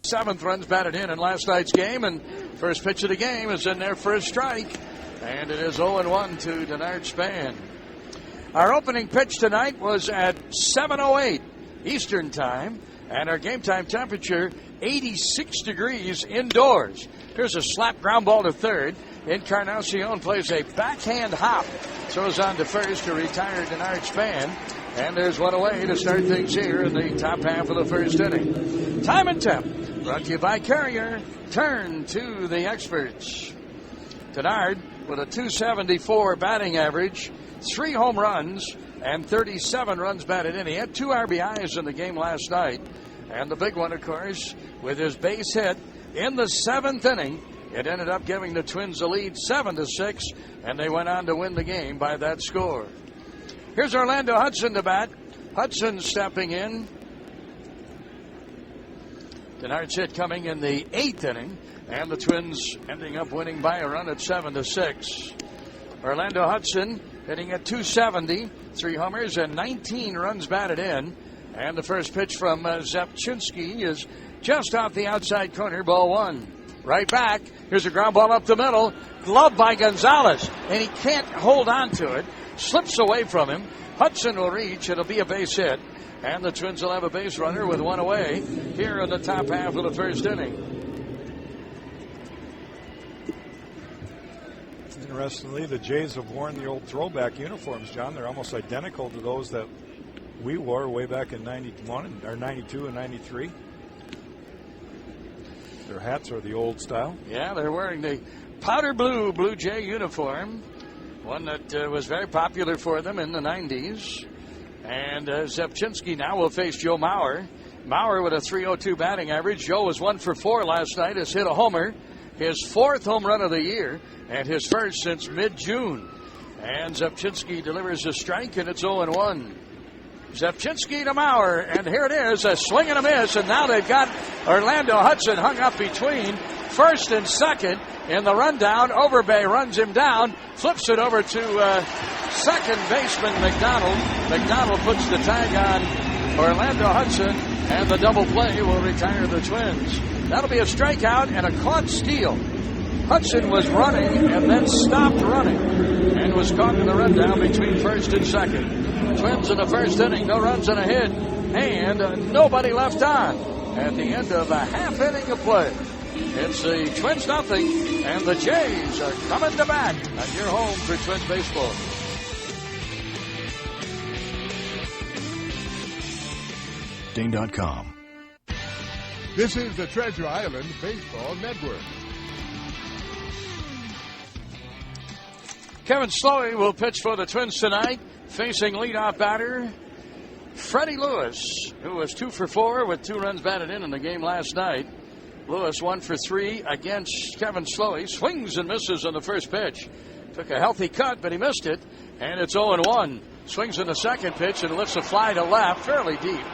7th runs batted in last night's game, and first pitch of the game is in there for a strike, and it is 0-1 to Denard Span. Our opening pitch tonight was at 7:08 Eastern Time, and our game time temperature 86 degrees indoors. Here's a slap ground ball to third. Encarnacion plays a backhand hop, throws on to first to retire Denard Span, and there's one away to start things here in the top half of the first inning. Time and temp brought to you by Carrier. Turn to the experts. Denard with a .274 batting average, 3 home runs, and 37 runs batted in. He had 2 RBIs in the game last night. And the big one, of course, with his base hit in the 7th inning. It ended up giving the Twins the lead 7-6, and they went on to win the game by that score. Here's Orlando Hudson to bat. Hudson stepping in. Denard's hit coming in the 8th inning, and the Twins ending up winning by a run at 7-6. Orlando Hudson hitting at .270, 3 homers and 19 runs batted in. And the first pitch from Zepchinski is just off the outside corner, ball 1. Right back, here's a ground ball up the middle, gloved by Gonzalez, and he can't hold on to it, slips away from him. Hudson will reach, it'll be a base hit, and the Twins will have a base runner with 1 away here in the top half of the first inning. Interestingly, the Jays have worn the old throwback uniforms, John. They're almost identical to those that we wore way back in 91 or 92 and 93. Their hats are the old style. Yeah, they're wearing the powder blue Blue Jay uniform, one that was very popular for them in the 90s. And Zepchinski now will face Joe Mauer. Mauer with a .302 batting average. Joe was 1 for 4 last night, has hit a homer, his 4th home run of the year, and his first since mid-June. And Zepchinski delivers a strike, and it's 0-1. Zepchinski to Mauer, and here it is, a swing and a miss, and now they've got Orlando Hudson hung up between first and second in the rundown. Overbay runs him down, flips it over to second baseman McDonald. McDonald puts the tag on Orlando Hudson, and the double play will retire the Twins. That'll be a strikeout and a caught steal. Hudson was running and then stopped running and was caught in the rundown between first and second. Twins in the first inning, no runs and a hit, and nobody left on at the end of a half inning of play. It's the Twins nothing, and the Jays are coming to bat at your home for Twins baseball. Ding.com. This is the Treasure Island Baseball Network. Kevin Slowey will pitch for the Twins tonight, facing leadoff batter Freddie Lewis, who was 2 for 4 with 2 runs batted in the game last night. Lewis 1 for 3 against Kevin Slowey. Swings and misses on the first pitch. Took a healthy cut, but he missed it, and it's 0-1. Swings in the second pitch and lifts a fly to left, fairly deep.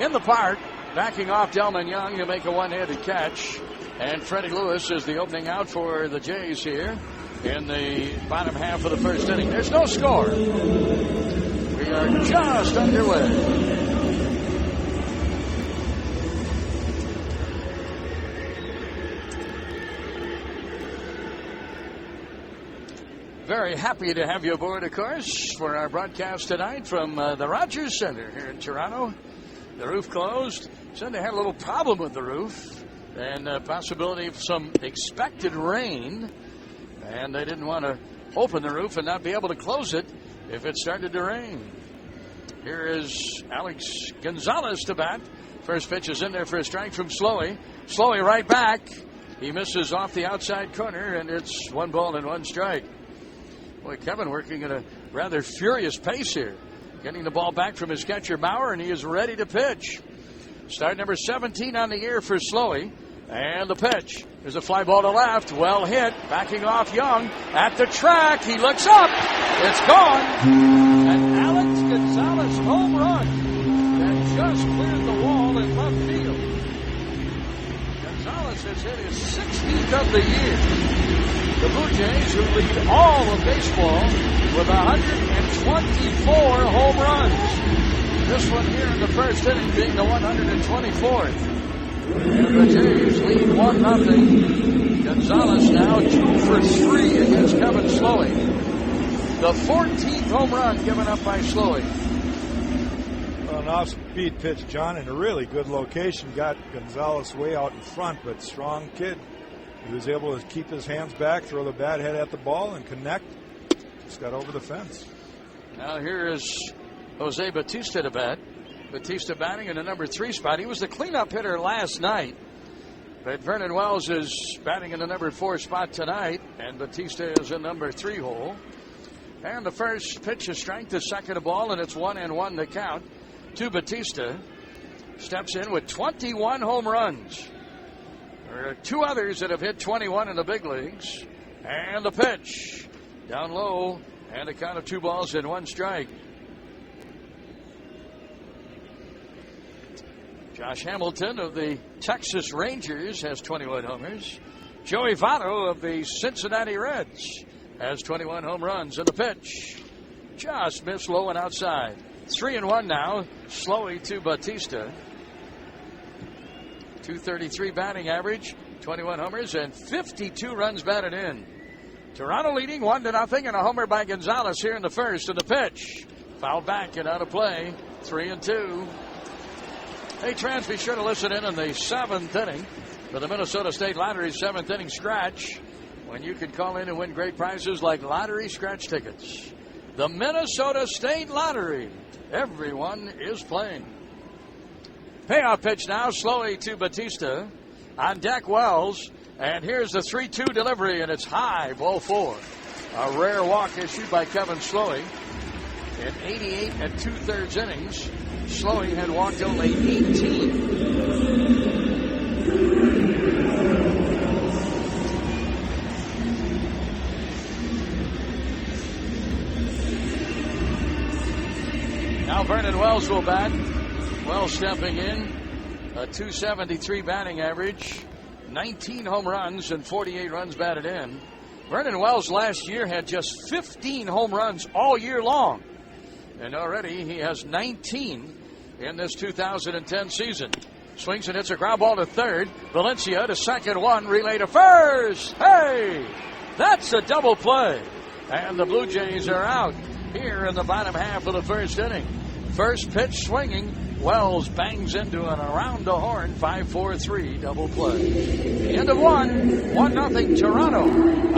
In the park, backing off Delman Young to make a one-handed catch. And Freddie Lewis is the opening out for the Jays here in the bottom half of the first inning. There's no score. We are just underway. Very happy to have you aboard, of course, for our broadcast tonight from the Rogers Center here in Toronto. The roof closed. Said they had a little problem with the roof and possibility of some expected rain. And they didn't want to open the roof and not be able to close it if it started to rain. Here is Alex Gonzalez to bat. First pitch is in there for a strike from Slowey. Slowey right back. He misses off the outside corner, and it's 1 ball and 1 strike. Boy, Kevin working at a rather furious pace here. Getting the ball back from his catcher Mauer, and he is ready to pitch. Start number 17 on the year for Slowey. And the pitch. There's a fly ball to left. Well hit. Backing off Young. At the track. He looks up. It's gone. An Alex Gonzalez home run that just cleared the wall in left field. Gonzalez has hit his 16th of the year. The Blue Jays, who lead all of baseball with 124 home runs. This one here in the first inning being the 124th. And the Jays lead 1-0. Gonzalez now 2 for 3 against Kevin Slowey. The 14th home run given up by Slowey. An off-speed pitch, John, in a really good location. Got Gonzalez way out in front, but strong kid. He was able to keep his hands back, throw the bat head at the ball, and connect. Just got over the fence. Now here is Jose Bautista to bat. Bautista batting in the number 3 spot. He was the cleanup hitter last night. But Vernon Wells is batting in the number 4 spot tonight. And Bautista is in number 3 hole. And the first pitch is strike, the second of ball, and it's 1-1 to count to Bautista. Steps in with 21 home runs. There are 2 others that have hit 21 in the big leagues. And the pitch down low, and a count of 2 balls and 1 strike. Josh Hamilton of the Texas Rangers has 21 homers. Joey Votto of the Cincinnati Reds has 21 home runs. And the pitch just missed low and outside. 3-1 now. Slowey to Bautista. .233 batting average, 21 homers, and 52 runs batted in. Toronto leading 1-0, and a homer by Gonzalez here in the first. And the pitch fouled back and out of play. 3-2. Hey, Trans, be sure to listen in the 7th inning for the Minnesota State Lottery 7th inning scratch, when you can call in and win great prizes like lottery scratch tickets. The Minnesota State Lottery. Everyone is playing. Payoff pitch now, Slowey to Bautista. On deck, Wells. And here's the 3-2 delivery, and it's high, ball 4. A rare walk issued by Kevin Slowey. In 88 2/3 innings, Slowey had walked only 18. Now Vernon Wells will bat. Wells stepping in. A .273 batting average. 19 home runs and 48 runs batted in. Vernon Wells last year had just 15 home runs all year long. And already he has 19 in this 2010 season. Swings and hits a ground ball to third. Valencia to second, 1 relay to first. Hey, that's a double play. And the Blue Jays are out here in the bottom half of the first inning. First pitch swinging. Wells bangs into an around the horn 5-4-3 double play. The end of 1-0 Toronto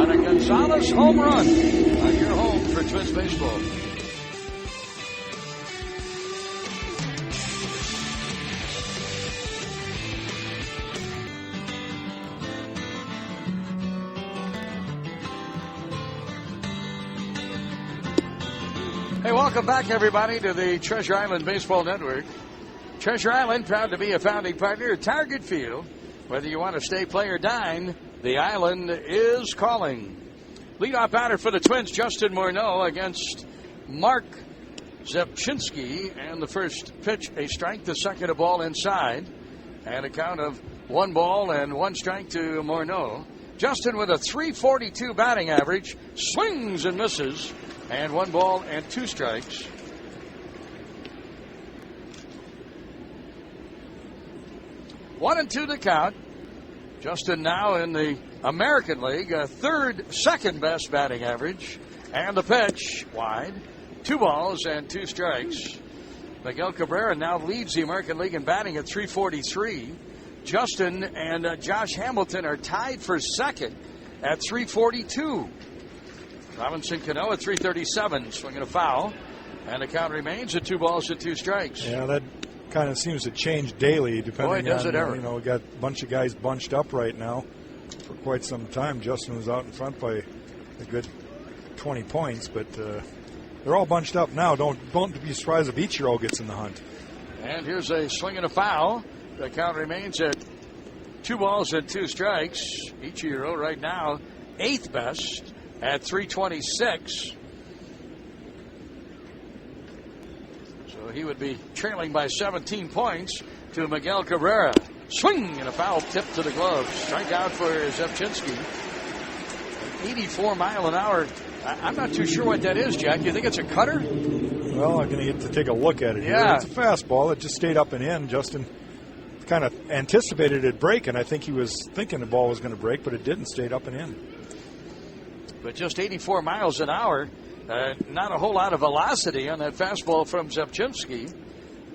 on a Gonzalez home run on your home for Twins baseball. Hey, welcome back, everybody, to the Treasure Island Baseball Network. Treasure Island, proud to be a founding partner of Target Field. Whether you want to stay, play, or dine, the island is calling. Leadoff batter for the Twins, Justin Morneau against Mark Zepchinski. And the first pitch, a strike, the second a ball inside. And a count of 1 ball and 1 strike to Morneau. Justin with a .342 batting average, swings and misses. And 1 ball and 2 strikes. One and 2 to count. Justin now in the American League, a second best batting average. And the pitch wide. 2 balls and 2 strikes. Miguel Cabrera now leads the American League in batting at .343. Justin and Josh Hamilton are tied for second at .342. Robinson Cano at .337, swinging a foul, and the count remains at 2 balls and 2 strikes. Yeah, that kind of seems to change daily depending does on, it ever. you know, we got a bunch of guys bunched up right now for quite some time. Justin was out in front by a good 20 points, but they're all bunched up now. Don't be surprised if Ichiro gets in the hunt. And here's a swing and a foul. The count remains at 2 balls and 2 strikes. Ichiro right now 8th best at .326. So he would be trailing by 17 points to Miguel Cabrera. Swing and a foul tip to the glove. Strikeout for Zepchinski. 84 mile an hour. I'm not too sure what that is, Jack. You think it's a cutter? Well, I'm going to get to take a look at it here. It's a fastball. It just stayed up and in. Justin kind of anticipated it break, and I think he was thinking the ball was going to break, but it didn't. Stayed up and in. But just 84 miles an hour, not a whole lot of velocity on that fastball from Zepchinski.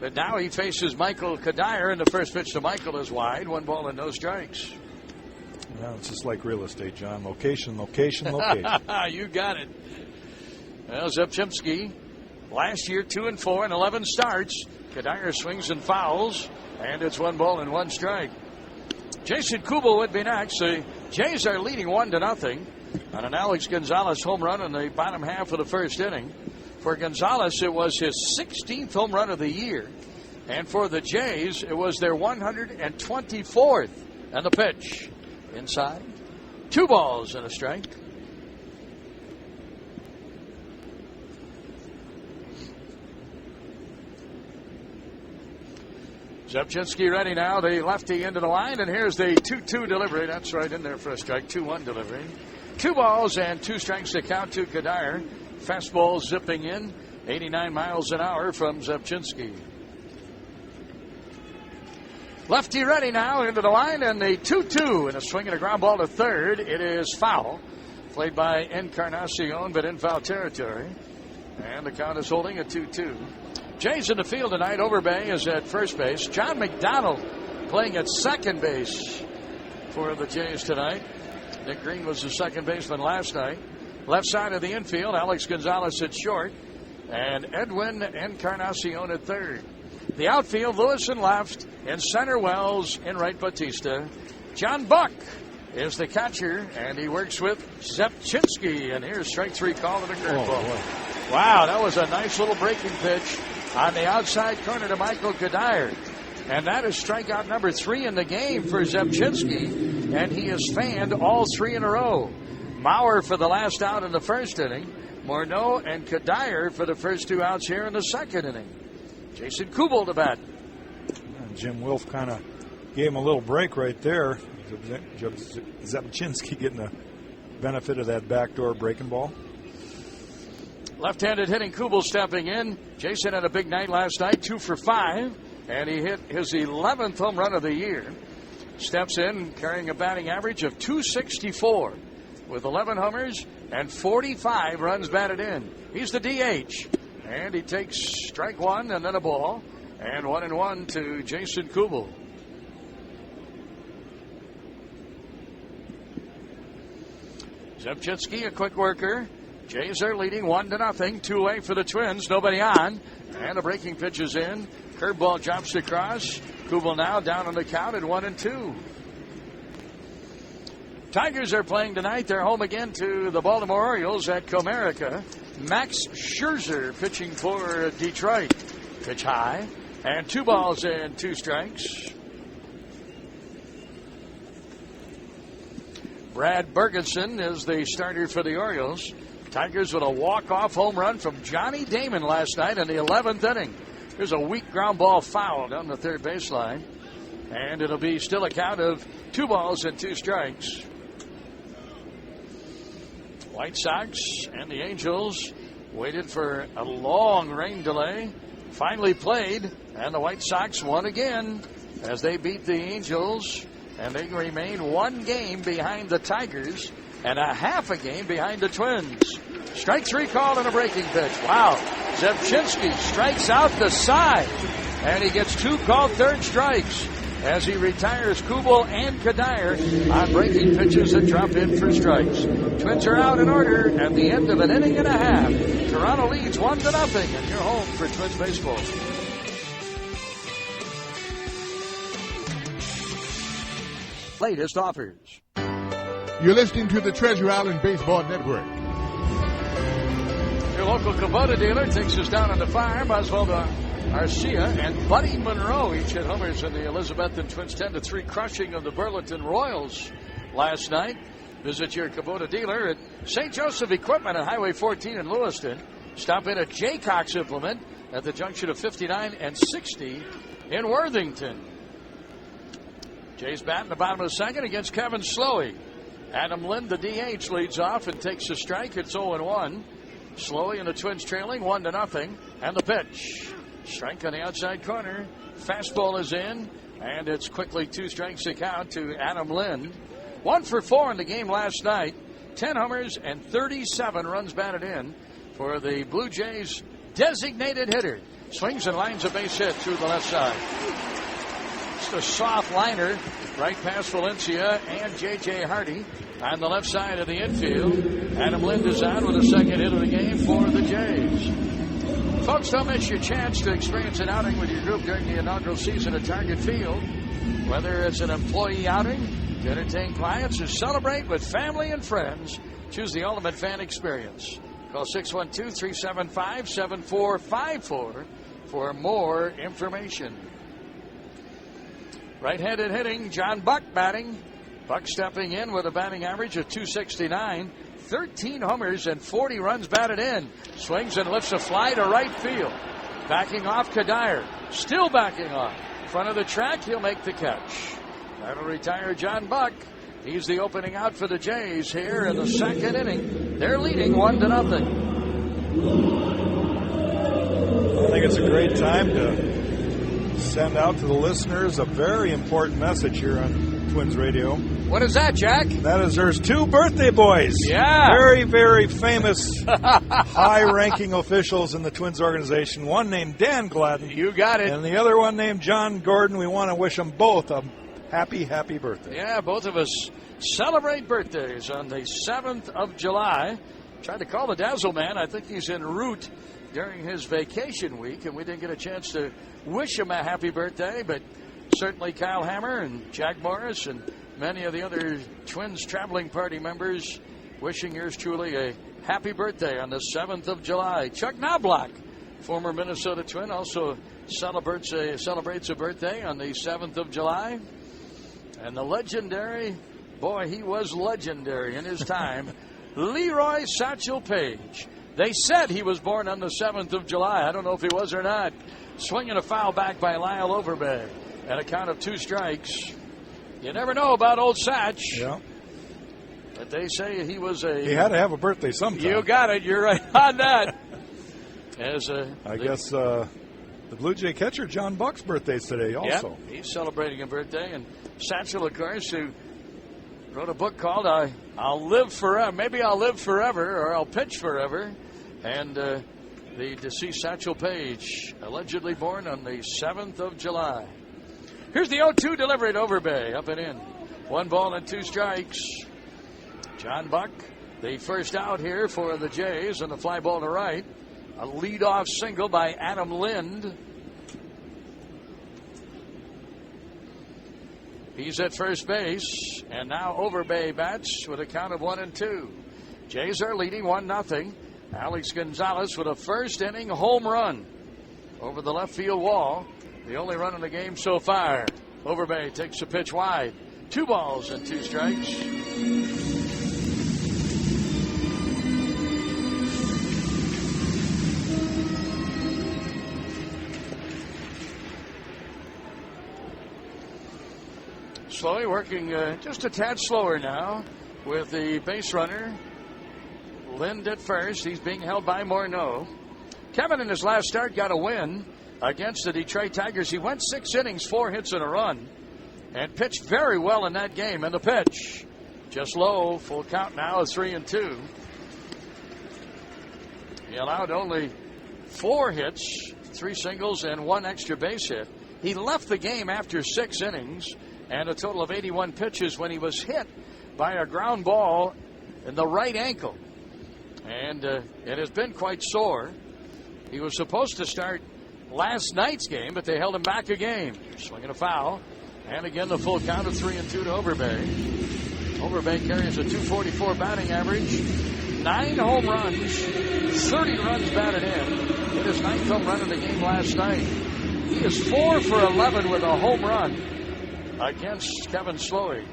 But now he faces Michael Kadire, and the first pitch to Michael is wide. 1 ball and no strikes. Well, it's just like real estate, John. Location, location, location. You got it. Well, Zepchinski, last year 2-4 in 11 starts. Kadire swings and fouls, and it's 1 ball and 1 strike. Jason Kubel would be next. The Jays are leading 1-0 on an Alex Gonzalez home run in the bottom half of the first inning. For Gonzalez, it was his 16th home run of the year. And for the Jays, it was their 124th. And the pitch inside. 2 balls and a strike. Zepchinski ready now, the lefty into the line, and here's the 2-2 delivery. That's right in there for a strike. 2-1 delivery. 2 balls and 2 strikes to count to Kadire. Fastball zipping in, 89 miles an hour from Zepchinski. Lefty ready now into the line, and the 2-2 and a swing and a ground ball to third. It is foul. Played by Encarnacion, but in foul territory. And the count is holding at 2-2. Jays in the field tonight. Overbay is at first base. John McDonald playing at second base for the Jays tonight. Nick Green was the second baseman last night. Left side of the infield, Alex Gonzalez at short. And Edwin Encarnacion at third. The outfield, Lewis in left. In center, Wells. In right, Batista. John Buck is the catcher, and he works with Zepchinski. And here's strike 3 call to the curveball. Wow, that was a nice little breaking pitch on the outside corner to Michael Kadire. And that is strikeout number 3 in the game for Zepchinski. And he has fanned all 3 in a row. Mauer for the last out in the first inning. Morneau and Kadire for the first 2 outs here in the second inning. Jason Kubel to bat. And Jim Wilf kind of gave him a little break right there. Zepchinski getting the benefit of that backdoor breaking ball. Left-handed hitting Kubel stepping in. Jason had a big night last night, 2 for 5, and he hit his 11th home run of the year. Steps in carrying a batting average of .264 with 11 homers and 45 runs batted in. He's the DH, and he takes strike 1 and then a ball, and 1-1 to Jason Kubel. Zepchinski, a quick worker. Jays are leading 1-0. 2 away for the Twins. Nobody on. And a breaking pitch is in. Curveball drops across. Kubel now down on the count at 1-2. Tigers are playing tonight. They're home again to the Baltimore Orioles at Comerica. Max Scherzer pitching for Detroit. Pitch high. And 2 balls and 2 strikes. Brad Bergenson is the starter for the Orioles. Tigers with a walk-off home run from Johnny Damon last night in the 11th inning. There's a weak ground ball foul down the third baseline. And it'll be still a count of 2 balls and 2 strikes. White Sox and the Angels waited for a long rain delay. Finally played, and the White Sox won again as they beat the Angels. And they remain 1 game behind the Tigers and a half a game behind the Twins. Strike 3 called and a breaking pitch. Wow. Zepchinski strikes out the side. And he gets 2 called third strikes as he retires Kubel and Kadire on breaking pitches that drop in for strikes. Twins are out in order at the end of an inning and a half. Toronto leads 1-0, and you're home for Twins baseball. Latest offers. You're listening to the Treasure Island Baseball Network. Your local Kubota dealer takes us down on the farm. Osvaldo Arcia and Buddy Monroe each hit homers in the Elizabethton Twins 10-3 crushing of the Burlington Royals last night. Visit your Kubota dealer at St. Joseph Equipment on Highway 14 in Lewiston. Stop in at Jaycox Implement at the junction of 59 and 60 in Worthington. Jays bat in the bottom of the second against Kevin Slowey. Adam Lind, the DH, leads off and takes a strike. It's 0-1. Slowey and the Twins trailing 1-0. And the pitch. Strike on the outside corner. Fastball is in. And it's quickly 2 strikes to count to Adam Lind. 1 for 4 in the game last night. 10 homers and 37 runs batted in for the Blue Jays designated hitter. Swings and lines a base hit through the left side. Just a soft liner right past Valencia and J.J. Hardy on the left side of the infield. Adam Lind is out with a second hit of the game for the Jays. Folks, don't miss your chance to experience an outing with your group during the inaugural season at Target Field. Whether it's an employee outing, to entertain clients, or celebrate with family and friends, choose the ultimate fan experience. Call 612-375-7454 for more information. Right-handed hitting, John Buck batting. Buck stepping in with a batting average of .269, 13 homers and 40 runs batted in. Swings and lifts a fly to right field. Backing off Kadire. Still backing off. Front of the track, he'll make the catch. That'll retire John Buck. He's the opening out for the Jays here in the second inning. They're leading 1-0. I think it's a great time to send out to the listeners a very important message here on Twins Radio. What is that, Jack? That is, there's 2 birthday boys. Yeah. Very, very famous, high-ranking officials in the Twins organization. One named Dan Gladden. You got it. And the other one named John Gordon. We want to wish them both a happy, happy birthday. Yeah, both of us celebrate birthdays on the 7th of July. Tried to call the Dazzle Man. I think he's en route during his vacation week, and we didn't get a chance to wish him a happy birthday, but certainly Kyle Hammer and Jack Morris and many of the other Twins traveling party members wishing yours truly a happy birthday on the 7th of July. Chuck Knobloch, former Minnesota Twin, also celebrates a birthday on the 7th of July. And the legendary, boy, he was legendary in his time, Leroy Satchel Paige. They said he was born on the 7th of July. I don't know if he was or not. Swinging a foul back by Lyle Overbay. And a count of 2 strikes. You never know about old Satch. Yeah. But they say he was He had to have a birthday sometime. You got it. You're right on that. I guess the Blue Jay catcher, John Buck's birthday's today also. Yep, he's celebrating a birthday. And Satchel, of course, who wrote a book called I'll Live Forever. Maybe I'll Live Forever, or I'll Pitch Forever. And the deceased Satchel Paige, allegedly born on the 7th of July. Here's the 0-2 delivery to Overbay, up and in. 1 ball and 2 strikes. John Buck, the first out here for the Jays, and the fly ball to right. A leadoff single by Adam Lind. He's at first base, and now Overbay bats with a count of 1-2. Jays are leading 1-0. Alex Gonzalez with a first inning home run over the left field wall. The only run in the game so far. Overbay takes a pitch wide. 2 balls and 2 strikes. Slowly working just a tad slower now with the base runner. Lind at first. He's being held by Morneau. Kevin in his last start got a win against the Detroit Tigers. He went 6 innings, 4 hits and a run, and pitched very well in that game. And the pitch, just low, full count now of 3-2. He allowed only 4 hits, 3 singles, and 1 extra base hit. He left the game after 6 innings and a total of 81 pitches when he was hit by a ground ball in the right ankle. And it has been quite sore. He was supposed to start last night's game, but they held him back a game. Swinging a foul. And again, the full count of 3-2 to Overbay. Overbay carries a .244 batting average. 9 home runs. 30 runs batted in. Hit his 9th home run in the game last night. He is 4 for 11 with a home run against Kevin Slowey.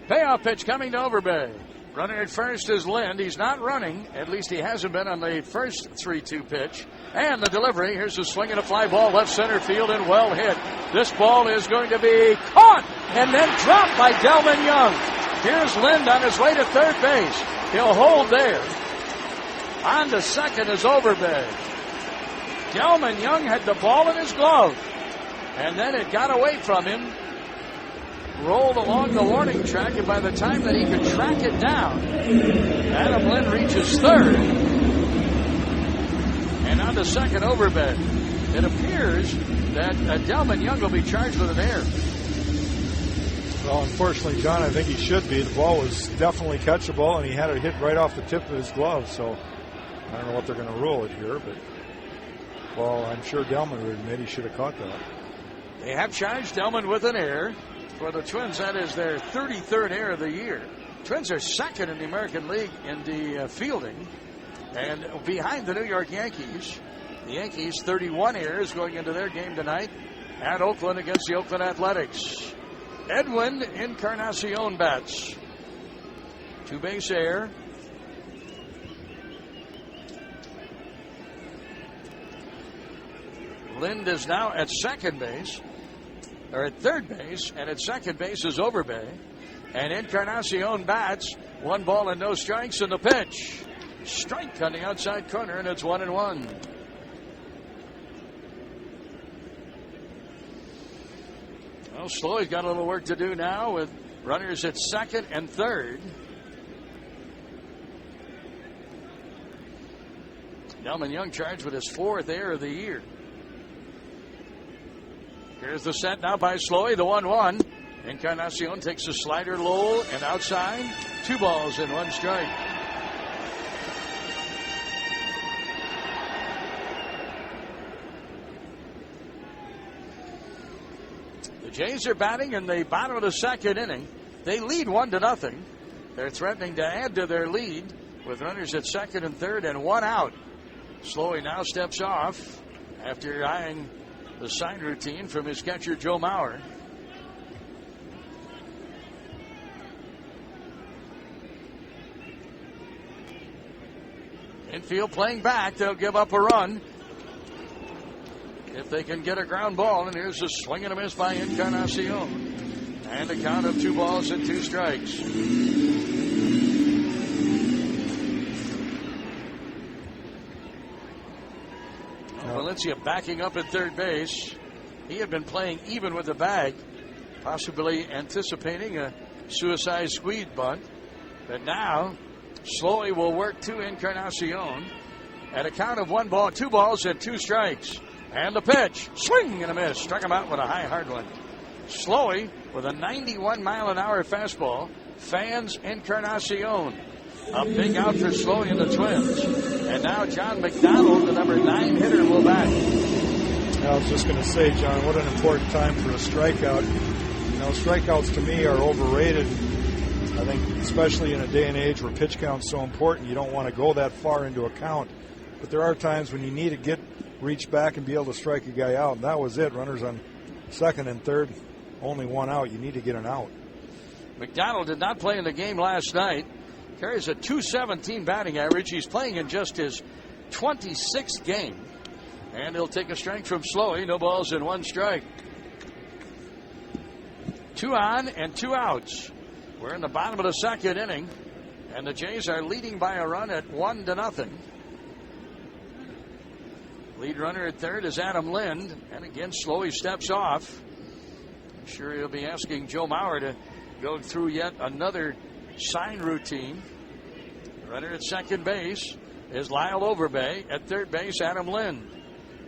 Payoff pitch coming to Overbay. Running at first is Lind. He's not running. At least he hasn't been on the first 3-2 pitch. And the delivery. Here's a swing and a fly ball left center field and well hit. This ball is going to be caught and then dropped by Delvin Young. Here's Lind on his way to third base. He'll hold there. On to second is Overbay. Delman Young had the ball in his glove, and then it got away from him, rolled along the warning track, and by the time that he could track it down, Adam Lind reaches third. And on to second, Overbay. It appears that Delman Young will be charged with an error. Well, unfortunately, John, I think he should be. The ball was definitely catchable, and he had it hit right off the tip of his glove, so I don't know what they're going to rule it here, but, well, I'm sure Delman would admit he should have caught that. They have charged Delman with an error. For the Twins, that is their 33rd error of the year. Twins are second in the American League in the fielding, and behind the New York Yankees. The Yankees 31 errors going into their game tonight at Oakland against the Oakland Athletics. Edwin Encarnacion bats. Two-base error. Lind is now at second base, or at third base, and at second base is Overbay. And Encarnacion bats. 1 ball and no strikes in the pitch. Strike on the outside corner, and it's 1-1. Well, Slowy's got a little work to do now with runners at second and third. Delman Young charged with his 4th error of the year. Here's the set now by Slowy, the 1-1. Encarnacion takes a slider low and outside. 2 balls and 1 strike. The Jays are batting in the bottom of the second inning. They lead 1-0. They're threatening to add to their lead with runners at second and third and 1 out. Slowy now steps off after eyeing the sign routine from his catcher, Joe Mauer. Infield playing back. They'll give up a run if they can get a ground ball. And here's a swing and a miss by Encarnacion. And a count of 2 balls and 2 strikes. Valencia backing up at third base. He had been playing even with the bag, possibly anticipating a suicide squeeze bunt. But now, Slowy will work to Encarnacion at a count of 1 ball, 2 balls, and 2 strikes. And the pitch, swing and a miss. Struck him out with a high, hard one. Slowy with a 91-mile-an-hour fastball fans Encarnacion. A big out for Slowy and the Twins. And now John McDonald, the number 9 hitter, will bat. I was just going to say, John, what an important time for a strikeout. You know, strikeouts to me are overrated. I think especially in a day and age where pitch count's so important, you don't want to go that far into a count. But there are times when you need to reach back and be able to strike a guy out. And that was it. Runners on second and third, only 1 out. You need to get an out. McDonald did not play in the game last night. Carries a .217 batting average. He's playing in just his 26th game. And he'll take a strike from Slowy. No balls and 1 strike. 2 on and 2 outs. We're in the bottom of the second inning. And the Jays are leading by a run at 1-0. Lead runner at third is Adam Lind. And again, Slowy steps off. I'm sure he'll be asking Joe Mauer to go through yet another sign routine. Runner at second base is Lyle Overbay. At third base, Adam Lind.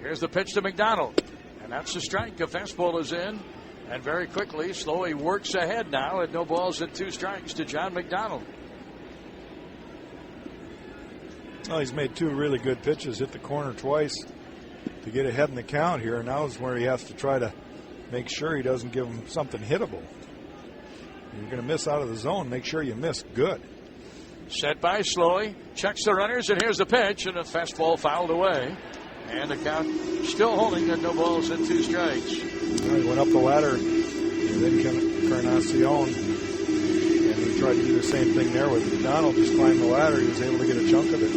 Here's the pitch to McDonald. And that's the strike. A fastball is in. And very quickly, Slowy works ahead now at no balls and 2 strikes to John McDonald. Well, he's made 2 really good pitches, hit the corner twice to get ahead in the count here. Now is where he has to try to make sure he doesn't give him something hittable. You're going to miss out of the zone. Make sure you miss good. Set by Slowy. Checks the runners, and here's the pitch, and a fastball fouled away. And the count still holding at no balls and 2 strikes. He went up the ladder, and then Encarnacion, and he tried to do the same thing there with McDonald. Just climbed the ladder. He was able to get a chunk of it.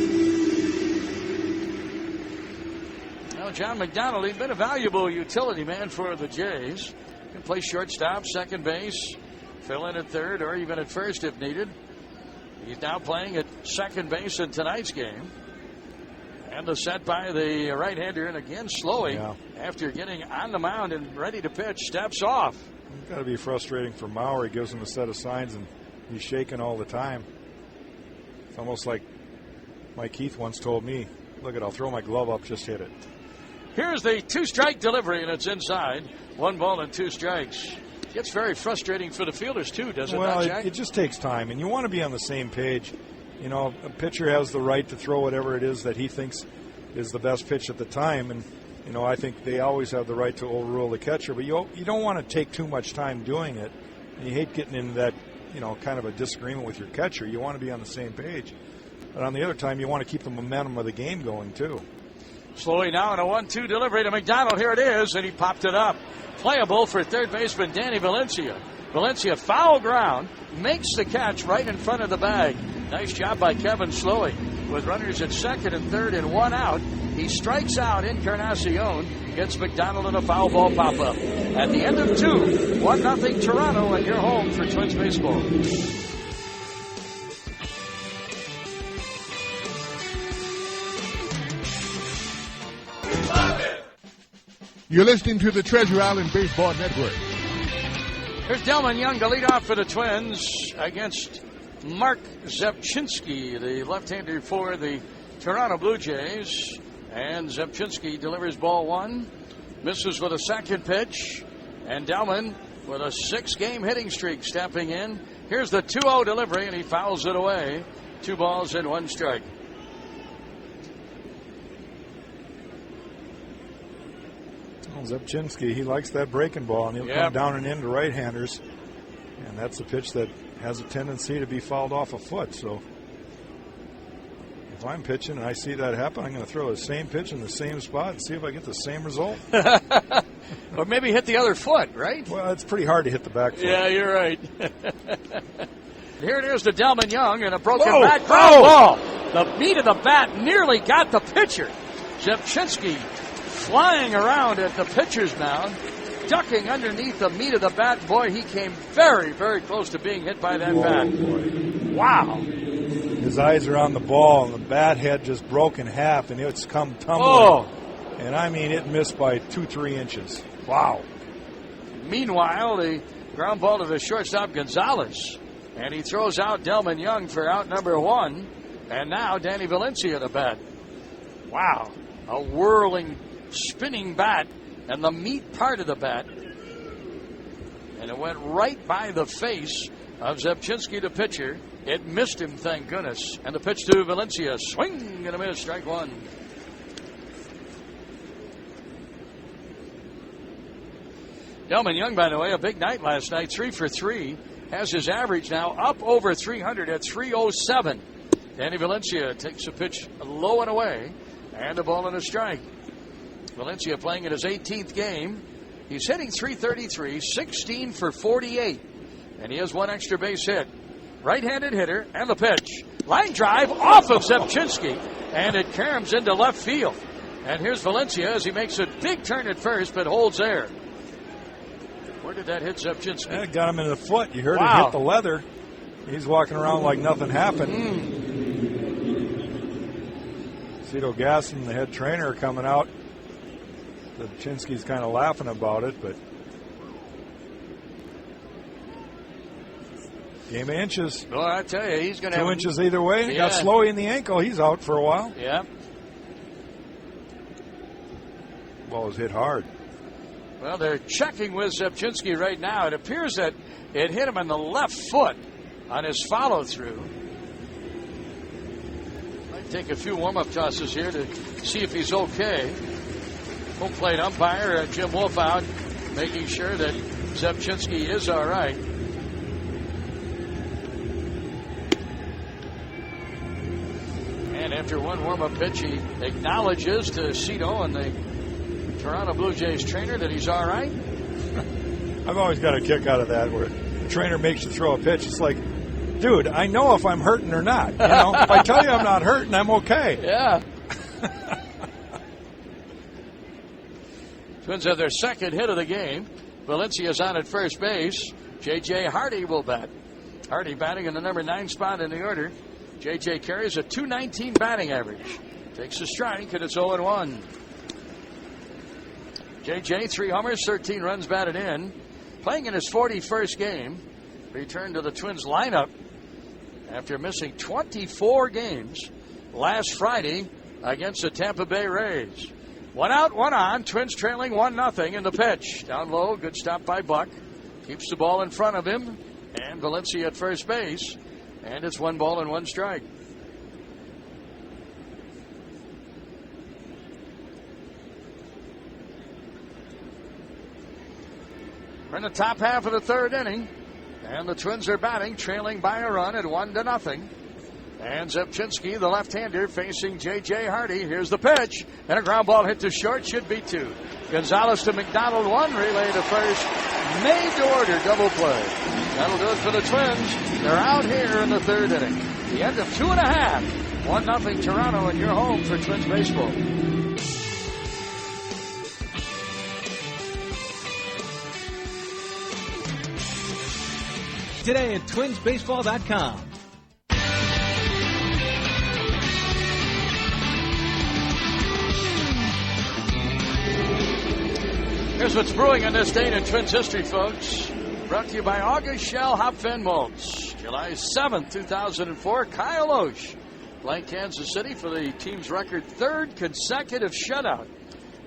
Well, John McDonald, he's been a valuable utility man for the Jays. He can play shortstop, second base, fill in at third or even at first if needed. He's now playing at second base in tonight's game. And the set by the right-hander, and again Slowey, after getting on the mound and ready to pitch, steps off. It's got to be frustrating for Mauer. He gives him a set of signs and he's shaking all the time. It's almost like Mike Heath once told me, look I'll throw my glove up, just hit it. Here's the 2-strike delivery, and it's inside. 1 ball and 2 strikes. Gets very frustrating for the fielders, too, doesn't it? Well, it just takes time, and you want to be on the same page. You know, a pitcher has the right to throw whatever it is that he thinks is the best pitch at the time, and, you know, I think they always have the right to overrule the catcher, but you don't want to take too much time doing it, and you hate getting into that, you know, kind of a disagreement with your catcher. You want to be on the same page. But on the other time, you want to keep the momentum of the game going, too. Slowly now in a 1-2 delivery to McDonald. Here it is, and he popped it up. Playable for third baseman Danny Valencia. Valencia foul ground, makes the catch right in front of the bag. Nice job by Kevin Slowey. With runners at second and third and 1 out, he strikes out Encarnacion, gets McDonald in a foul ball pop-up. At the end of 2, 1-0 Toronto, and you're home for Twins baseball. You're listening to the Treasure Island Baseball Network. Here's Delman Young to lead off for the Twins against Mark Zepchinski, the left-hander for the Toronto Blue Jays. And Zepchinski delivers ball 1, misses with a second pitch, and Delman with a 6-game hitting streak stepping in. Here's the 2-0 delivery, and he fouls it away. 2 balls and 1 strike. Zepchinski, he likes that breaking ball, and he'll come down and into right-handers. And that's a pitch that has a tendency to be fouled off a foot. So if I'm pitching and I see that happen, I'm going to throw the same pitch in the same spot and see if I get the same result. Or maybe hit the other foot, right? Well, it's pretty hard to hit the back foot. Yeah, you're right. Here it is to Delman Young, and a broken bat ground ball. The meat of the bat nearly got the pitcher. Zepchinski flying around at the pitcher's mound, ducking underneath the meat of the bat. Boy, he came very, very close to being hit by that bat. Wow. His eyes are on the ball, and the bat had just broken half, and it's come tumbling. And I mean, it missed by 2-3 inches. Wow. Meanwhile, the ground ball to the shortstop, Gonzalez. And he throws out Delman Young for out number 1. And now Danny Valencia to bat. Wow. A whirling, spinning bat, and the meat part of the bat. And it went right by the face of Zepchinski, the pitcher. It missed him, thank goodness. And the pitch to Valencia. Swing and a miss, strike 1. Delman Young, by the way, a big night last night. 3 for 3. Has his average now up over 300 at 307. Danny Valencia takes a pitch low and away. And a ball and a strike. Valencia playing in his 18th game. He's hitting .333, 16 for 48. And he has 1 extra base hit. Right-handed hitter, and the pitch. Line drive off of Zepchinski, and it caroms into left field. And here's Valencia as he makes a big turn at first, but holds there. Where did that hit Zepchinski? It got him in the foot. You heard it hit the leather. He's walking around like nothing happened. Cito Gasson, the head trainer, are coming out. Zepchinski's kind of laughing about it, but game of inches. Well, I tell you, he's going to 2 inches either way. He got Slowey in the ankle. He's out for a while. Yeah. Ball was hit hard. Well, they're checking with Zepchinski right now. It appears that it hit him in the left foot on his follow-through. Might take a few warm-up tosses here to see if he's okay. Home plate umpire Jim Wolfout making sure that Zepchinski is all right. And after one warm-up pitch, he acknowledges to Cito and the Toronto Blue Jays trainer that he's all right. I've always got a kick out of that where the trainer makes you throw a pitch. It's like, dude, I know if I'm hurting or not. You know, if I tell you I'm not hurting, I'm okay. Yeah. Twins have their second hit of the game. Valencia's on at first base. J.J. Hardy will bat. Hardy batting in the number 9 spot in the order. J.J. carries a .219 batting average. Takes a strike, and it's 0-1. J.J., 3 homers, 13 runs batted in. Playing in his 41st game. Returned to the Twins lineup after missing 24 games last Friday against the Tampa Bay Rays. 1 out, 1 on. Twins trailing 1-0 in the pitch. Down low, good stop by Buck. Keeps the ball in front of him. And Valencia at first base. And it's 1 ball and 1 strike. We're in the top half of the 3rd inning. And the Twins are batting, trailing by a run at 1-0. And Zepchinski, the left-hander, facing J.J. Hardy. Here's the pitch. And a ground ball hit to short. Should be 2. Gonzalez to McDonald, 1. Relay to first. Made to order. Double play. That'll do it for the Twins. They're out here in the 3rd inning. The end of 2.5. 1-0 Toronto, and you're home for Twins baseball. Today at twinsbaseball.com. Here's what's brewing on this date in Twins history, folks. Brought to you by August Shell Hopfen Malts. July 7th, 2004, Kyle Oesch playing Kansas City for the team's record 3rd consecutive shutout.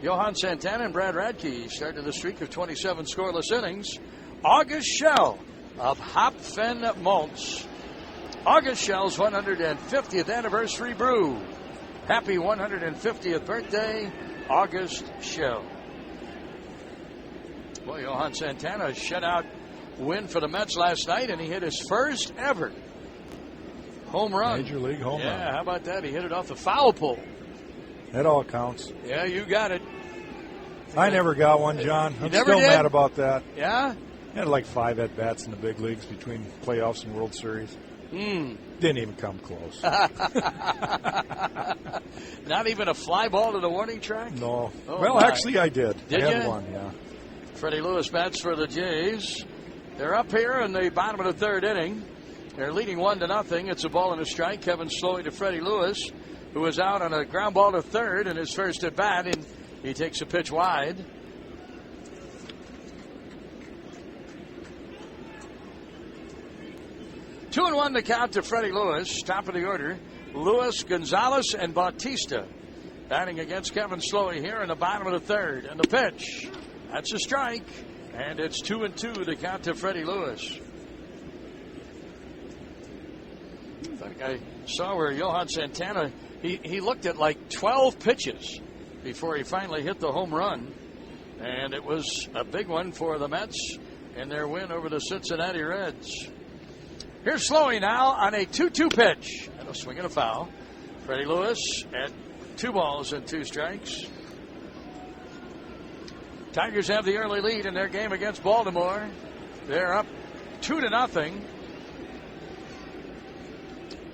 Johan Santana and Brad Radke started the streak of 27 scoreless innings. August Shell of Hopfen Malts. August Shell's 150th anniversary brew. Happy 150th birthday, August Shell. Boy, Johan Santana shutout win for the Mets last night, and he hit his first ever home run. Major League home run. Yeah, how about that? He hit it off the foul pole. That all counts. Yeah, you got it. I never got one, John. I'm never still did? mad about that. Yeah? I had like 5 at-bats in the big leagues between playoffs and World Series. Didn't even come close. Not even a fly ball to the warning track? No. Oh, well, my. actually, I did. Did I had you? one, yeah. Freddie Lewis bats for the Jays. They're up here in the bottom of the 3rd inning. They're leading 1-0. It's a ball and a strike. Kevin Slowey to Freddie Lewis, who was out on a ground ball to 3rd in his first at bat, and he takes a pitch wide. Two and 1 to count to Freddie Lewis, top of the order. Lewis, Gonzalez, and Bautista batting against Kevin Slowey here in the bottom of the 3rd. And the pitch, that's a strike, and it's 2-2 to count to Freddie Lewis. I think I saw where Johan Santana, he looked at like 12 pitches before he finally hit the home run. And it was a big one for the Mets in their win over the Cincinnati Reds. Here's Slowey now on a 2-2 pitch. And a swing and a foul. Freddie Lewis at 2 balls and 2 strikes. Tigers have the early lead in their game against Baltimore. They're up 2-0.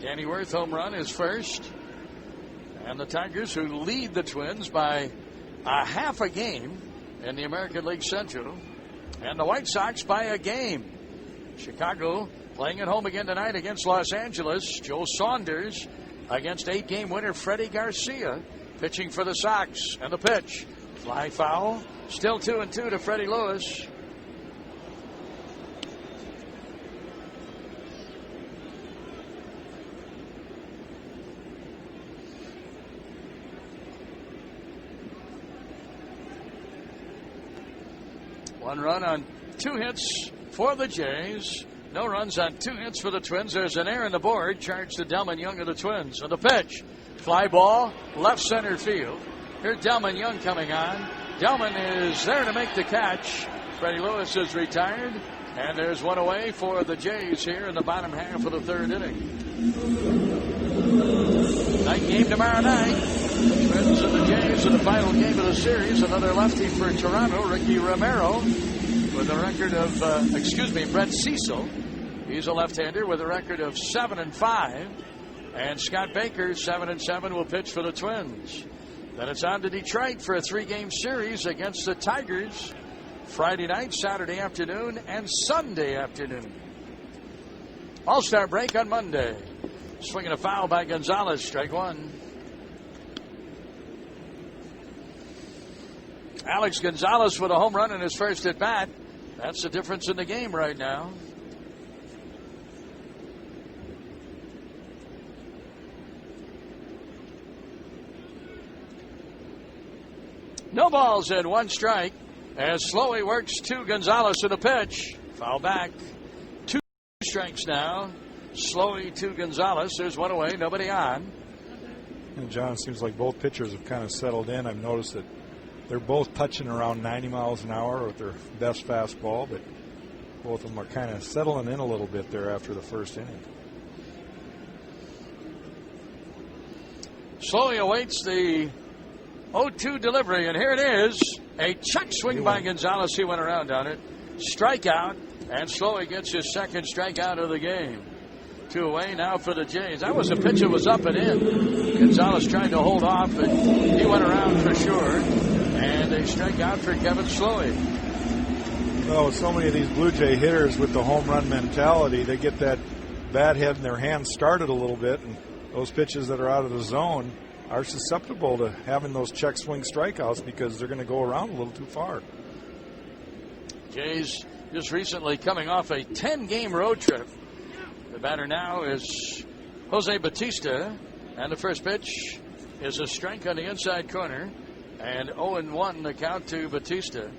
Danny Worth home run is first. And the Tigers, who lead the Twins by a half a game in the American League Central. And the White Sox by a game. Chicago playing at home again tonight against Los Angeles. Joe Saunders against 8-game winner Freddie Garcia pitching for the Sox. And the pitch, fly foul. Still 2-2 to Freddie Lewis. One run on 2 hits for the Jays. No runs on 2 hits for the Twins. There's an error on the board. Charge to Delman Young of the Twins. On the pitch, fly ball, left center field. Here's Delman Young coming on. Delman is there to make the catch. Freddie Lewis is retired. And there's one away for the Jays here in the bottom half of the 3rd inning. Night game tomorrow night. The Twins and the Jays in the final game of the series. Another lefty for Toronto, Ricky Romero, with a record of, Brett Cecil. He's a left-hander with a record of 7-5. And Scott Baker, 7-7, will pitch for the Twins. Then it's on to Detroit for a 3-game series against the Tigers. Friday night, Saturday afternoon, and Sunday afternoon. All-Star break on Monday. Swinging a foul by Gonzalez, strike one. Alex Gonzalez with a home run in his first at bat. That's the difference in the game right now. No balls and one strike as Slowey works to Gonzalez in a pitch. Foul back. 2 strikes now. Slowey to Gonzalez. There's one away, nobody on. And John, it seems like both pitchers have kind of settled in. I've noticed that they're both touching around 90 miles an hour with their best fastball, but both of them are kind of settling in a little bit there after the first inning. Slowey awaits the 0-2 delivery, and here it is. A check swing by Gonzalez. He went around on it. Strikeout, and Slowey gets his second strikeout of the game. 2 away now for the Jays. That was a pitch that was up and in. Gonzalez tried to hold off, but he went around for sure. And a strikeout for Kevin Slowey. Oh, so many of these Blue Jay hitters with the home run mentality, they get that bat head in their hand started a little bit, and those pitches that are out of the zone are susceptible to having those check swing strikeouts because they're going to go around a little too far. Jays just recently coming off a 10-game road trip. The batter now is Jose Bautista, and the first pitch is a strike on the inside corner, and 0-1 the count to Bautista.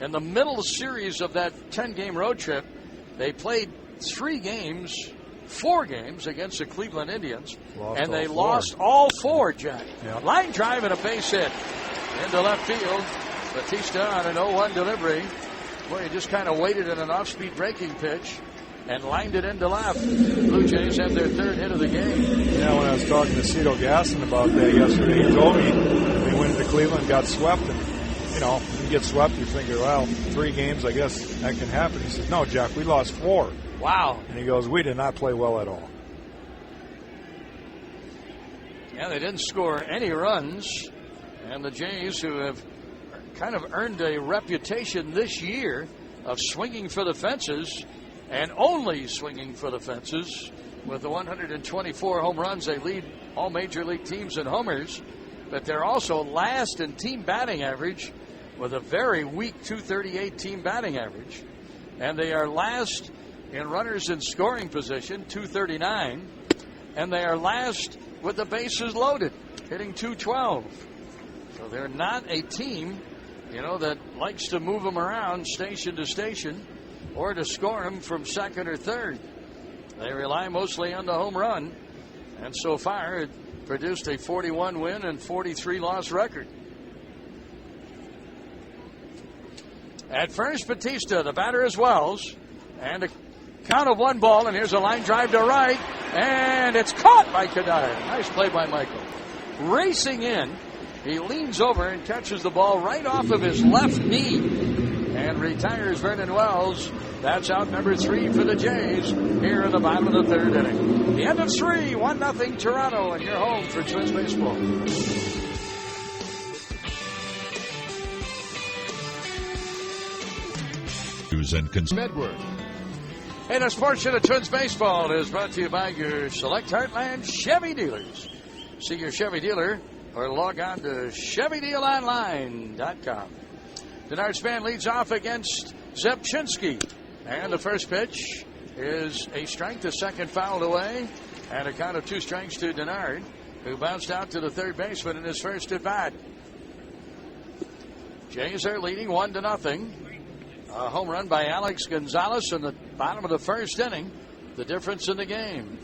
In the middle series of that 10-game road trip, they played 4 games against the Cleveland Indians, and they lost all 4, Jack. Yep. Line drive and a base hit into left field. Bautista on an 0-1 delivery, where he just kind of waited in an off-speed breaking pitch and lined it into left. Blue Jays have their 3rd hit of the game. Yeah, when I was talking to Cito Gasson about that yesterday, he told me they went to Cleveland, got swept, and when you get swept, you figure, well, 3 games, I guess that can happen. He says, no, Jack, we lost 4. Wow. And he goes, we did not play well at all. Yeah, they didn't score any runs. And the Jays, who have kind of earned a reputation this year of swinging for the fences and only swinging for the fences, with the 124 home runs, they lead all major league teams in homers. But they're also last in team batting average with a very weak 238 team batting average. And they are last in runners in scoring position, 239. And they are last with the bases loaded, hitting 212. So they're not a team, that likes to move them around station to station or to score them from second or third. They rely mostly on the home run. And so far, it produced a 41 win and 43 loss record. At first, Bautista, the batter is Wells, and a count of 1 ball, and here's a line drive to right, and it's caught by Kadire. Nice play by Michael. Racing in, he leans over and catches the ball right off of his left knee and retires Vernon Wells. That's out number 3 for the Jays here in the bottom of the 3rd inning. The end of 3, 1-0 Toronto, and you're home for Twins baseball. Network. And a Sports Show of Twins Baseball is brought to you by your Select Heartland Chevy dealers. See your Chevy dealer or log on to ChevyDealOnline.com. Denard Span leads off against Zepchinski. And the first pitch is a strike, the second fouled away, and a count of 2 strikes to Denard, who bounced out to the third baseman in his first at bat. Jays are leading 1-0. A home run by Alex Gonzalez in the bottom of the first inning. The difference in the game.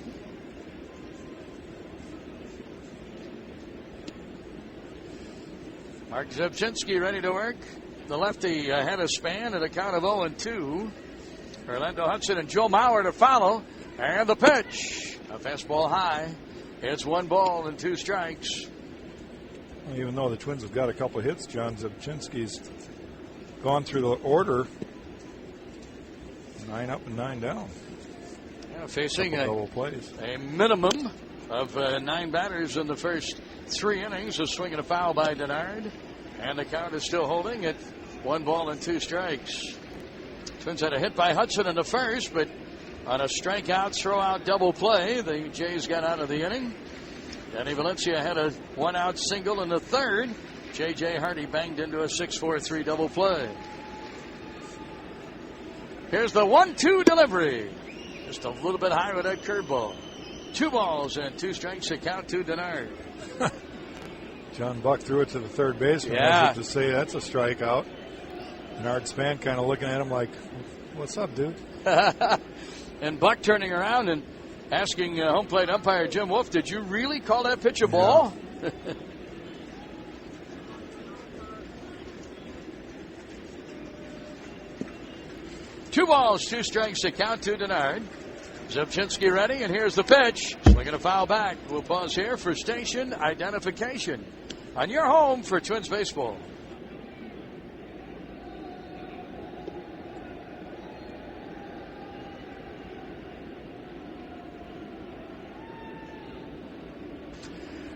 Mark Zepchinski ready to work. The lefty had a span at a count of 0-2. Orlando Hudson and Joe Mauer to follow. And the pitch. A fastball high. It's 1 ball and 2 strikes. Well, even though the Twins have got a couple of hits, John Zepchinski's gone through the order. 9 up and 9 down. Yeah, facing double plays. A minimum of 9 batters in the first 3 innings. A swing and a foul by Denard. And the count is still holding at 1 ball and 2 strikes. Twins had a hit by Hudson in the first, but on a strikeout, throw-out double play, the Jays got out of the inning. Danny Valencia had a 1-out single in the third. J.J. Hardy banged into a 6-4-3 double play. Here's the 1-2 delivery. Just a little bit high with that curveball. 2 balls and 2 strikes to count to Denard. John Buck threw it to the third baseman. Yeah. As if to say that's a strikeout. Denard Span kind of looking at him like, what's up, dude? And Buck turning around and asking home plate umpire Jim Wolf, did you really call that pitch a ball? Yeah. 2 balls, 2 strikes to count to Denard. Zepchinski ready, and here's the pitch. Swinging a foul back. We'll pause here for station identification on your home for Twins baseball.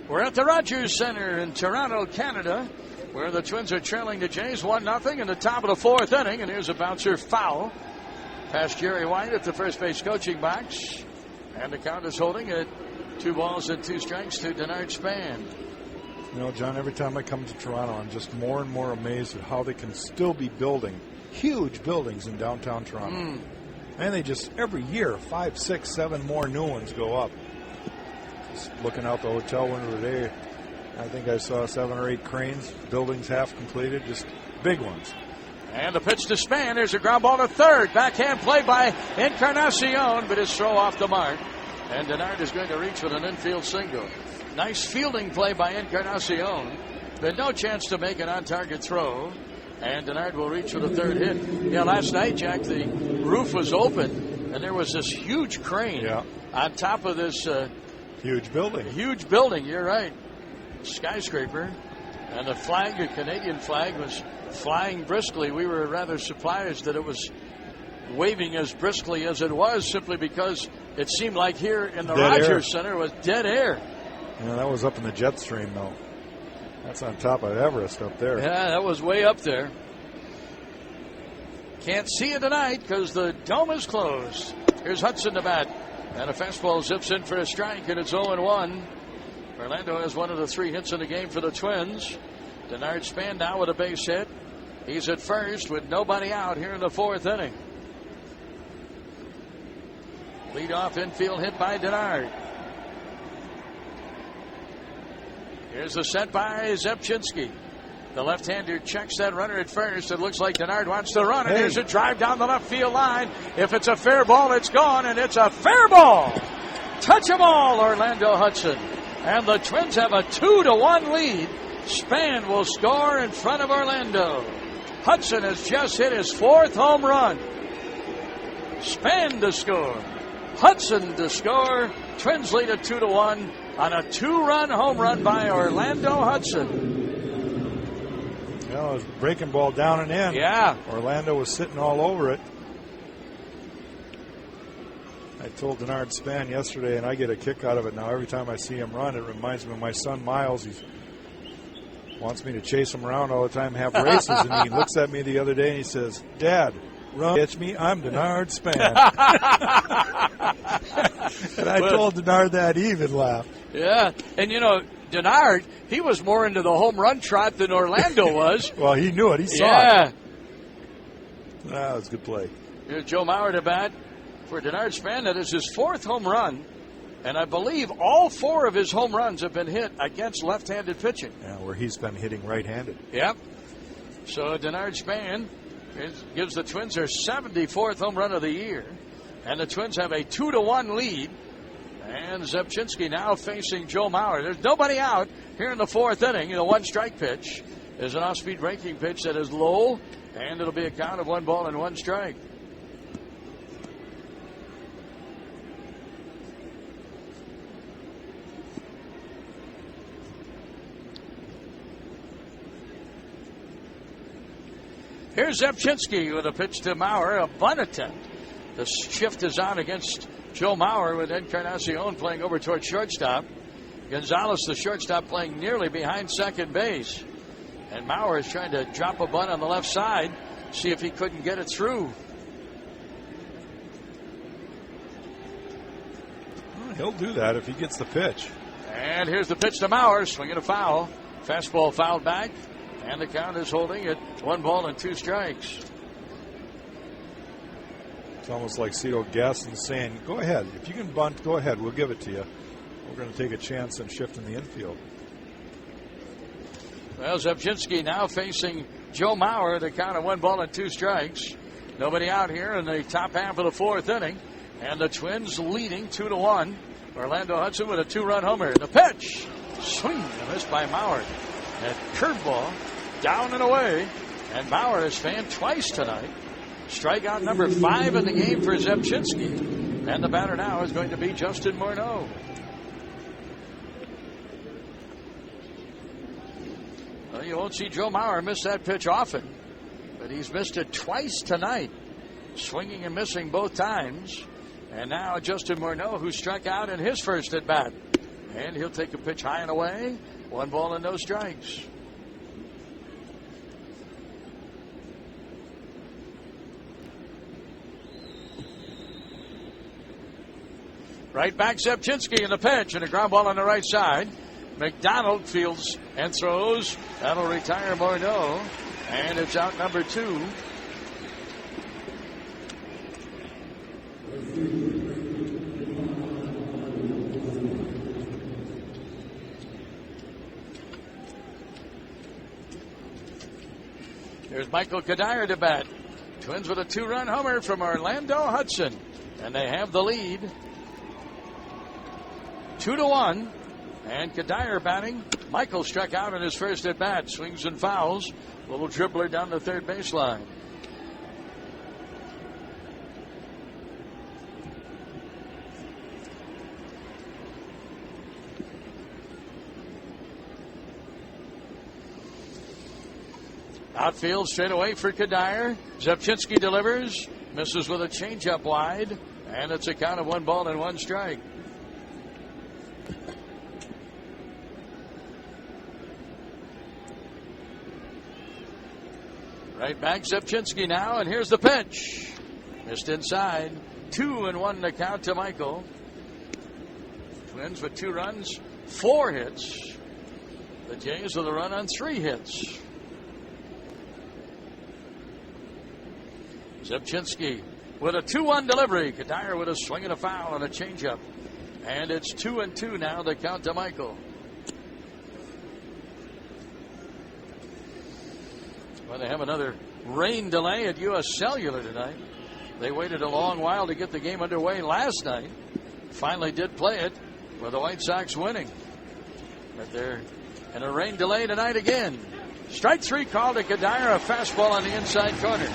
We're at the Rogers Center in Toronto, Canada, where the Twins are trailing the Jays 1-0 in the top of the 4th inning. And here's a bouncer foul past Jerry White at the first base coaching box. And the count is holding at 2 balls and 2 strikes to Denard Span. You know, John, every time I come to Toronto, I'm just more and more amazed at how they can still be building huge buildings in downtown Toronto. And they just, every year, 5, 6, 7 more new ones go up. Just looking out the hotel window today, I think I saw 7 or 8 cranes, buildings half completed, just big ones. And the pitch to Span. There's a ground ball to third. Backhand play by Encarnacion, but his throw off the mark. And Denard is going to reach with an infield single. Nice fielding play by Encarnacion, but no chance to make an on-target throw. And Denard will reach for the third hit. Yeah, last night, Jack, the roof was open, and there was this huge crane on top of this huge building. Huge building, you're right. Skyscraper. And the flag, the Canadian flag, was flying briskly. We were rather surprised that it was waving as briskly as it was, simply because it seemed like here in the Rogers Center was dead air. Yeah, that was up in the jet stream, though. That's on top of Everest up there. Yeah, that was way up there. Can't see it tonight because the dome is closed. Here's Hudson to bat. And a fastball zips in for a strike, and it's 0-1. Orlando has one of the 3 hits in the game for the Twins. Denard Span now with a base hit. He's at first with nobody out here in the 4th inning. Leadoff infield hit by Denard. Here's the set by Zepchinski. The left-hander checks that runner at first. It looks like Denard wants to run, and there's a drive down the left field line. If it's a fair ball, it's gone, and it's a fair ball. Touch 'em all, Orlando Hudson. And the Twins have a 2-1 lead. Span will score in front of Orlando. Hudson has just hit his 4th home run. Span to score. Hudson to score. Twins lead at 2-1 on a 2-run home run by Orlando Hudson. You know, it was breaking ball down and in. Yeah. Orlando was sitting all over it. I told Denard Span yesterday, and I get a kick out of it now. Every time I see him run, it reminds me of my son Miles. He wants me to chase him around all the time, have races, and he looks at me the other day and he says, "Dad, run, catch me, I'm Denard Span." And I told Denard that, he even laughed. Yeah, and you know, Denard, he was more into the home run trot than Orlando was. Well, he knew it. He saw it. That was a good play. Here's Joe Mauer to bat for Denard Span. That is his 4th home run. And I believe all 4 of his home runs have been hit against left-handed pitching. Yeah, where he's been hitting right-handed. Yep. So Denard Span gives the Twins their 74th home run of the year. And the Twins have a 2-1 lead. And Zepchinski now facing Joe Mauer. There's nobody out here in the 4th inning. The 1-strike pitch is an off-speed breaking pitch that is low. And it'll be a count of 1 ball and 1 strike. Here's Zepchinski with a pitch to Mauer, a bunt attempt. The shift is on against Joe Mauer with Encarnacion playing over towards shortstop. Gonzalez, the shortstop, playing nearly behind second base. And Maurer is trying to drop a bunt on the left side, see if he couldn't get it through. Well, he'll do that if he gets the pitch. And here's the pitch to Maurer, swinging a foul. Fastball fouled back, and the count is holding at 1-2 strikes. It's almost like Cito Gaston saying, go ahead. If you can bunt, go ahead. We'll give it to you. We're going to take a chance and shift in the infield. Well, Zebchinski now facing Joe Maurer, the count of 1-2 strikes. Nobody out here in the top half of the fourth inning. And the Twins leading 2-1. Orlando Hudson with a 2-run homer. The pitch. Swing and miss by Maurer. That curveball down and away. And Maurer has fanned twice tonight. Strikeout number 5 in the game for Zebchinski. And the batter now is going to be Justin Morneau. Well, you won't see Joe Maurer miss that pitch often, but he's missed it twice tonight, swinging and missing both times. And now Justin Morneau, who struck out in his first at bat, and he'll take a pitch high and away. 1 no strikes. Right back Zebchinski in the pitch, and a ground ball on the right side. McDonald fields and throws. That'll retire Morneau, and it's out number 2. Here's Michael Kadire to bat. Twins with a 2-run homer from Orlando Hudson, and they have the lead. 2-1. And Kadire batting. Michael struck out in his first at bat. Swings and fouls. Little dribbler down the third baseline. Outfield straight away for Kadire. Zebchinski delivers. Misses with a changeup wide. And it's a count of 1 strike. Right back Zebchinski now, and here's the pitch. Missed inside. 2-1 to count to Michael. Twins with 2 runs, 4 hits. The Jays with a run on 3 hits. Zebchinski with a 2-1 delivery. Kadire with a swing and a foul and a changeup. And it's 2-2 now to count to Michael. Well, they have another rain delay at U.S. Cellular tonight. They waited a long while to get the game underway last night. Finally did play it with the White Sox winning. But they're in a rain delay tonight again. Strike 3 called to Kadire, a fastball on the inside corner.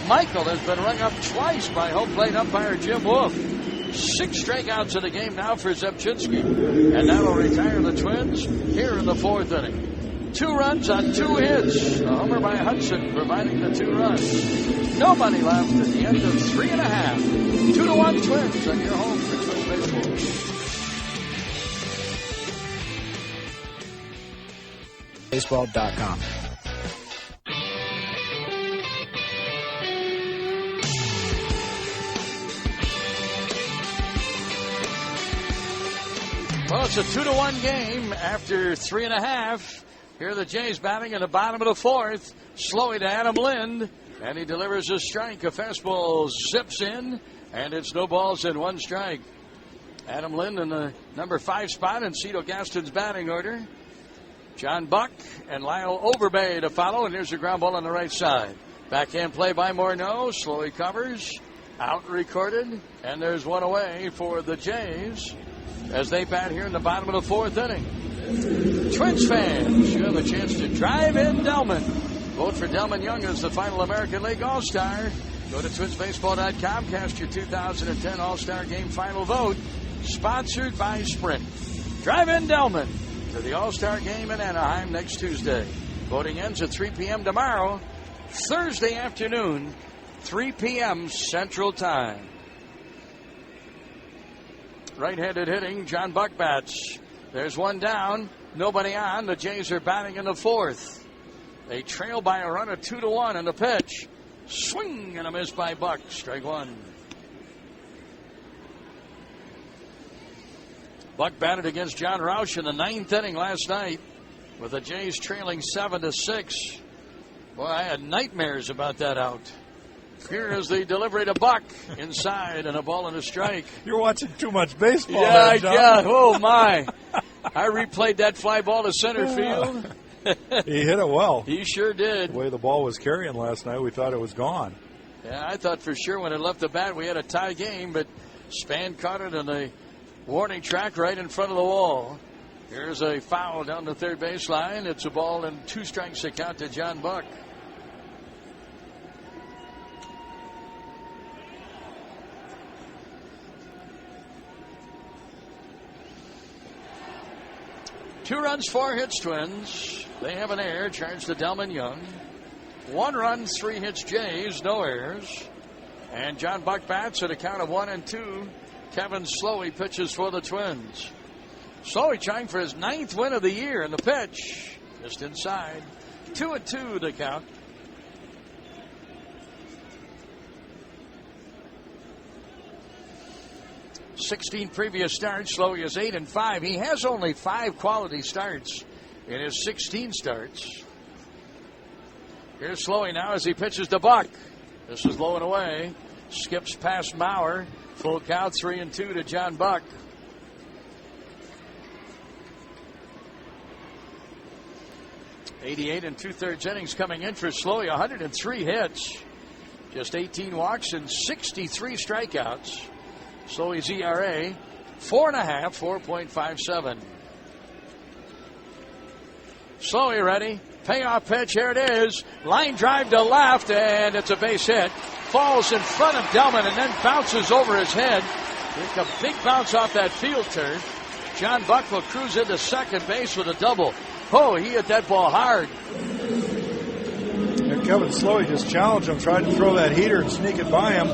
Michael has been rung up twice by home plate umpire Jim Wolf. 6 strikeouts in the game now for Zebchinski. And that'll retire the Twins here in the 4th inning. 2 runs on 2 hits. A homer by Hudson providing the 2 runs. Nobody left at the end of 3.5. 2-1 Twins on your home for Twins baseball. Baseball.com. Well, it's a 2-1 game after 3.5. Here are the Jays batting in the bottom of the 4th. Slowing to Adam Lind. And he delivers a strike. A fastball zips in. And it's no balls and 1 strike. Adam Lind in the number 5 spot in Cito Gaston's batting order. John Buck and Lyle Overbay to follow. And here's a ground ball on the right side. Backhand play by Morneau. Slowly covers. Out recorded. And there's 1 away for the Jays as they bat here in the bottom of the 4th inning. Twins fans, you have a chance to drive in Delman. Vote for Delman Young as the final American League All-Star. Go to twinsbaseball.com. Cast your 2010 All-Star Game final vote. Sponsored by Sprint. Drive in Delman to the All-Star Game in Anaheim next Tuesday. Voting ends at 3 p.m. tomorrow. Thursday afternoon, 3 p.m. Central Time. Right-handed hitting, John Buck bats. There's 1 down, nobody on. The Jays are batting in the 4th. They trail by a run of 2-1 in the pitch. Swing and a miss by Buck. Strike one. Buck batted against John Roush in the 9th inning last night with the Jays trailing 7-6. Boy, I had nightmares about that out. Here is the delivery to Buck inside and a ball and a strike. You're watching too much baseball. Yeah, there, John. yeah. Oh, my. I replayed that fly ball to center field. He hit it well. He sure did. The way the ball was carrying last night, we thought it was gone. Yeah, I thought for sure when it left the bat we had a tie game, but Span caught it on the warning track right in front of the wall. Here's a foul down the third baseline. It's a ball and 2 strikes to count to John Buck. Two runs, 4 hits, Twins. They have an error, charged to Delman Young. 1 run, 3 hits, Jays, no errors. And John Buck bats at a count of 1-2. Kevin Slowey pitches for the Twins. Slowey trying for his 9th win of the year in the pitch. Just inside. 2-2 the count. Sixteen previous starts. Slowey is 8-5. He has only 5 quality starts in his 16 starts. Here's Slowey now as he pitches to Buck. This is low and away. Skips past Mauer. Full count, 3-2 to John Buck. .88 2/3 innings coming in for Slowey. 103 hits, just 18 walks and 63 strikeouts. Slowey's ERA 4.5, 4.57. Slowey ready. Payoff pitch. Here it is. Line drive to left, and it's a base hit. Falls in front of Delman and then bounces over his head. Take a big bounce off that field turf. John Buck will cruise into second base with a double. Oh, he hit that ball hard. And Kevin Slowey just challenged him, tried to throw that heater and sneak it by him.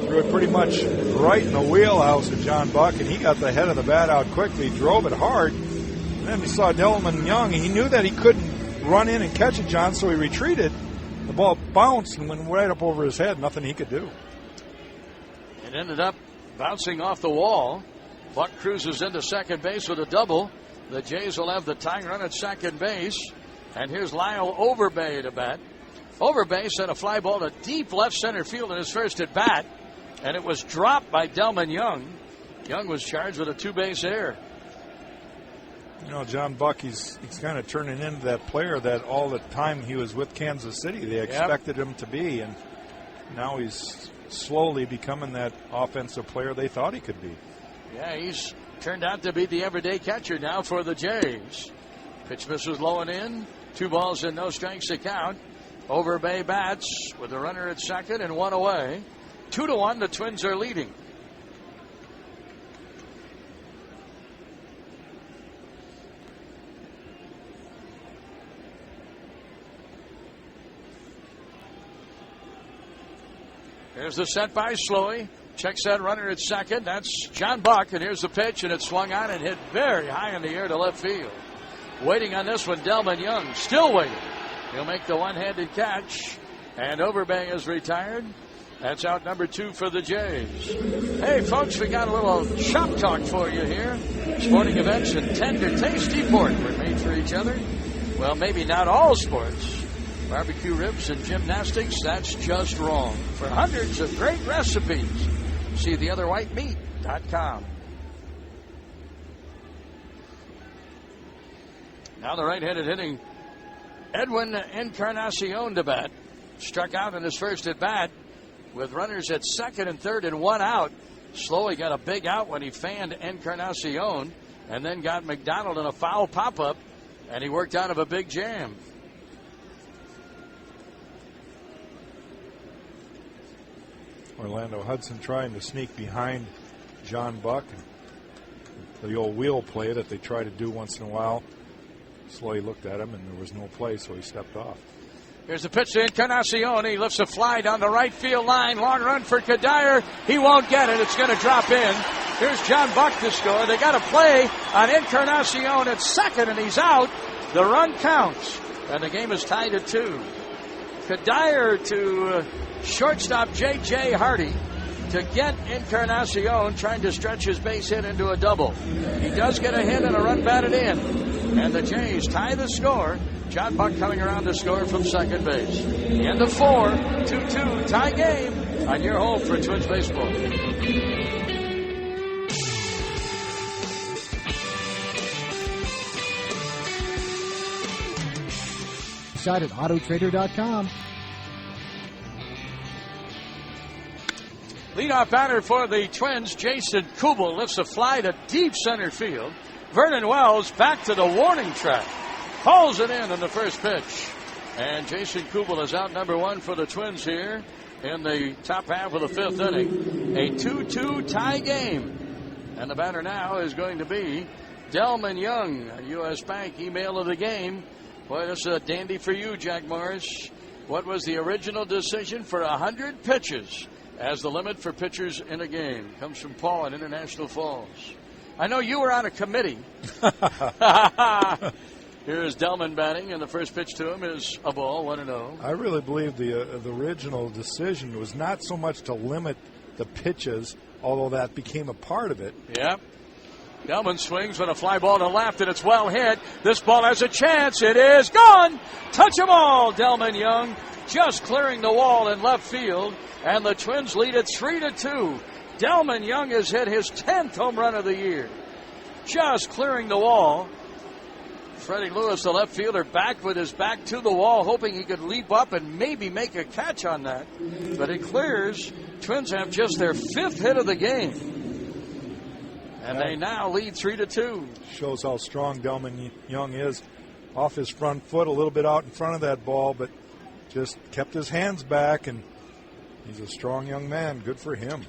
Threw it pretty much right in the wheelhouse of John Buck, and he got the head of the bat out quickly, drove it hard. And then we saw Delman Young. He knew that he couldn't run in and catch it, John, so he retreated. The ball bounced and went right up over his head. Nothing he could do. It ended up bouncing off the wall. Buck cruises into second base with a double. The Jays will have the tying run at second base. And here's Lyle Overbay to bat. Overbay sent a fly ball to deep left center field in his first at bat, and it was dropped by Delman Young. Young was charged with a 2-base error. You know, John Buck, he's kind of turning into that player that all the time he was with Kansas City, they expected him to be, and now he's slowly becoming that offensive player they thought he could be. Yeah, he's turned out to be the everyday catcher now for the Jays. Pitch misses low and in. 2 balls and no strikes to count. Overbay bats with a runner at second and 1 away. 2-1, the Twins are leading. Here's the set by Slowey. Checks that runner at second. That's John Buck, and here's the pitch, and it's swung on and hit very high in the air to left field. Waiting on this one, Delman Young, still waiting. He'll make the one-handed catch, and Overbay is retired. That's out number 2 for the Jays. Hey, folks, we got a little shop talk for you here. Sporting events and tender, tasty pork were made for each other. Well, maybe not all sports. Barbecue ribs and gymnastics, that's just wrong. For hundreds of great recipes, see theotherwhitemeat.com. Now the right-handed hitting Edwin Encarnacion to bat. Struck out in his first at bat with runners at second and third and 1 out. Slowey got a big out when he fanned Encarnacion and then got McDonald in a foul pop-up, and he worked out of a big jam. Orlando Hudson trying to sneak behind John Buck. The old wheel play that they try to do once in a while. Slowey looked at him, and there was no play, so he stepped off. Here's the pitch to Encarnacion. He lifts a fly down the right field line. Long run for Kadire. He won't get it. It's going to drop in. Here's John Buck to score. They got a play on Encarnacion at second, and he's out. The run counts. And the game is tied at 2. Kadire to shortstop J.J. Hardy to get Encarnacion, trying to stretch his base hit into a double. He does get a hit and a run batted in. And the Jays tie the score. John Buck coming around to score from second base. End of 4, 2-2 tie game on your home for Twins baseball. Site at autotrader.com. Leadoff batter for the Twins, Jason Kubel, lifts a fly to deep center field. Vernon Wells back to the warning track. Hauls it in the first pitch. And Jason Kubel is out number 1 for the Twins here in the top half of the 5th inning. A 2-2 tie game. And the batter now is going to be Delman Young, a U.S. Bank email of the game. Boy, this is a dandy for you, Jack Morris. What was the original decision for 100 pitches as the limit for pitchers in a game? Comes from Paul in International Falls. I know you were on a committee. Here is Delman batting, and the first pitch to him is a ball, 1-0. I really believe the original decision was not so much to limit the pitches, although that became a part of it. Yep. Delman swings with a fly ball to left, and it's well hit. This ball has a chance. It is gone. Touch 'em all. Delman Young just clearing the wall in left field, and the Twins lead it 3-2. Delman Young has hit his 10th home run of the year. Just clearing the wall. Freddie Lewis, the left fielder, back with his back to the wall, hoping he could leap up and maybe make a catch on that. But it clears. Twins have just their 5th hit of the game. And they now lead 3-2. Shows how strong Delman Young is. Off his front foot, a little bit out in front of that ball, but just kept his hands back, and he's a strong young man. Good for him.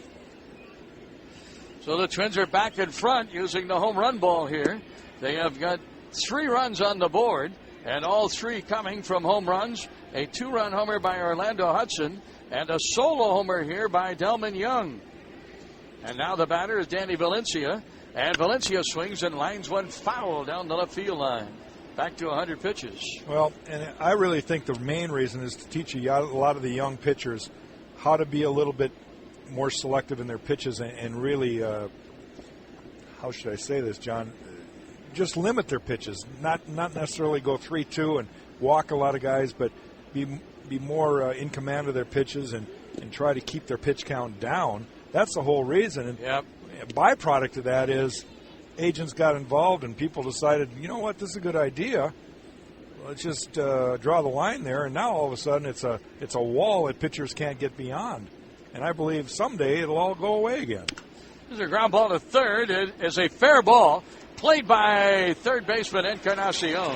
So the Twins are back in front using the home run ball here. They have got 3 runs on the board, and all 3 coming from home runs. A 2-run homer by Orlando Hudson, and a solo homer here by Delman Young. And now the batter is Danny Valencia. And Valencia swings and lines one foul down the left field line. Back to 100 pitches. Well, and I really think the main reason is to teach a lot of the young pitchers how to be a little bit more selective in their pitches and really, how should I say this, John? Just limit their pitches. Not necessarily go 3-2 and walk a lot of guys, but be more in command of their pitches and try to keep their pitch count down. That's the whole reason. And yep. A byproduct of that is agents got involved and people decided, you know what, this is a good idea. Let's just draw the line there. And now all of a sudden it's a wall that pitchers can't get beyond. And I believe someday it'll all go away again. This is a ground ball to third. It is a fair ball played by third baseman Encarnacion.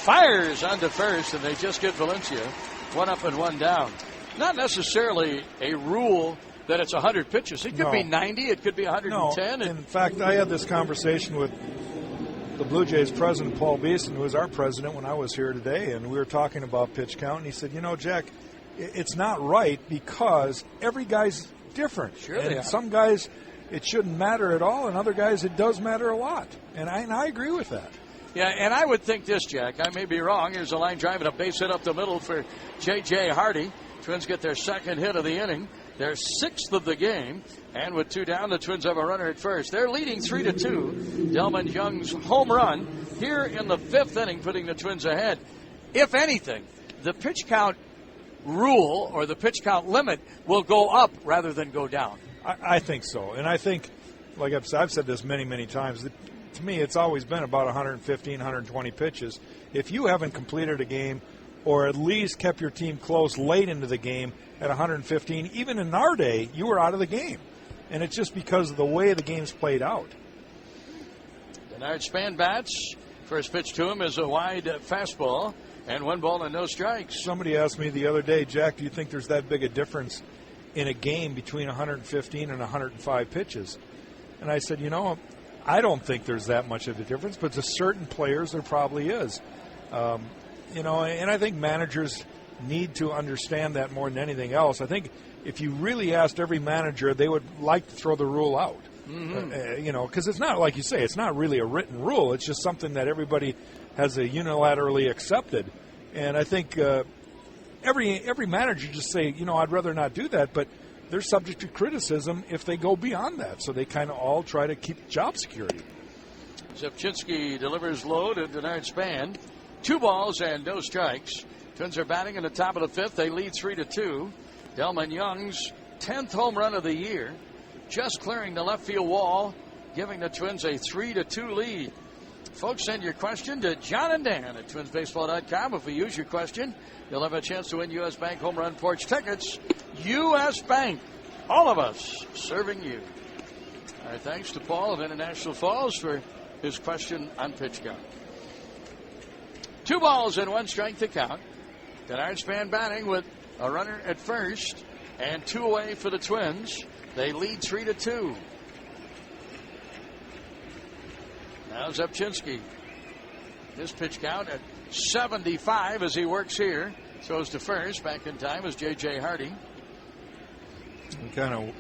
Fires onto first, and they just get Valencia 1 up and 1 down. Not necessarily a rule that it's 100 pitches. It could be 90. It could be 110. No. In fact, I had this conversation with the Blue Jays president, Paul Beeson, who was our president when I was here today, and we were talking about pitch count, and he said, you know, Jack, it's not right because every guy's different. Sure and they are. Some guys, it shouldn't matter at all, and other guys, it does matter a lot. And I agree with that. Yeah, and I would think this, Jack. I may be wrong. Here's a line driving a base hit up the middle for J.J. Hardy. Twins get their 2nd hit of the inning. Their 6th of the game. And with 2 down, the Twins have a runner at first. They're leading 3-2. Delman Young's home run here in the 5th inning, putting the Twins ahead. If anything, the pitch count rule or the pitch count limit will go up rather than go down. I think so. And I think, like I've said this many, many times, that to me it's always been about 115, 120 pitches. If you haven't completed a game or at least kept your team close late into the game at 115, even in our day, you were out of the game. And it's just because of the way the game's played out. Denard Span bats. First pitch to him is a wide fastball, and 1 ball and no strikes. Somebody asked me the other day, Jack, do you think there's that big a difference in a game between 115 and 105 pitches? And I said, you know, I don't think there's that much of a difference, but to certain players there probably is. You know, and I think managers need to understand that more than anything else. I think if you really asked every manager, they would like to throw the rule out. Mm-hmm. You know, because it's not, like you say, it's not really a written rule. It's just something that everybody has unilaterally accepted. And I think every manager just say, I'd rather not do that, but they're subject to criticism if they go beyond that. So they kind of all try to keep job security. Zepchinski delivers low to Denard Span. 2 balls and no strikes. Twins are batting in the top of the 5th. They lead 3-2. Delman Young's 10th home run of the year, just clearing the left field wall, giving the Twins a 3-2 lead. Folks, send your question to John and Dan at twinsbaseball.com. If we use your question, you'll have a chance to win U.S. Bank Home Run Porch tickets. U.S. Bank, all of us serving you. Our thanks to Paul of International Falls for his question on pitch count. 2 balls and 1 strike to count. Denard Span batting with a runner at first and 2 away for the Twins. They lead 3-2. Now Zepchinski. His pitch count at 75 as he works here. Throws to first. Back in time is J.J. Hardy. We kind of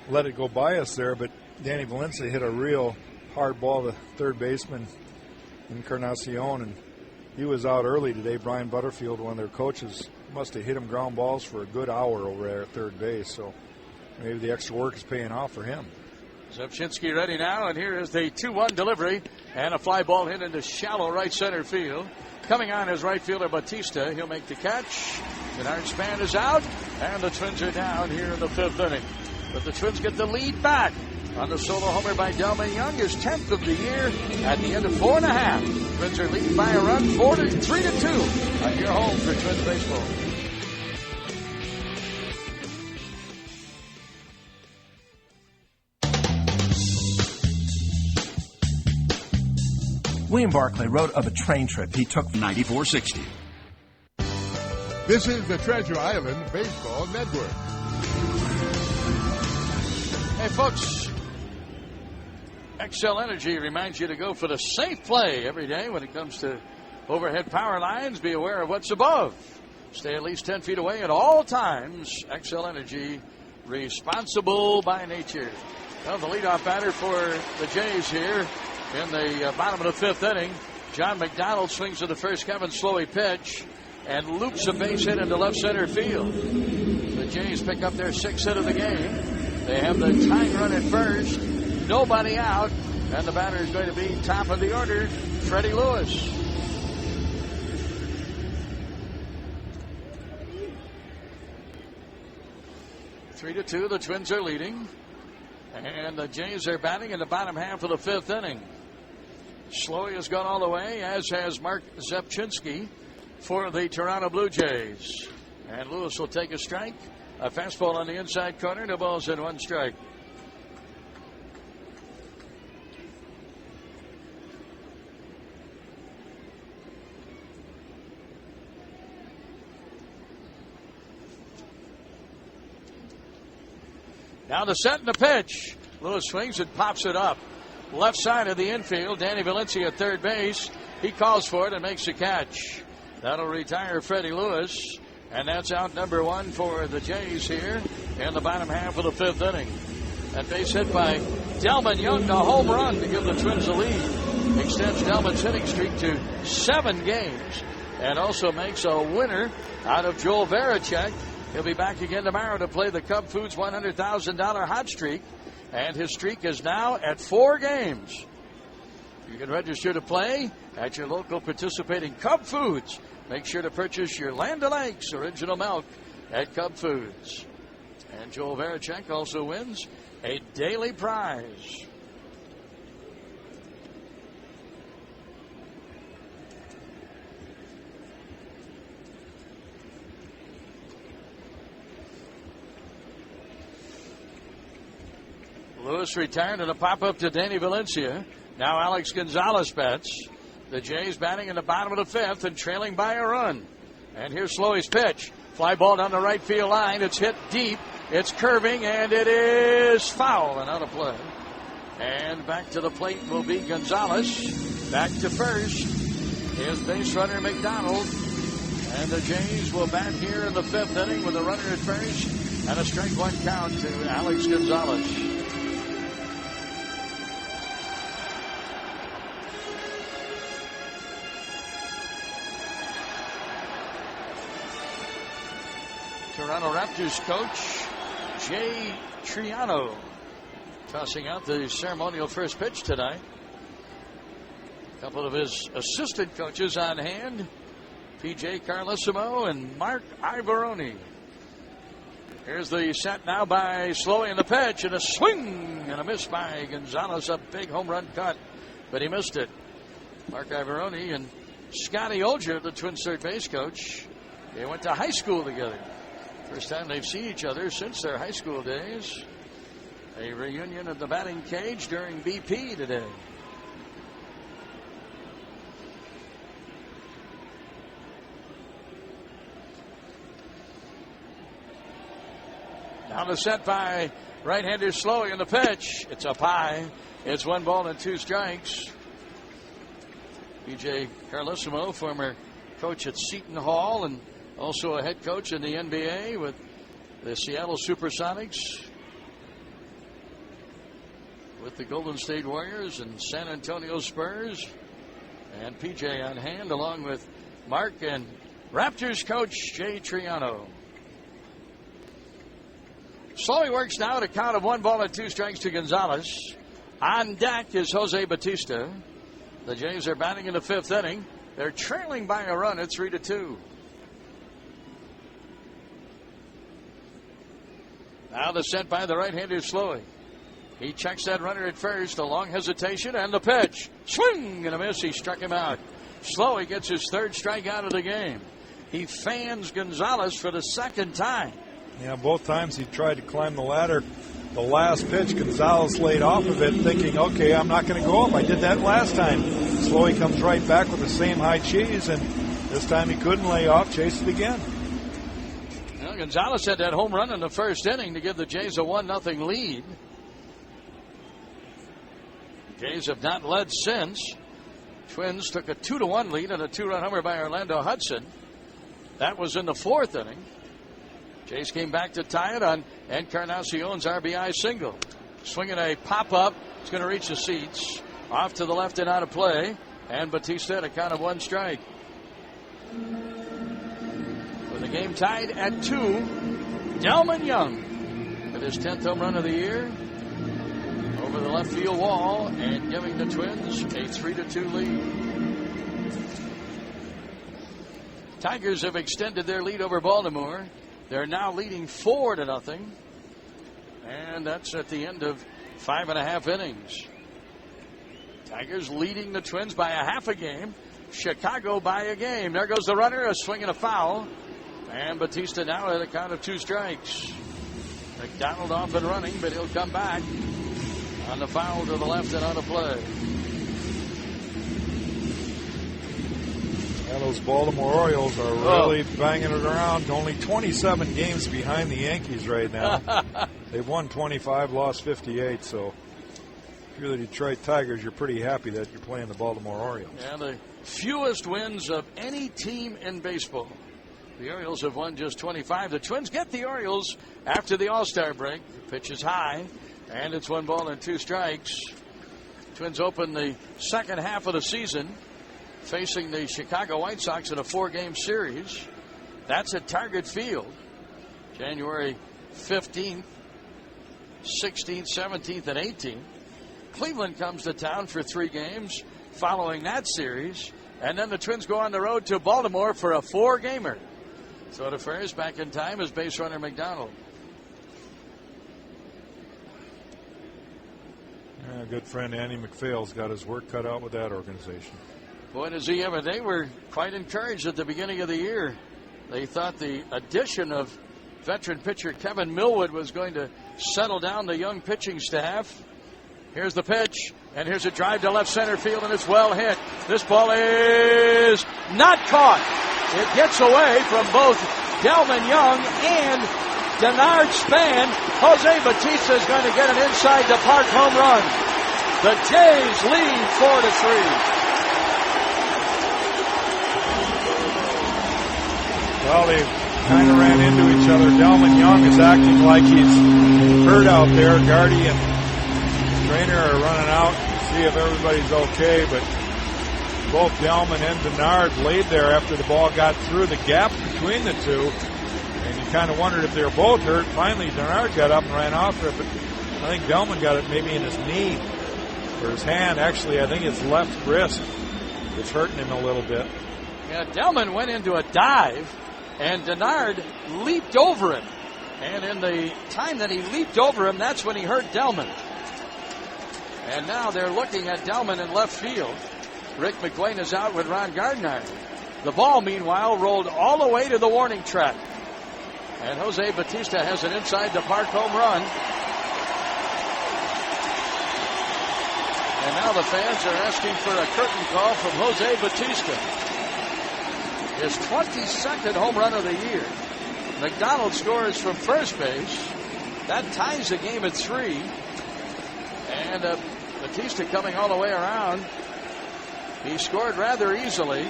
let it go by us there, but Danny Valencia hit a real hard ball to third baseman Encarnacion, and he was out early today. Brian Butterfield, one of their coaches, must have hit him ground balls for a good hour over there at third base, so maybe the extra work is paying off for him. Zepchinski ready now, and here is the 2-1 delivery, and a fly ball hit into shallow right center field. Coming on is right fielder Batista. He'll make the catch. Denard Span is out, and the Twins are down here in the 5th inning. But the Twins get the lead back on the solo homer by Delman Young, his 10th of the year at the end of 4 1/2. Twins are leading by a run, 3-2 on your home for Twins baseball. William Barclay wrote of a train trip he took 9460. This is the Treasure Island Baseball Network. Hey, folks, XL Energy reminds you to go for the safe play every day when it comes to overhead power lines. Be aware of what's above. Stay at least 10 feet away at all times. XL Energy, responsible by nature. Well, the leadoff batter for the Jays here in the bottom of the 5th inning. John McDonald swings to the first Kevin Slowey pitch and loops a base hit into left center field. The Jays pick up their 6th hit of the game. They have the tying run at first. Nobody out. And the batter is going to be top of the order, Freddie Lewis. Three to two, the Twins are leading. And the Jays are batting in the bottom half of the 5th inning. Slowey has gone all the way, as has Mark Zepchinski for the Toronto Blue Jays. And Lewis will take a strike. A fastball on the inside corner, 2 balls and 1 strike. Now the set and the pitch. Lewis swings and pops it up. Left side of the infield. Danny Valencia at third base. He calls for it and makes the catch. That'll retire Freddie Lewis. And that's out number 1 for the Jays here in the bottom half of the 5th inning. That base hit by Delman Young, the home run to give the Twins the lead. Extends Delman's hitting streak to 7 games. And also makes a winner out of Joel Varacek. He'll be back again tomorrow to play the Cub Foods $100,000 hot streak. And his streak is now at 4 games. You can register to play at your local participating Cub Foods. Make sure to purchase your Land O'Lakes original milk at Cub Foods. And Joel Varacek also wins a daily prize. Lewis retired and a pop-up to Danny Valencia. Now Alex Gonzalez bats. The Jays batting in the bottom of the 5th and trailing by a run. And here's Slowey's pitch. Fly ball down the right field line. It's hit deep. It's curving, and it is foul and out of play. And back to the plate will be Gonzalez. Back to first is base runner McDonald. And the Jays will bat here in the 5th inning with a runner at first and a strike 1 count to Alex Gonzalez. Toronto Raptors coach Jay Triano tossing out the ceremonial first pitch tonight. A couple of his assistant coaches on hand, P.J. Carlesimo and Mark Ivoroni. Here's the set now by Slowey in the pitch, and a swing and a miss by Gonzalez. A big home run cut, but he missed it. Mark Ivoroni and Scotty Olger, the Twins third base coach, they went to high school together. First time they've seen each other since their high school days. A reunion at the batting cage during BP today. Now the set by right-hander Slowey in the pitch. It's up high. It's 1-2 strikes. P.J. Carlesimo, former coach at Seton Hall and also a head coach in the NBA with the Seattle Supersonics, with the Golden State Warriors and San Antonio Spurs. And P.J. on hand along with Mark and Raptors coach Jay Triano. Slowey works now at a count of 1-2 strikes to Gonzalez. On deck is Jose Bautista. The Jays are batting in the fifth inning. They're trailing by a run at 3-2. Now the set by the right-hander Slowey. He checks that runner at first. A long hesitation and the pitch. Swing and a miss. He struck him out. Slowey gets his third strikeout of the game. He fans Gonzalez for the second time. Yeah, both times he tried to climb the ladder. The last pitch, Gonzalez laid off of it thinking, okay, I'm not going to go up. I did that last time. Slowey comes right back with the same high cheese, and this time he couldn't lay off, chased it again. Well, Gonzalez had that home run in the first inning to give the Jays a 1-0 lead. Jays have not led since. Twins took a 2-1 lead and a 2-run homer by Orlando Hudson. That was in the fourth inning. Jays came back to tie it on Encarnacion's RBI single. Swinging a pop-up. It's going to reach the seats. Off to the left and out of play. And Bautista at a count of 1 strike. With the game tied at 2, Delman Young with his 10th home run of the year over the left field wall and giving the Twins a 3-2 lead. Tigers have extended their lead over Baltimore. They're now leading 4-0. And that's at the end of 5.5 innings. Tigers leading the Twins by a half a game. Chicago by a game. There goes the runner, a swing and a foul. And Bautista now at a count of 2 strikes. McDonald off and running, but he'll come back on the foul to the left and out of play. Yeah, those Baltimore Orioles are really banging it around. Only 27 games behind the Yankees right now. They've won 25, lost 58. So if you're the Detroit Tigers, you're pretty happy that you're playing the Baltimore Orioles. Yeah, the fewest wins of any team in baseball. The Orioles have won just 25. The Twins get the Orioles after the All-Star break. The pitch is high, and it's 1-2 strikes. Twins open the second half of the season facing the Chicago White Sox in a 4-game series. That's at Target Field, January 15th, 16th, 17th, and 18th. Cleveland comes to town for 3 games following that series, and then the Twins go on the road to Baltimore for a 4-gamer. So to first, back in time is base runner McDonald. Yeah, good friend Andy McPhail's got his work cut out with that organization. Boy, does he ever. They were quite encouraged at the beginning of the year. They thought the addition of veteran pitcher Kevin Millwood was going to settle down the young pitching staff. Here's the pitch, and here's a drive to left center field, and it's well hit. This ball is not caught. It gets away from both Delman Young and Denard Span. Jose Bautista is going to get an inside the park home run. The Jays lead 4-3. Well, they kind of ran into each other. Delman Young is acting like he's hurt out there. Gardy and Trainer are running out to see if everybody's okay, but both Delman and Denard laid there after the ball got through the gap between the two, And you kind of wondered if they were both hurt. Finally, Denard got up and ran off for it, but I think Delman got it maybe in his knee or his hand. Actually, I think his left wrist is hurting him a little bit. Yeah, Delman went into a dive, and Denard leaped over him. And in the time that he leaped over him, that's when he hurt Delman. And now they're looking at Delman in left field. Rick McLean is out with Ron Gardner. The ball, meanwhile, rolled all the way to the warning track. And Jose Bautista has an inside the park home run. And now the fans are asking for a curtain call from Jose Bautista. His 22nd home run of the year. McDonald scores from first base. That ties the game at 3. And Bautista coming all the way around. He scored rather easily.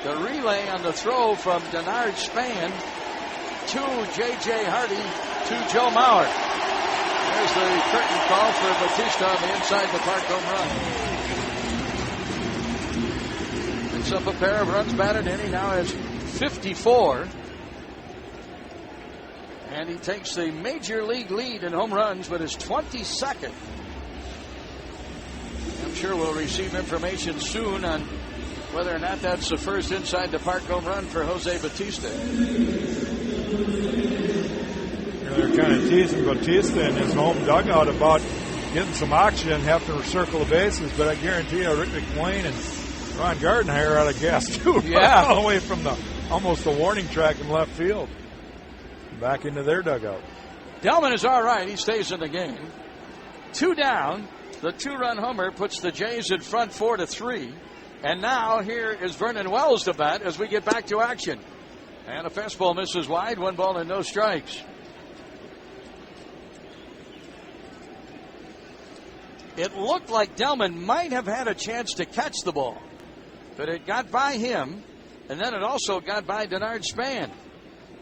The relay on the throw from Denard Span to J.J. Hardy to Joe Mauer. There's the curtain call for Bautista on the inside the park home run. Picks up a pair of runs batted in. He now has 54. And he takes the major league lead in home runs with his 22nd. I'm sure we'll receive information soon on whether or not that's the first inside the park home run for Jose Bautista. They're kind of teasing Bautista in his home dugout about getting some oxygen, have to circle the bases, but I guarantee you Rick McLean and Ron Gardner are out of gas too. Yeah. All the way from almost the warning track in left field. Back into their dugout. Delman is all right. He stays in the game. 2 down. The 2-run homer puts the Jays in front 4-3. And now here is Vernon Wells to bat as we get back to action. And a fastball misses wide. 1 ball and no strikes. It looked like Delman might have had a chance to catch the ball. But it got by him. And then it also got by Denard Span.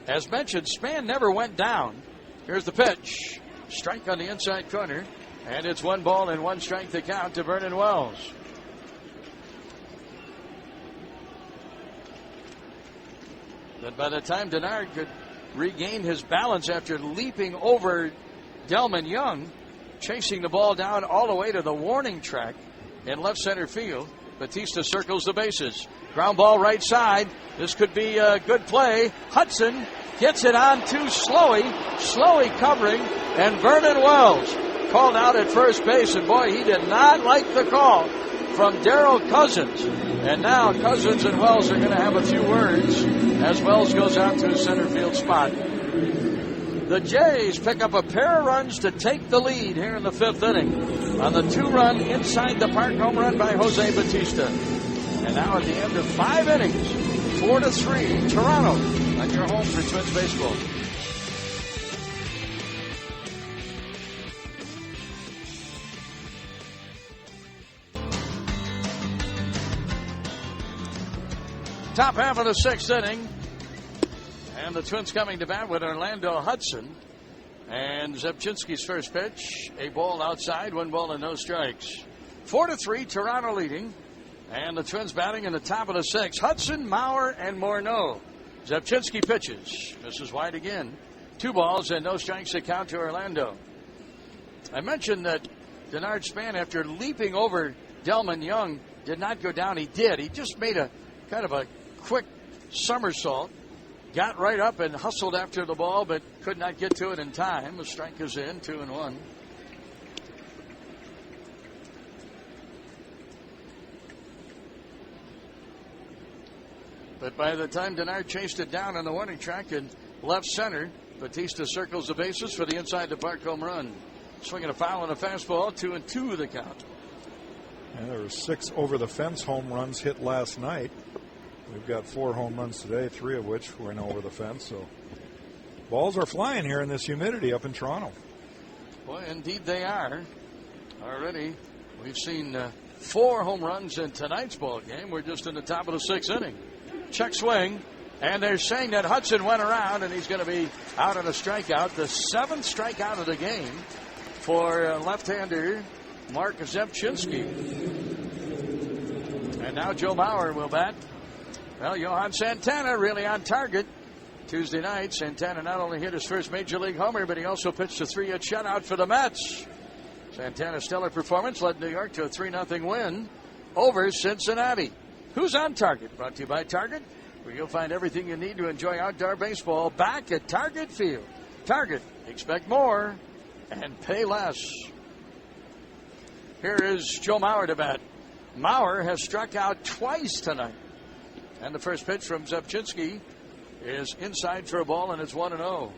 As mentioned, Span never went down. Here's the pitch. Strike on the inside corner. And it's 1 ball and 1 strike to count to Vernon Wells. But by the time Denard could regain his balance after leaping over Delman Young, chasing the ball down all the way to the warning track in left center field, Bautista circles the bases. Ground ball right side. This could be a good play. Hudson gets it on to Slowey covering, and Vernon Wells called out at first base, and boy, he did not like the call from Darryl Cousins. And now Cousins and Wells are going to have a few words as Wells goes out to his center field spot. The Jays pick up a pair of runs to take the lead here in the 5th inning on the 2-run inside the park home run by Jose Bautista. And now at the end of 5 innings, 4-3, Toronto on your home for Twins baseball. Top half of the 6th inning. And the Twins coming to bat with Orlando Hudson. And Zepchinski's first pitch, a ball outside, 1 ball and no strikes. 4-3, Toronto leading. And the Twins batting in the top of the 6th. Hudson, Mauer, and Morneau. Zepchinski pitches. Misses wide again. 2 balls and no strikes to count to Orlando. I mentioned that Denard Span, after leaping over Delman Young, did not go down. He did. He just made a kind of a quick somersault. Got right up and hustled after the ball, but could not get to it in time. The strike is in, 2-1. But by the time Denard chased it down on the warning track in left center, Bautista circles the bases for the inside the park home run. Swinging a foul and a fastball, 2-2 the count. And there were 6 over the fence home runs hit last night. We've got 4 home runs today, 3 of which went over the fence. So balls are flying here in this humidity up in Toronto. Well, indeed they are. Already we've seen 4 home runs in tonight's ball game. We're just in the top of the 6th inning. Check swing, and they're saying that Hudson went around and he's going to be out on a strikeout. The 7th strikeout of the game for left-hander Mark Zepchinski. And now Joe Mauer will bat. Well, Johan Santana really on target. Tuesday night, Santana not only hit his first Major League homer, but he also pitched a 3-hit shutout for the Mets. Santana's stellar performance led New York to a 3-0 win over Cincinnati. Who's on Target? Brought to you by Target, where you'll find everything you need to enjoy outdoor baseball back at Target Field. Target, expect more and pay less. Here is Joe Mauer to bat. Mauer has struck out twice tonight. And the first pitch from Zepchinski is inside for a ball, and it's 1-0.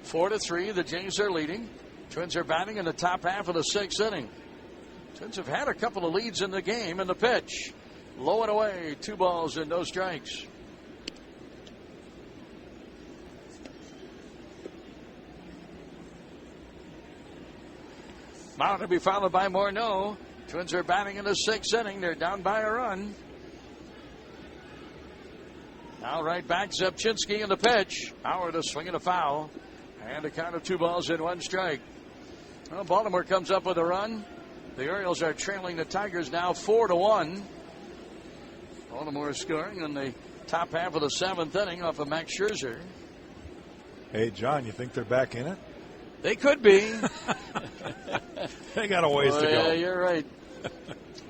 4-3, the Jays are leading. Twins are batting in the top half of the 6th inning. Twins have had a couple of leads in the game, and the pitch low and away, 2 balls and no strikes. Mount to be followed by Morneau. Twins are batting in the 6th inning. They're down by a run. Now right back, Zepchinski in the pitch. Howard a swing and a foul. And a count of 2 balls and 1 strike. Well, Baltimore comes up with a run. The Orioles are trailing the Tigers now 4-1. Baltimore is scoring in the top half of the 7th inning off of Max Scherzer. Hey, John, you think they're back in it? They could be. They got a ways to go. Yeah, you're right.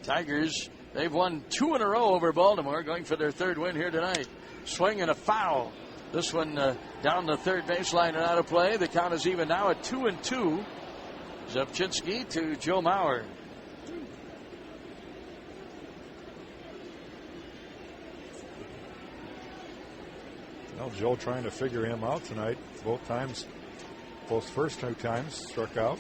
Tigers, they've won 2 in a row over Baltimore, going for their 3rd win here tonight. Swing and a foul. This one down the third baseline and out of play. The count is even now at 2-2. Zepchinski to Joe Mauer. Well, Joe trying to figure him out tonight. Both first 2 times struck out.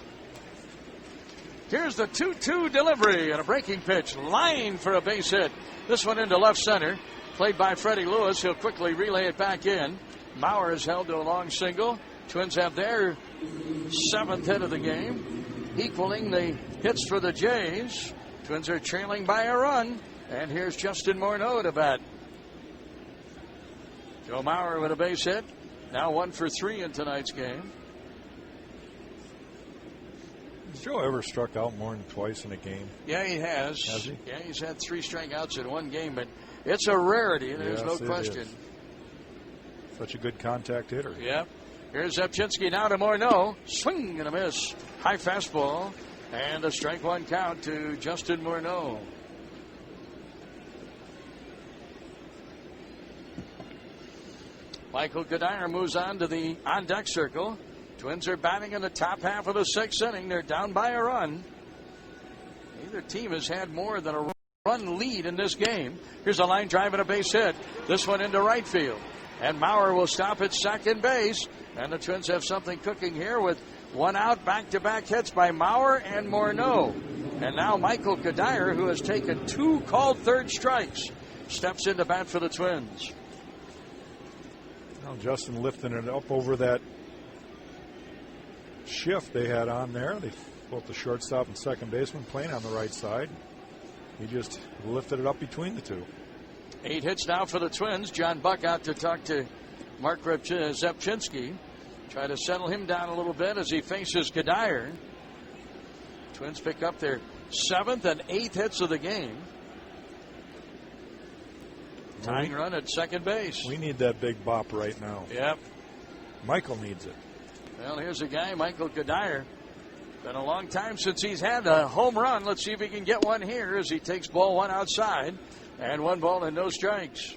Here's the 2-2 delivery and a breaking pitch. Line for a base hit. This one into left center. Played by Freddie Lewis. He'll quickly relay it back in. Mauer is held to a long single. Twins have their 7th hit of the game, equaling the hits for the Jays. Twins are trailing by a run. And here's Justin Morneau to bat. Joe Mauer with a base hit. Now 1 for 3 in tonight's game. Has Joe ever struck out more than twice in a game? Yeah, he has. Has he? Yeah, he's had 3 strikeouts in one game, but it's a rarity. There's no question. Such a good contact hitter. Yep. Here's Zepchinski now to Morneau. Swing and a miss. High fastball. And a strike 1 count to Justin Morneau. Michael Kadire moves on to the on-deck circle. Twins are batting in the top half of the 6th inning. They're down by a run. Neither team has had more than a run lead in this game. Here's a line drive and a base hit. This one into right field. And Mauer will stop at second base. And the Twins have something cooking here with 1 out, back-to-back hits by Mauer and Morneau. And now Michael Kadire, who has taken 2 called third strikes, steps in to bat for the Twins. Now Justin lifting it up over that shift they had on there. They both the shortstop and second baseman playing on the right side. He just lifted it up between the 2. 8 hits now for the Twins. John Buck out to talk to Mark Zepchinski. Try to settle him down a little bit as he faces Kadire. Twins pick up their 7th and 8th hits of the game. Tying run at second base. We need that big bop right now. Yep. Michael needs it. Well, here's a guy, Michael Kadire. Been a long time since he's had a home run. Let's see if he can get one here as he takes ball 1 outside. And 1 ball and no strikes.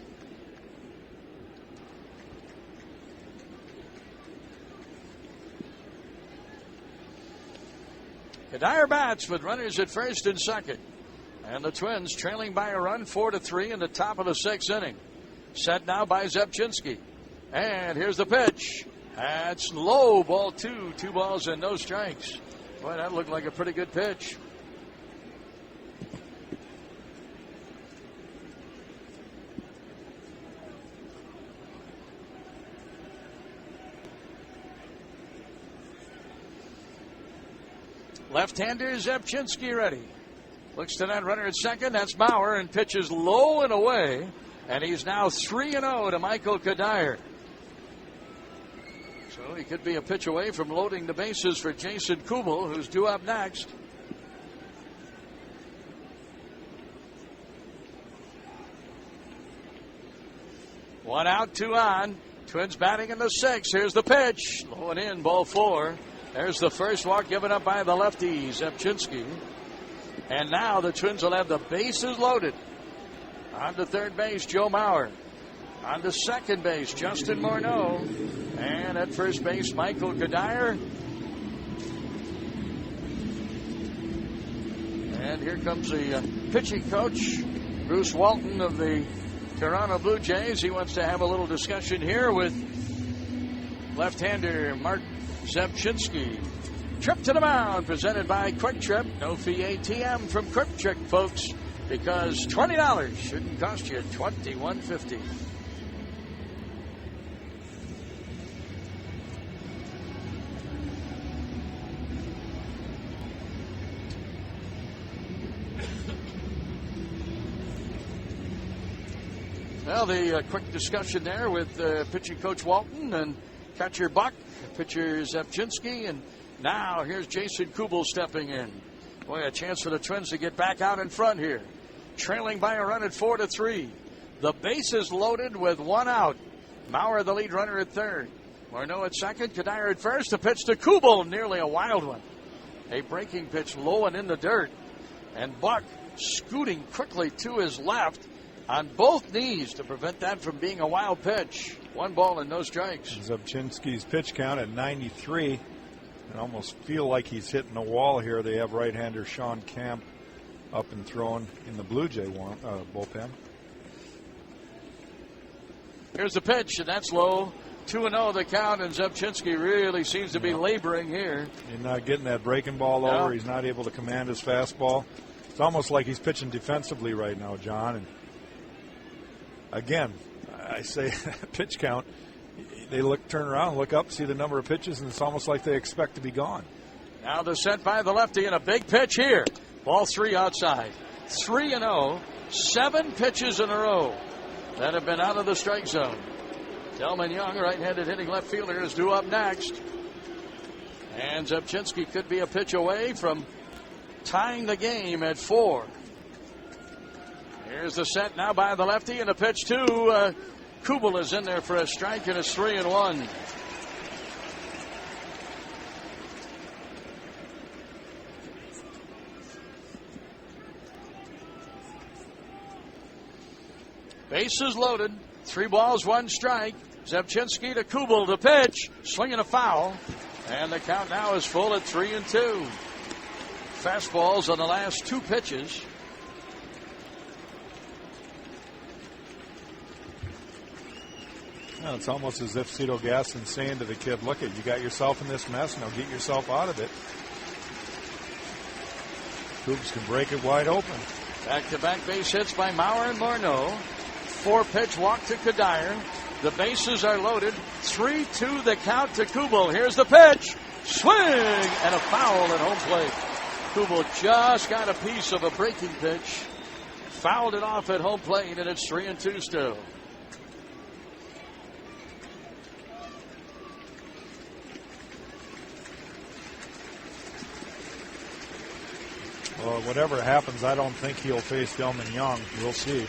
Kadire bats with runners at first and second. And the Twins trailing by a run 4-3 in the top of the 6th inning. Set now by Zepchinski. And here's the pitch. That's low, ball 2. 2 balls and no strikes. Boy, that looked like a pretty good pitch. Left-hander Zepchinski ready. Looks to that runner at second. That's Mauer, and pitches low and away. And he's now 3-0 to Michael Kadire. So he could be a pitch away from loading the bases for Jason Kubel, who's due up next. One out, 2 on. Twins batting in the 6th. Here's the pitch. Low and in, ball 4. There's the first walk given up by the lefty, Zepchinski. And now the Twins will have the bases loaded. On to third base, Joe Mauer. On to second base, Justin Morneau. And at first base, Michael Kadire. And here comes the pitching coach, Bruce Walton of the Toronto Blue Jays. He wants to have a little discussion here with left-hander Mark Zepchinski. Trip to the mound presented by Quick Trip. No fee ATM from Quick Trip, folks, because $20 shouldn't cost you $21.50. Well, the quick discussion there with pitching coach Walton and catcher Buck, pitcher Zepchinski, and now here's Jason Kubel stepping in. Boy, a chance for the Twins to get back out in front here. Trailing by a run at 4-3. The bases loaded with one out. Mauer, the lead runner, at third. Morneau at second. Kadire at first. The pitch to Kubel, nearly a wild one. A breaking pitch low and in the dirt. And Buck scooting quickly to his left on both knees to prevent that from being a wild pitch. 1 ball and no strikes. Zepchinski's pitch count at 93. I almost feel like he's hitting the wall here. They have right-hander Sean Camp up and throwing in the Blue Jay bullpen. Here's the pitch, and that's low. 2-0 the count, and Zepchinski really seems to be laboring here. He's not getting that breaking ball over. He's not able to command his fastball. It's almost like he's pitching defensively right now, John. And again, I say pitch count. They turn around, look up, see the number of pitches, and it's almost like they expect to be gone. Now the set by the lefty and a big pitch here. Ball 3 outside. 3-0. 7 pitches in a row that have been out of the strike zone. Delman Young, right-handed hitting left fielder, is due up next. And Zepchinski could be a pitch away from tying the game at 4. Here's the set now by the lefty, and a pitch to Kubel is in there for a strike, and it's 3-1. Bases loaded. 3 balls, 1 strike. Zepchinski to Kubel, the pitch, swinging a foul, and the count now is full at 3-2. Fastballs on the last 2 pitches. Well, it's almost as if Cito Gaston's saying to the kid, look, you got yourself in this mess, now get yourself out of it. Coops can break it wide open. Back-to-back base hits by Mauer and Morneau. 4-pitch walk to Kadire. The bases are loaded. 3-2 the count to Kubel. Here's the pitch. Swing! And a foul at home plate. Kubel just got a piece of a breaking pitch. Fouled it off at home plate, and it's 3-2 still. Well, whatever happens, I don't think he'll face Delman Young. We'll see.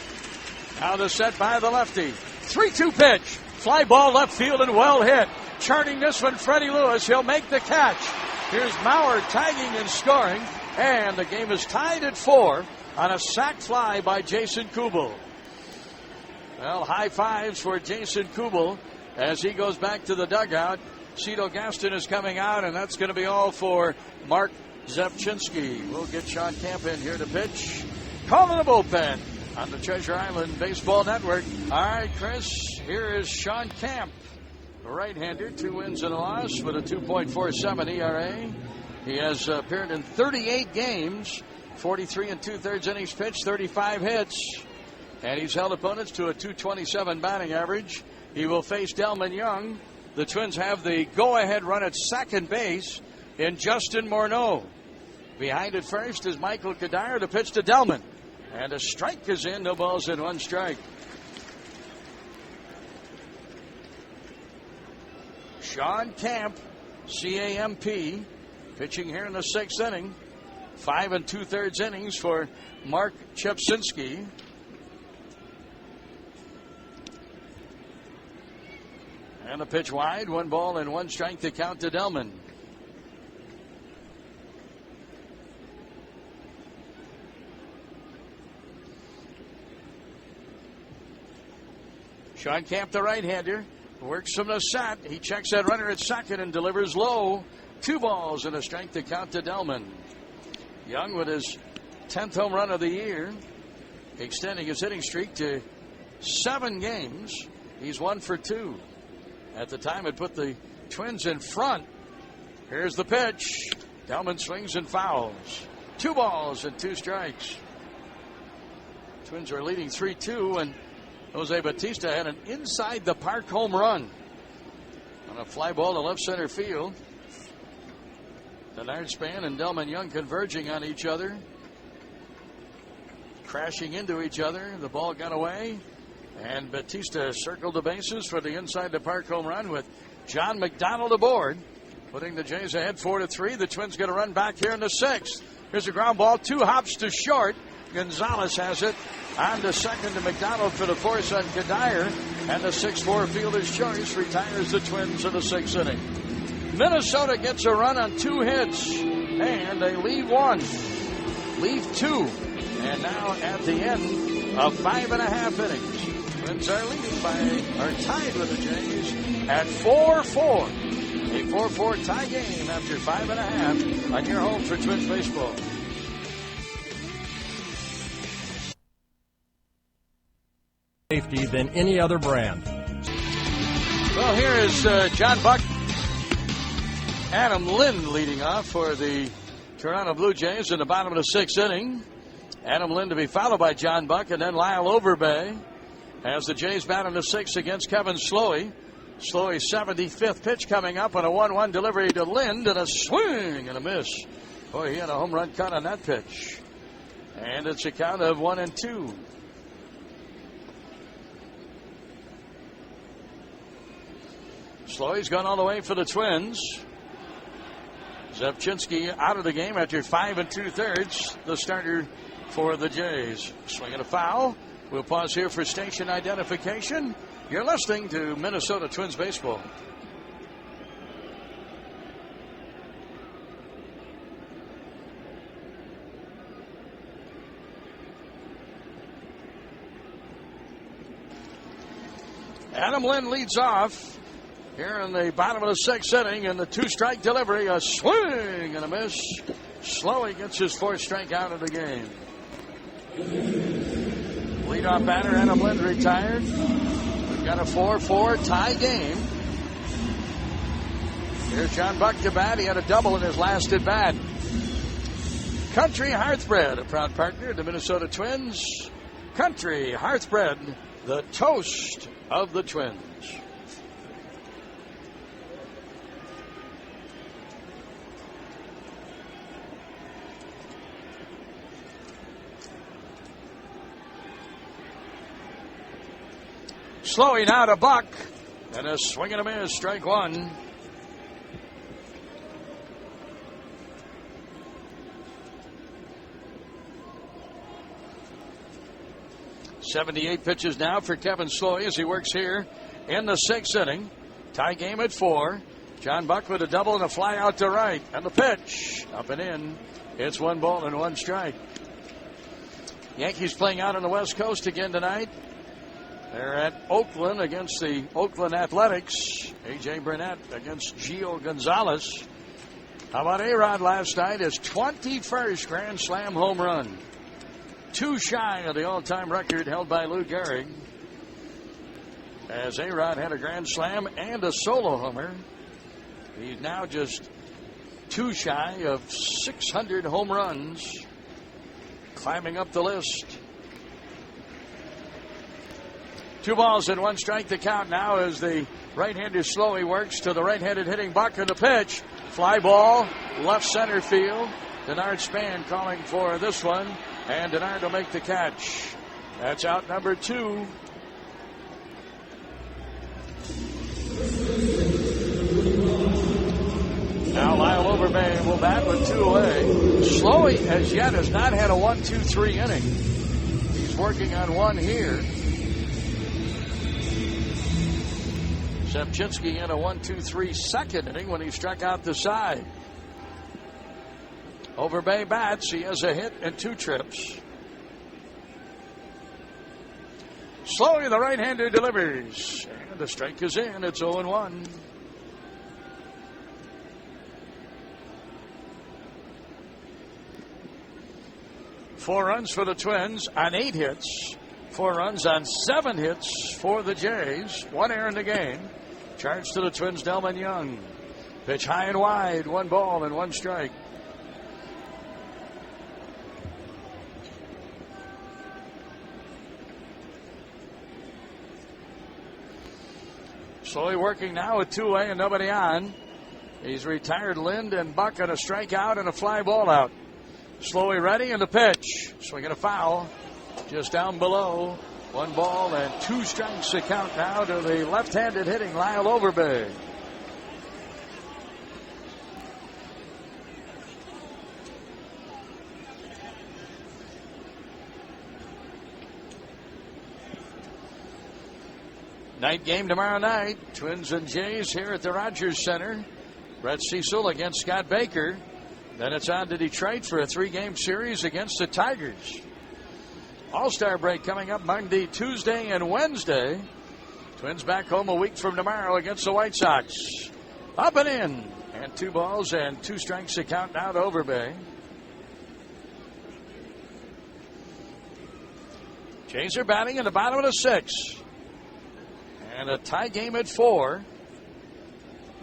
Now the set by the lefty. 3-2 pitch. Fly ball left field and well hit. Charting this one, Freddie Lewis. He'll make the catch. Here's Mauer tagging and scoring. And the game is tied at 4 on a sac fly by Jason Kubel. Well, high fives for Jason Kubel as he goes back to the dugout. Cito Gaston is coming out, and that's going to be all for Mark Zepchinski. We'll get Sean Camp in here to pitch. Calling the bullpen on the Treasure Island Baseball Network. All right, Chris, here is Sean Camp, a right-hander, 2 wins and a loss with a 2.47 ERA. He has appeared in 38 games, 43 2/3 innings pitched, 35 hits, and he's held opponents to a 227 batting average. He will face Delman Young. The Twins have the go-ahead run at second base in Justin Morneau. Behind at first is Michael Kadire. The pitch to Delman. And a strike is in. No balls and 1 strike. Sean Camp, C-A-M-P, pitching here in the 6th inning. 5 2/3 innings for Mark Zepchinski. And the pitch wide, 1 ball and 1 strike to count to Delman. Sean Camp, the right-hander, works from the set. He checks that runner at second and delivers low. 2 balls and a strike to count to Delman. Young with his 10th home run of the year, extending his hitting streak to 7 games. He's 1 for 2. At the time, it put the Twins in front. Here's the pitch. Delman swings and fouls. 2 balls and 2 strikes. Twins are leading 3-2, and Jose Bautista had an inside-the-park home run on a fly ball to left center field. Denard Span and Delman Young converging on each other, crashing into each other. The ball got away, and Bautista circled the bases for the inside-the-park home run with John McDonald aboard, putting the Jays ahead 4-3. The Twins going to run back here in the 6th. Here's a ground ball, 2 hops to short. Gonzalez has it on to second to McDonald for the force on Kadire, and the 6-4 fielder's choice retires the Twins in the 6th inning. Minnesota gets a run on 2 hits, and they leave 1, leave 2, and now at the end of 5.5 innings, Twins are leading are tied with the Jays at 4-4. A 4-4 tie game after 5.5 on your home for Twins baseball. Safety than any other brand. Well, here is John Buck. Adam Lind leading off for the Toronto Blue Jays in the bottom of the 6th inning. Adam Lind to be followed by John Buck, and then Lyle Overbay as the Jays bat in the 6th against Kevin Slowey. Slowey's 75th pitch coming up on a 1-1 delivery to Lind, and a swing and a miss. Boy, he had a home run cut on that pitch. And it's a count of 1-2. Slowey's gone all the way for the Twins. Zepchinski out of the game after 5 2/3. The starter for the Jays. Swinging a foul. We'll pause here for station identification. You're listening to Minnesota Twins baseball. Adam Lind leads off here in the bottom of the 6th inning, and the 2-strike delivery, a swing and a miss. Slowey gets his 4th strikeout of the game. Leadoff batter Adam Lind retired. We've got a 4-4 tie game. Here's John Buck to bat. He had a double in his last at bat. Country Hearthbread, a proud partner of the Minnesota Twins. Country Hearthbread, the toast of the Twins. Slowing out a Buck, and a swing and a miss, strike 1. .78 pitches now for Kevin Slowey as he works here in the 6th inning. Tie game at 4. John Buck with a double and a fly out to right. And the pitch up and in. It's 1 ball and 1 strike. Yankees playing out on the West Coast again tonight. They're at Oakland against the Oakland Athletics. A.J. Burnett against Gio Gonzalez. How about A-Rod last night? His 21st Grand Slam home run. 2 shy of the all-time record held by Lou Gehrig. As A-Rod had a Grand Slam and a solo homer. He's now just 2 shy of 600 home runs. Climbing up the list. 2 balls and 1 strike to count now as the right-hander Slowey works to the right-handed hitting Buck, and the pitch. Fly ball, left center field. Denard Span calling for this one, and Denard will make the catch. That's out number 2. Now Lyle Overbay will bat with 2 away. Slowey as yet has not had a 1-2-3 inning. He's working on 1 here. Zepchinski in a 1-2-3 second inning when he struck out the side. Overbay bats. He has a hit and 2 trips. Slowly the right-hander delivers. And the strike is in. It's 0-1. Four runs for the Twins on 8 hits. 4 runs on 7 hits for the Jays. 1 error in the game. Charge to the Twins, Delman Young. Pitch high and wide. 1 ball and 1 strike. Slowly working now with 2-away and nobody on. He's retired Lind and Buck on a strikeout and a fly ball out. Slowly ready and the pitch. Swinging a foul. Just down below. 1 ball and 2 strikes to count now to the left-handed hitting Lyle Overbay. Night game tomorrow night. Twins and Jays here at the Rogers Center. Brett Cecil against Scott Baker. Then it's on to Detroit for a 3-game series against the Tigers. All-Star break coming up Monday, Tuesday, and Wednesday. Twins back home a week from tomorrow against the White Sox. Up and in. And 2 balls and 2 strikes to count now to Overbay. Jays are batting in the bottom of the 6th. And a tie game at 4.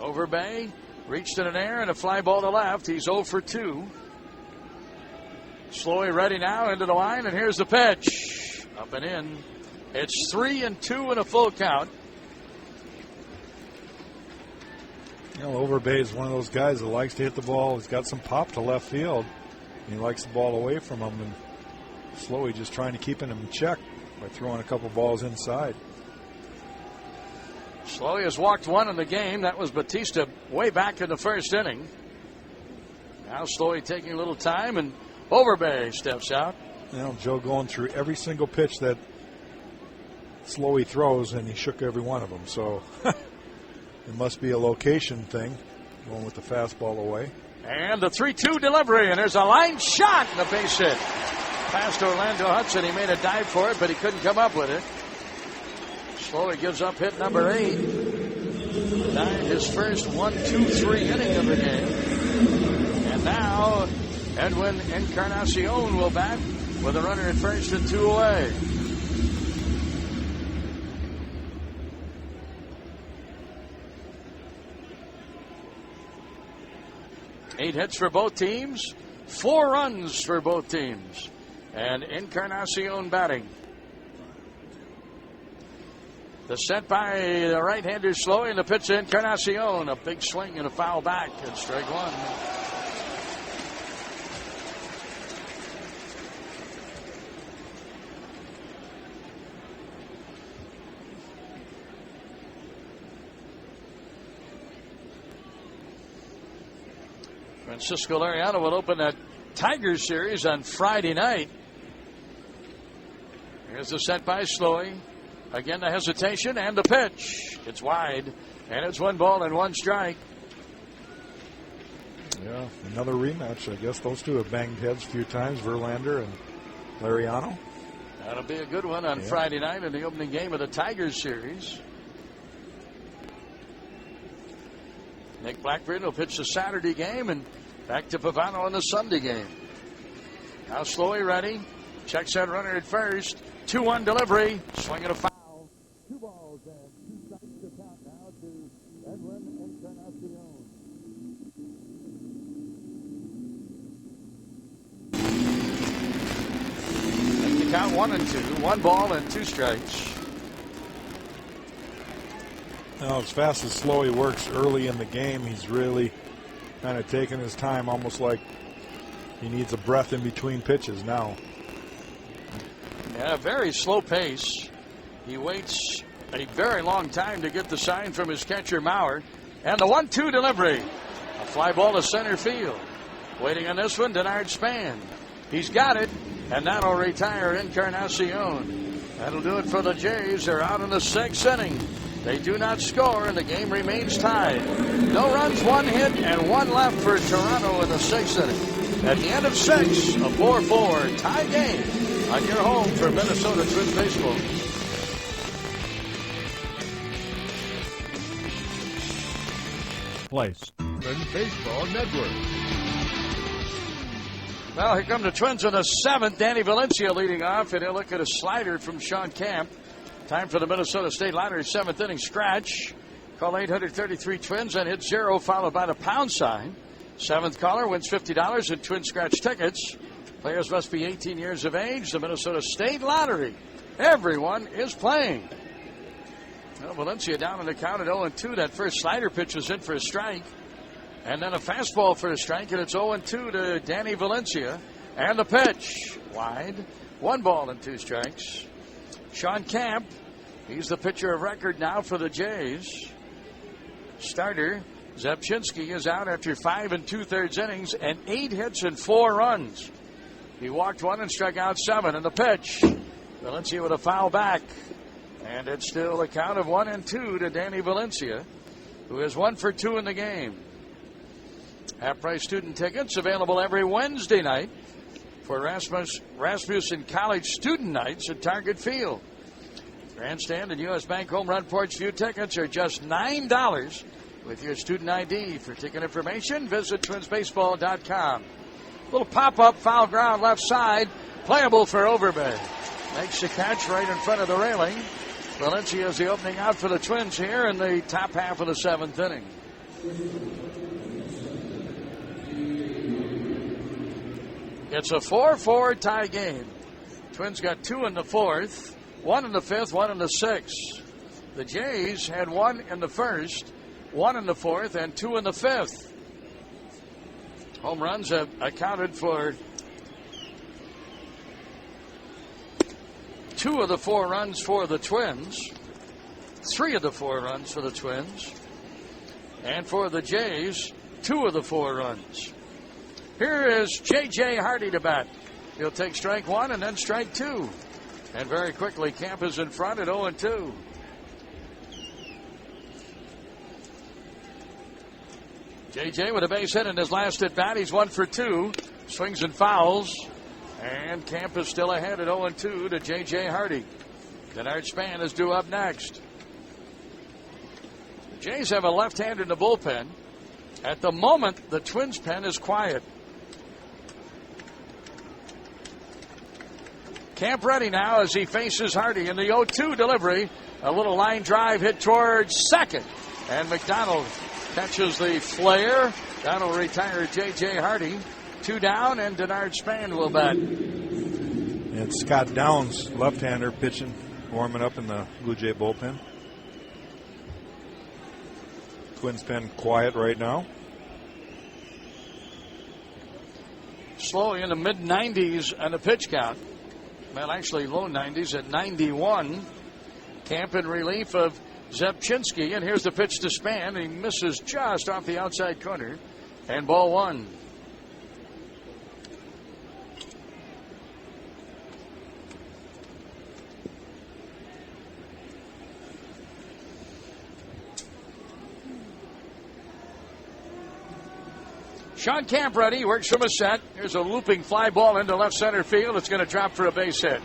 Overbay reached in an air and a fly ball to left. He's 0 for 2. Slowly ready now into the line, and here's the pitch. Up and in. It's 3-2 and a full count. You know, Overbay is one of those guys that likes to hit the ball. He's got some pop to left field. And he likes the ball away from him, and slowly just trying to keep him in check by throwing a couple balls inside. Slowly has walked 1 in the game. That was Batista way back in the 1st inning. Now Slowly taking a little time, and Overbay steps out. You know, Joe going through every single pitch that Slowly throws, and he shook every one of them. So it must be a location thing, going with the fastball away. And the 3-2 delivery, and there's a line shot and a base hit. Past Orlando Hudson. He made a dive for it, but he couldn't come up with it. Slowly gives up hit number 8. Died his first 1-2-3 inning of the game. And now Edwin Encarnacion will bat with a runner at first and 2 away. Eight hits for both teams, 4 runs for both teams. And Encarnacion batting. The set by the right-hander Slowly, and the pitch to Encarnacion. A big swing and a foul back, and strike 1. Francisco Liriano will open that Tigers series on Friday night. Here's the set by Slowly. Again, the hesitation and the pitch. It's wide, and it's 1 ball and 1 strike. Yeah, another rematch. I guess those two have banged heads a few times, Verlander and Liriano. That'll be a good one on Friday night in the opening game of the Tigers series. Nick Blackburn will pitch the Saturday game, and back to Pavano in the Sunday game. Now Slowly ready. Checks that runner at first. 2-1 delivery. Swinging a foul. 2 balls and 2 strikes to count now to Edwin Encarnacion. Make the count 1-2. 1 ball and 2 strikes. Now, as fast as Slowly works early in the game, he's really kind of taking his time, almost like he needs a breath in between pitches now. Yeah, very slow pace. He waits a very long time to get the sign from his catcher, Mauer. And the 1-2 delivery. A fly ball to center field. Waiting on this one, Denard Span. He's got it, and that'll retire Encarnacion. That'll do it for the Jays. They're out in the 6th inning. They do not score, and the game remains tied. No runs, 1 hit, and 1 left for Toronto in the 6th inning. At the end of 6, a 4-4 tie game on your home for Minnesota Twins baseball. Place. Baseball Network. Well, here come the Twins in the 7th. Danny Valencia leading off, and he'll look at a slider from Sean Camp. Time for the Minnesota State Lottery 7th inning scratch. Call 833 Twins and hit 0 followed by the pound sign. 7th caller wins $50 in Twin Scratch tickets. Players must be 18 years of age. The Minnesota State Lottery. Everyone is playing. Well, Valencia down in the count at 0-2. That first slider pitch was in for a strike. And then a fastball for a strike, and it's 0-2 to Danny Valencia. And the pitch. Wide. 1 ball and 2 strikes. Sean Camp, he's the pitcher of record now for the Jays. Starter, Zepchinski, is out after 5 2/3 innings and 8 hits and 4 runs. He walked 1 and struck out 7. And the pitch. Valencia with a foul back. And it's still a count of 1-2 to Danny Valencia, who is 1 for 2 in the game. Half-price student tickets available every Wednesday night for Rasmussen College student nights at Target Field. Grandstand and U.S. Bank Home Run Porch View tickets are just $9 with your student ID. For ticket information, visit twinsbaseball.com. Little pop-up, foul ground left side, playable for Overbay. Makes the catch right in front of the railing. Valencia is the opening out for the Twins here in the top half of the 7th inning. It's a 4-4 tie game. Twins got 2 in the 4th, 1 in the 5th, 1 in the 6th. The Jays had 1 in the 1st, 1 in the 4th, and 2 in the 5th. Home runs have accounted for 2 of the 4 runs for the Twins, 3 of the 4 runs for the Twins, and for the Jays, 2 of the 4 runs. Here is J.J. Hardy to bat. He'll take strike 1 and then strike 2. And very quickly, Camp is in front at 0-2. J.J. with a base hit in his last at bat. He's 1 for 2. Swings and fouls. And Camp is still ahead at 0-2 to J.J. Hardy. Denard Span is due up next. The Jays have a left-hander in the bullpen. At the moment, the Twins' pen is quiet. Camp ready now as he faces Hardy in the 0-2 delivery. A little line drive hit towards second. And McDonald catches the flare. That'll retire J.J. Hardy. 2 down, and Denard Span will bat. And Scott Downs, left-hander, pitching, warming up in the Blue Jay bullpen. Twins pen quiet right now. Slowly in the mid-90s on the pitch count. Well, actually low 90s at 91. Camp in relief of Zepchinski. And here's the pitch to Span. He misses just off the outside corner. And ball 1. Sean Camp ready, works from a set. Here's a looping fly ball into left center field. It's going to drop for a base hit.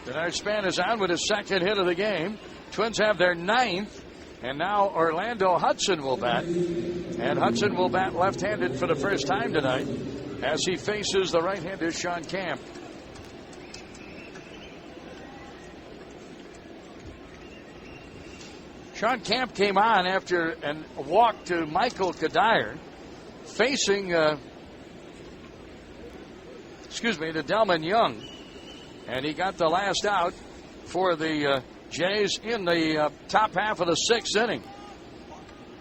Denard Span is on with his 2nd hit of the game. Twins have their 9th, and now Orlando Hudson will bat. And Hudson will bat left-handed for the first time tonight as he faces the right-hander Sean Camp. Sean Camp came on after a walk to Michael Kadire, facing, to Delman Young. And he got the last out for the Jays in the top half of the 6th inning.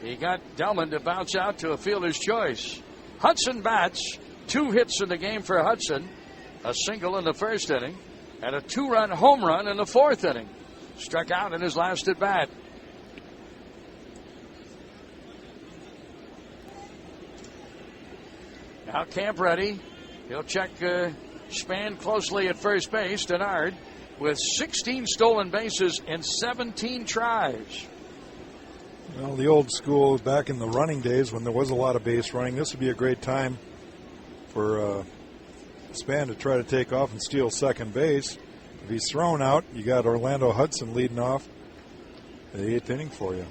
He got Delman to bounce out to a fielder's choice. Hudson bats. 2 hits in the game for Hudson. A single in the 1st inning and a 2-run home run in the 4th inning. Struck out in his last at bat. Now Camp ready. He'll check Span closely at first base. Denard with 16 stolen bases in 17 tries. Well, the old school, back in the running days when there was a lot of base running, this would be a great time for Span to try to take off and steal second base. If he's thrown out, you got Orlando Hudson leading off the 8th inning for you.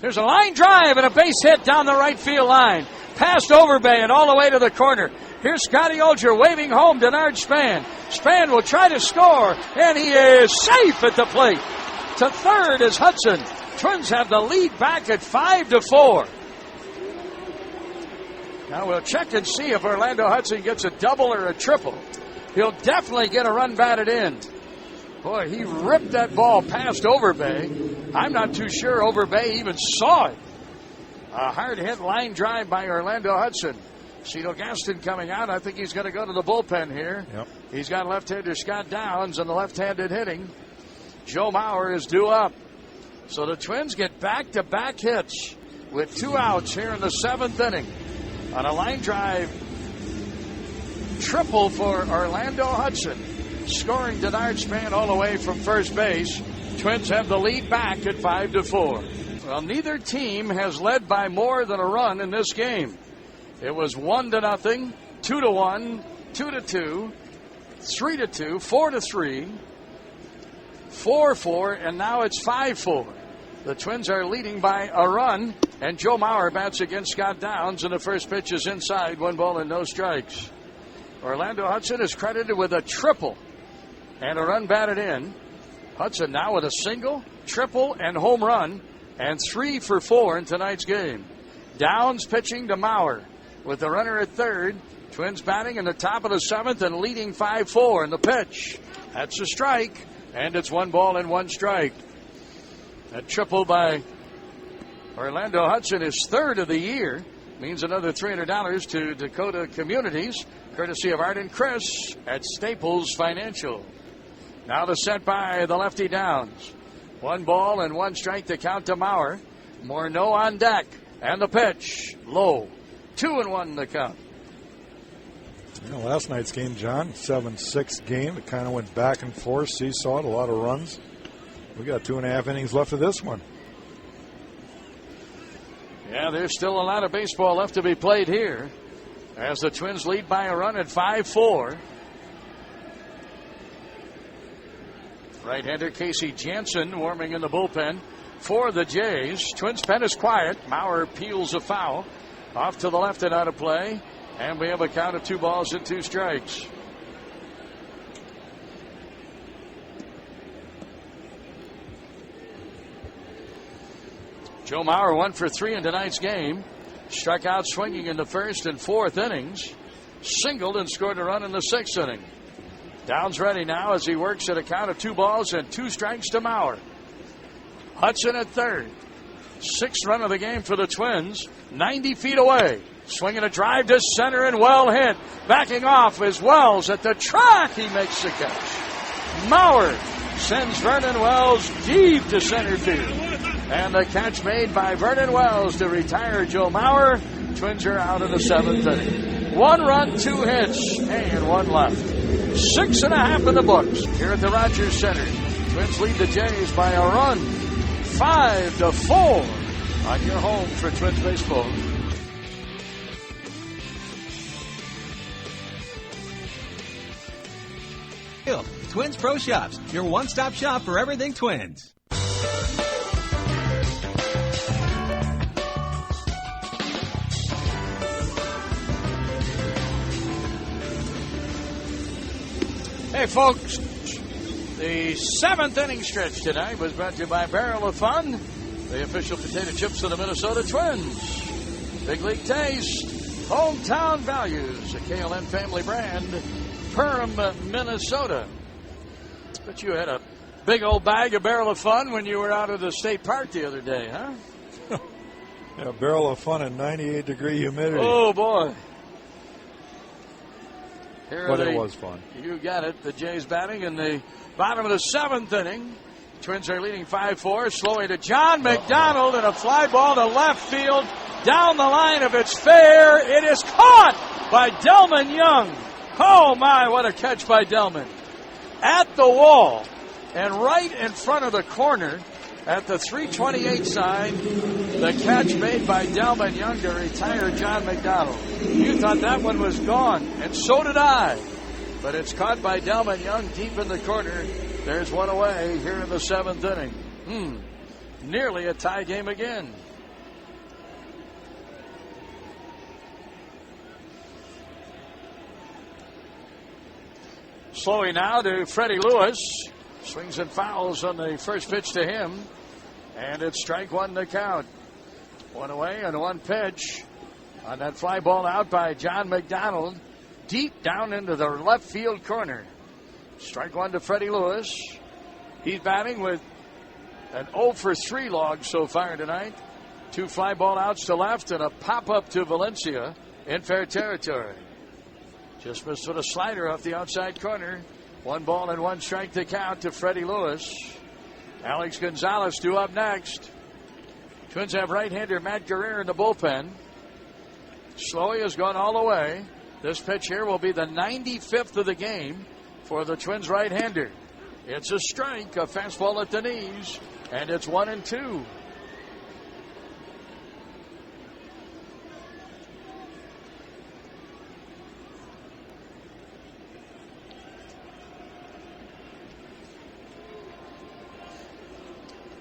There's a line drive and a base hit down the right field line. Past Overbay and all the way to the corner. Here's Scotty Olger waving home Denard Span. Span will try to score, and he is safe at the plate. To third is Hudson. Twins have the lead back at 5-4. Now we'll check and see if Orlando Hudson gets a double or a triple. He'll definitely get a run batted in. Boy, he ripped that ball past Overbay. I'm not too sure Overbay even saw it. A hard hit line drive by Orlando Hudson. Cito Gaston coming out. I think he's going to go to the bullpen here. Yep. He's got left-hander Scott Downs and the left-handed hitting. Joe Mauer is due up. So the Twins get back-to-back hits with 2 outs here in the 7th inning. On a line drive triple for Orlando Hudson. Scoring Denard Span all the way from first base. Twins have the lead back at 5-4. Well, neither team has led by more than a run in this game. It was 1-0, 2-1, 2-2, 3-2, 4-3, 4-4, and now it's 5-4. The Twins are leading by a run, and Joe Mauer bats against Scott Downs, and the first pitch is inside, 1 ball and no strikes. Orlando Hudson is credited with a triple and a run batted in. Hudson now with a single, triple, and home run, and 3 for 4 in tonight's game. Downs pitching to Mauer with the runner at third. Twins batting in the top of the 7th and leading 5-4 in the pitch. That's a strike, and it's 1 ball and 1 strike. That triple by Orlando Hudson is third of the year. Means another $300 to Dakota Communities, courtesy of Art and Chris at Staples Financial. Now the set by the lefty Downs. 1 ball and 1 strike to count to Mauer. Morneau on deck. And the pitch. Low. 2-1 the count. You know, last night's game, John, 7-6 game. It kind of went back and forth, seesawed, a lot of runs. We got 2.5 innings left of this one. Yeah, there's still a lot of baseball left to be played here as the Twins lead by a run at 5-4. Right-hander Casey Jansen warming in the bullpen for the Jays. Twins pen is quiet. Mauer peels a foul. Off to the left and out of play. And we have a count of 2 balls and 2 strikes. Joe Mauer 1 for 3 in tonight's game. Struck out swinging in the 1st and 4th innings. Singled and scored a run in the 6th inning. Downs ready now as he works at a count of 2 balls and 2 strikes to Mauer. Hudson at third. 6th run of the game for the Twins. 90 feet away. Swinging a drive to center and well hit. Backing off is Wells at the track. He makes the catch. Mauer sends Vernon Wells deep to center field. And the catch made by Vernon Wells to retire Joe Mauer. Twins are out of the 7th inning. 1 run, 2 hits, and 1 left. 6.5 in the books here at the Rogers Center. Twins lead the Jays by a run. 5-4 on your home for Twins baseball. Twins Pro Shops, your one-stop shop for everything Twins. Hey, folks, the 7th inning stretch tonight was brought to you by Barrel of Fun, the official potato chips of the Minnesota Twins. Big League Taste, hometown values, a KLM family brand, Perham, Minnesota. But you had a big old bag of Barrel of Fun when you were out at the state park the other day, huh? Yeah, Barrel of Fun in 98-degree humidity. Oh, boy. But it was fun. You got it. The Jays batting in the bottom of the 7th inning. Twins are leading 5-4. Slowly to John McDonald and a fly ball to left field. Down the line, if it's fair, it is caught by Delman Young. Oh, my, what a catch by Delman. At the wall and right in front of the corner. at the 328 side. The catch made by Delman Young to retire John McDonald. You thought that one was gone, and so did I. But it's caught by Delman Young deep in the corner. There's one away here in the 7th inning. Nearly a tie game again. Slowing now to Freddie Lewis. Swings and fouls on the first pitch to him. And it's strike one to count. One away and one pitch on that fly ball out by John McDonald. Deep down into the left field corner. Strike one to Freddie Lewis. He's batting with an 0 for 3 log so far tonight. 2 fly ball outs to left and a pop up to Valencia in fair territory. Just missed with a slider off the outside corner. 1 ball and 1 strike to count to Freddie Lewis. Alex Gonzalez due up next. Twins have right-hander Matt Guerrero in the bullpen. Slowey has gone all the way. This pitch here will be the 95th of the game for the Twins right-hander. It's a strike, a fastball at the knees, and it's 1-2.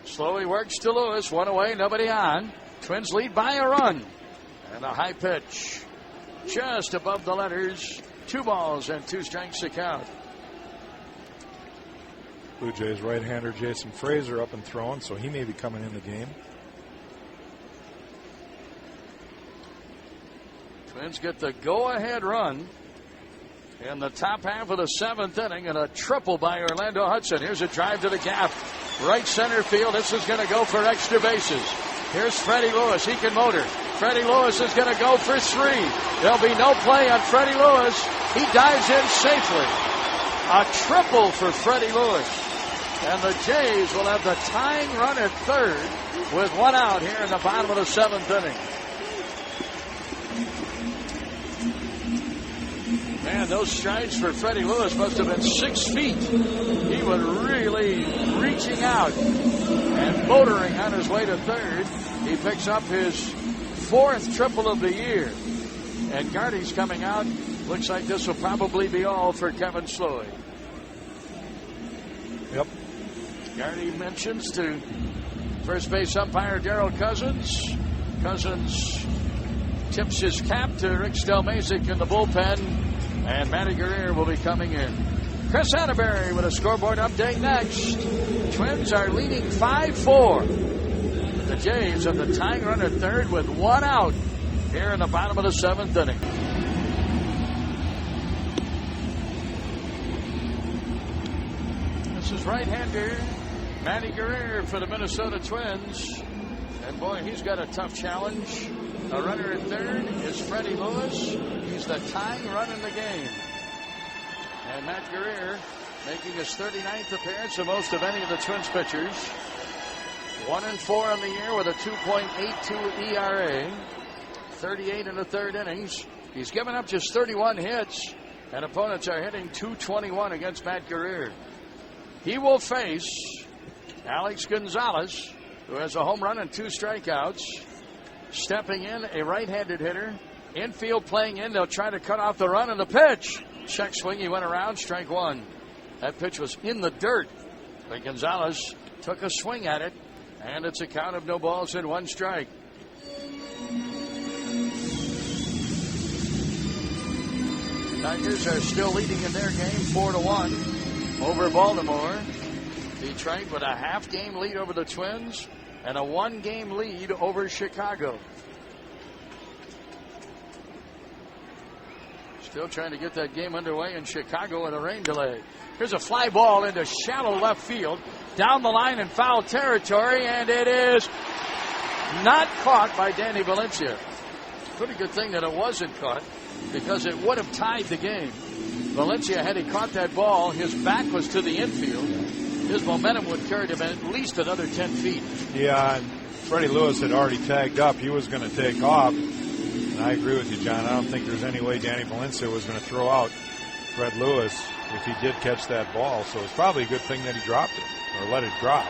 Slowly works to Lewis. 1 away, nobody on. Twins lead by a run. And a high pitch. Just above the letters. 2 balls and 2 strikes to count. Blue Jays right-hander Jason Frazier up and throwing, so he may be coming in the game. Twins get the go-ahead run in the top half of the 7th inning, and a triple by Orlando Hudson. Here's a drive to the gap. Right center field. This is going to go for extra bases. Here's Freddie Lewis. He can motor. Freddie Lewis is going to go for 3. There'll be no play on Freddie Lewis. He dives in safely. A triple for Freddie Lewis. And the Jays will have the tying run at third with 1 out here in the bottom of the 7th inning. Man, those strides for Freddie Lewis must have been 6 feet. He was really reaching out and motoring on his way to third. He picks up his 4th triple of the year. And Gardy's coming out. Looks like this will probably be all for Kevin Slowey. Yep. Gardy mentions to first base umpire Darrell Cousins. Cousins tips his cap to Rick Stelmazik in the bullpen. And Matty Guerrero will be coming in. Chris Atterbury with a scoreboard update next. Twins are leading 5-4. The Jays have the tying run at third with 1 out here in the bottom of the 7th inning. This is right-hander Matty Guerrero for the Minnesota Twins. And boy, he's got a tough challenge. A runner at third is Freddie Lewis. He's the tying run in the game. And Matt Guerrero making his 39th appearance, the most of any of the Twins pitchers. 1-4 on the year with a 2.82 ERA. 38 in the 3rd innings. He's given up just 31 hits, and opponents are hitting .221 against Matt Guerrero. He will face Alex Gonzalez, who has a home run and 2 strikeouts. Stepping in, a right-handed hitter. Infield playing in. They'll try to cut off the run, and the pitch. Check swing. He went around. Strike 1. That pitch was in the dirt. But Gonzalez took a swing at it, and it's a count of no balls and 1 strike. Tigers are still leading in their game 4-1 over Baltimore. Detroit with a half-game lead over the Twins and a 1-game lead over Chicago. Still trying to get that game underway in Chicago with a rain delay. Here's a fly ball into shallow left field. Down the line in foul territory, and it is not caught by Danny Valencia. Pretty good thing that it wasn't caught, because it would have tied the game. Valencia, had he caught that ball, his back was to the infield. His momentum would carry him at least another 10 feet. Yeah, and Freddie Lewis had already tagged up. He was going to take off. And I agree with you, John. I don't think there's any way Danny Valencia was going to throw out Fred Lewis if he did catch that ball. So it's probably a good thing that he dropped it, or let it drop.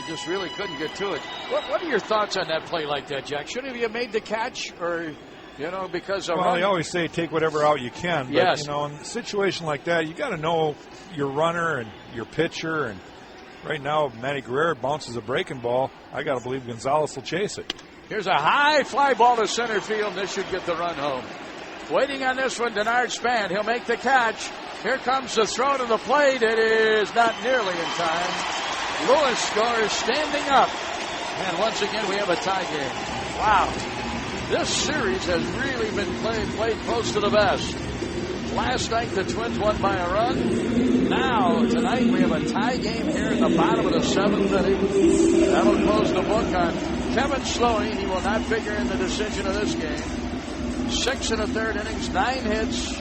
just really couldn't get to it. What are your thoughts on that play like that, Jack? Shouldn't he have made the catch, or because of well, they always say take whatever out you can. But, yes. in a situation like that, you got to know your runner and your pitcher. And right now, Matty Guerrero bounces a breaking ball. I got to believe Gonzalez will chase it. Here's a high fly ball to center field. This should get the run home. Waiting on this one, Denard Span. He'll make the catch. Here comes the throw to the plate. It is not nearly in time. Lewis scores standing up. And once again, we have a tie game. Wow. This series has really been played close to the best. Last night, the Twins won by a run. Now, tonight, we have a tie game here in the bottom of the seventh inning. That'll close the book on Kevin Slowey. He will not figure in the decision of this game. 6 1/3 innings, 9 hits,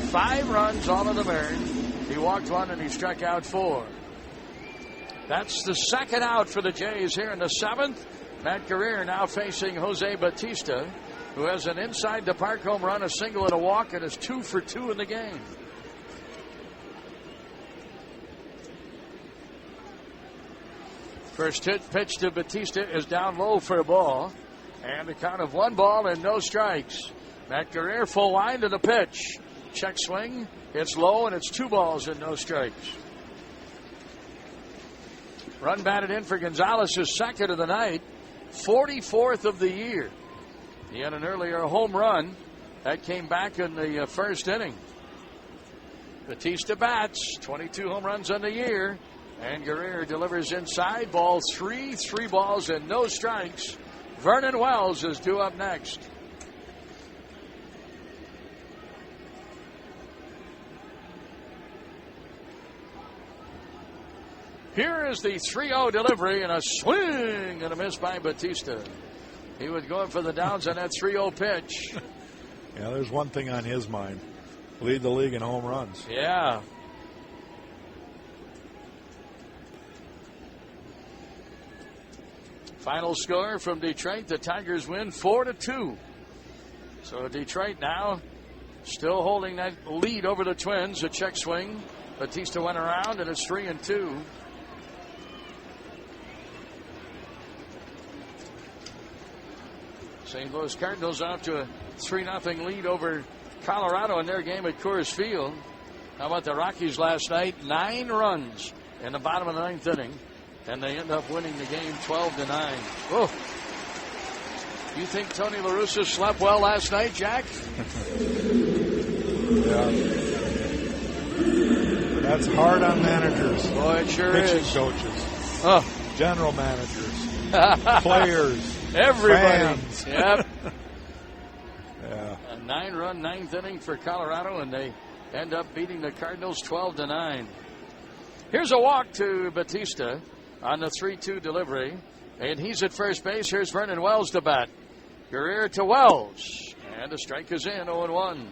5 runs, all of them earned. He walked 1 and he struck out 4. That's the second out for the Jays here in the 7th. Matt Guerrero now facing Jose Bautista, who has an inside the park home run, a single and a walk, and is 2 for 2 in the game. First hit pitch to Bautista is down low for a ball, and a count of 1 ball and no strikes. Matt Guerrero full line to the pitch. Check swing. It's low, and it's 2 balls and no strikes. Run batted in for Gonzalez, his second of the night, 44th of the year. He had an earlier home run that came back in the first inning. Bautista bats, 22 home runs on the year, and Guerrero delivers inside. Ball 3, 3 balls and no strikes. Vernon Wells is due up next. Here is the 3-0 delivery and a swing and a miss by Bautista. He was going for the downs on that 3-0 pitch. Yeah, there's one thing on his mind. Lead the league in home runs. Yeah. Final score from Detroit. The Tigers win 4-2. So Detroit now still holding that lead over the Twins. A check swing. Bautista went around and it's 3-2. St. Louis Cardinals off to a 3-0 lead over Colorado in their game at Coors Field. How about the Rockies last night? 9 runs in the bottom of the 9th inning, and they end up winning the game 12-9. Oh, you think Tony La Russa slept well last night, Jack? Yeah. That's hard on managers. Boy, it sure pitching is. Coaches, general managers, players. Everybody. Fans. Yep. Yeah. A 9-run 9th inning for Colorado, and they end up beating the Cardinals 12-9. Here's a walk to Bautista on the 3-2 delivery, and he's at first base. Here's Vernon Wells to bat. Guerrero to Wells, and the strike is in, 0-1.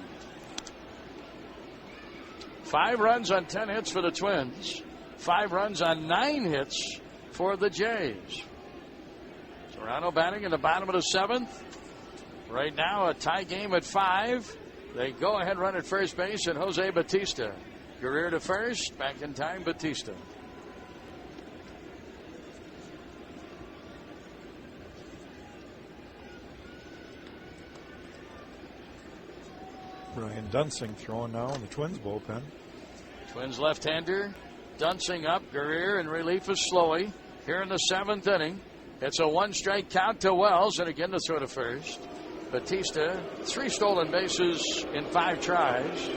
5 runs on 10 hits for the Twins. 5 runs on 9 hits for the Jays. Toronto batting in the bottom of the 7th. Right now, a tie game at 5. They go ahead run at first base, and Jose Bautista. Guerrero to first. Back in time, Bautista. Brian Dunsing throwing now in the Twins bullpen. Twins left-hander. Dunsing up. Guerrero in relief of Slowey. Here in the 7th inning. It's a 1-strike count to Wells, and again to throw to first. Bautista, 3 stolen bases in 5 tries.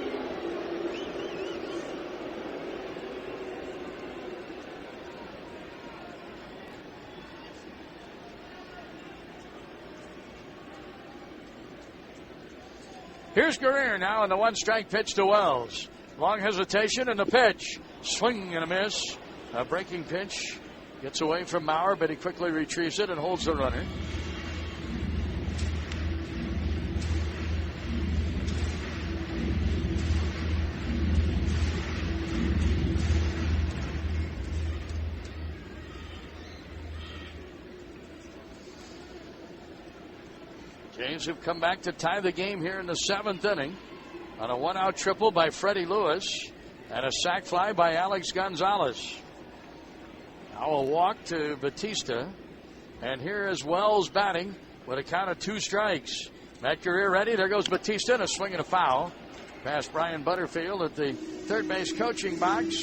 Here's Guerrero now on the 1-strike pitch to Wells. Long hesitation and the pitch. Swing and a miss. A breaking pitch. Gets away from Maurer, but he quickly retrieves it and holds the runner. Jays have come back to tie the game here in the 7th inning on a 1-out triple by Freddie Lewis and a sac fly by Alex Gonzalez. Now a walk to Batista. And here is Wells batting with a count of 2 strikes. Matt Guerrier ready. There goes Batista and a swing and a foul. Past Brian Butterfield at the third base coaching box.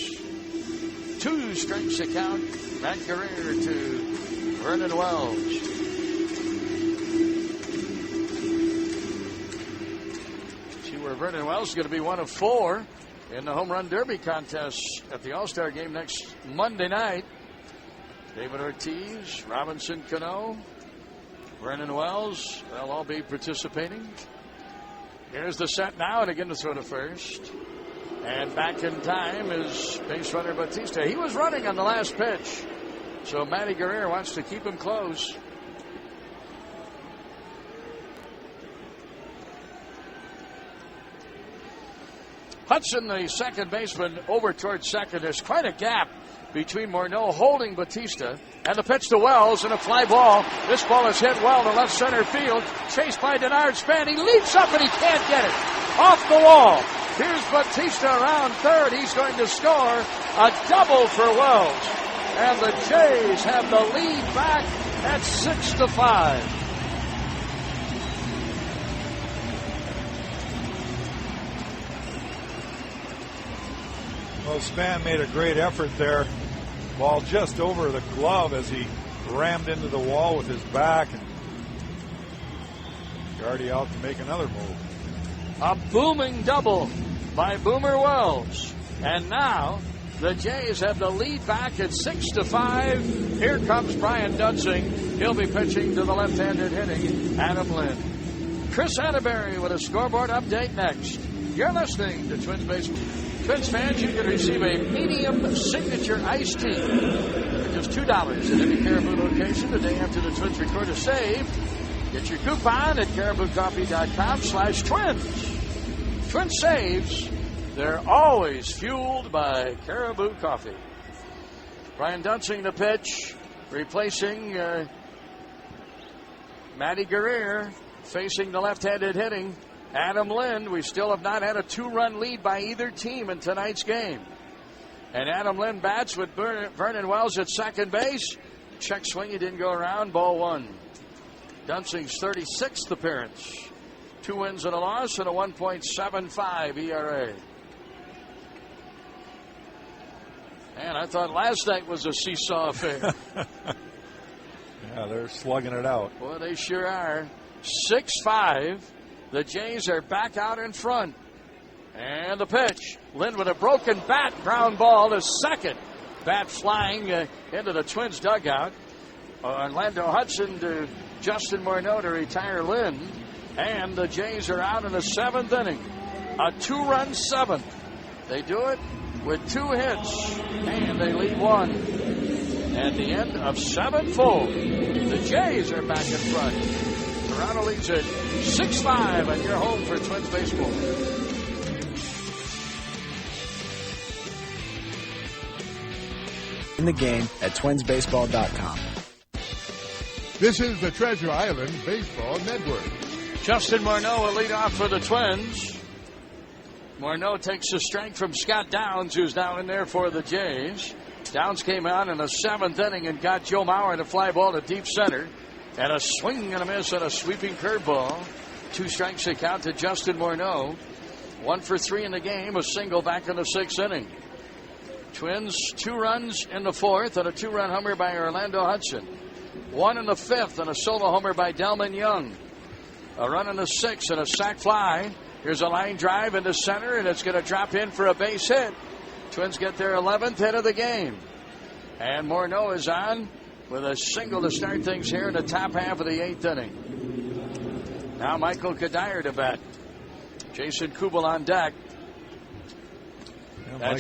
2 strikes to count. Matt Guerrier to Vernon Wells. See where Vernon Wells is going to be one of 4 in the home run derby contest at the All-Star game next Monday night. David Ortiz, Robinson Cano, Vernon Wells, they'll all be participating. Here's the set now, and again to throw to first. And back in time is base runner Batista. He was running on the last pitch, so Matty Guerrier wants to keep him close. Hudson, the second baseman, over towards second. There's quite a gap between Morneau holding Batista and the pitch to Wells and a fly ball. This ball is hit well to left center field. Chased by Denard Span. He leaps up and he can't get it. Off the wall. Here's Batista around third. He's going to score a double for Wells. And the Jays have the lead back at 6-5. Well, Span made a great effort there. Ball just over the glove as he rammed into the wall with his back. And Gardy out to make another move. A booming double by Boomer Wells. And now the Jays have the lead back at 6-5. Here comes Brian Dunsing. He'll be pitching to the left-handed hitting Adam Lynn. Chris Atterbury with a scoreboard update next. You're listening to Twins Baseball. Twins fans, you can receive a medium signature iced tea for just $2 at any Caribou location the day after the Twins record a save. Get your coupon at cariboucoffee.com/twins. Twin saves, they're always fueled by Caribou Coffee. Brian Dunsing the pitch, replacing Matty Guerrier, facing the left-handed hitting Adam Lynn. We still have not had a 2-run lead by either team in tonight's game. And Adam Lynn bats with Vernon Wells at second base. Check swing, he didn't go around, ball 1. Dunsing's 36th appearance. 2 wins and a loss and a 1.75 ERA. Man, I thought last night was a seesaw affair. Yeah, they're slugging it out. Boy, they sure are. 6-5. The Jays are back out in front. And the pitch. Lynn with a broken bat. Ground ball to second. Bat flying into the Twins dugout. Orlando Hudson to Justin Morneau to retire Lynn. And the Jays are out in the 7th inning. A 2-run 7th. They do it with 2 hits. And they lead 1. At the end of 7 full, the Jays are back in front. Toronto leads it 6-5, and you're home for Twins baseball. In the game at twinsbaseball.com. This is the Treasure Island Baseball Network. Justin Morneau will lead off for the Twins. Morneau takes the strike from Scott Downs, who's now in there for the Jays. Downs came out in the 7th inning and got Joe Mauer to fly ball to deep center. And a swing and a miss and a sweeping curveball. 2 strikes to count to Justin Morneau. 1 for 3 in the game. A single back in the 6th inning. Twins 2 runs in the 4th and a 2-run homer by Orlando Hudson. 1 in the 5th and a solo homer by Delman Young. A run in the 6th and a sac fly. Here's a line drive into center, and it's going to drop in for a base hit. Twins get their 11th hit of the game. And Morneau is on with a single to start things here in the top half of the 8th inning. Now Michael Kadire to bat. Jason Kubel on deck. Yeah,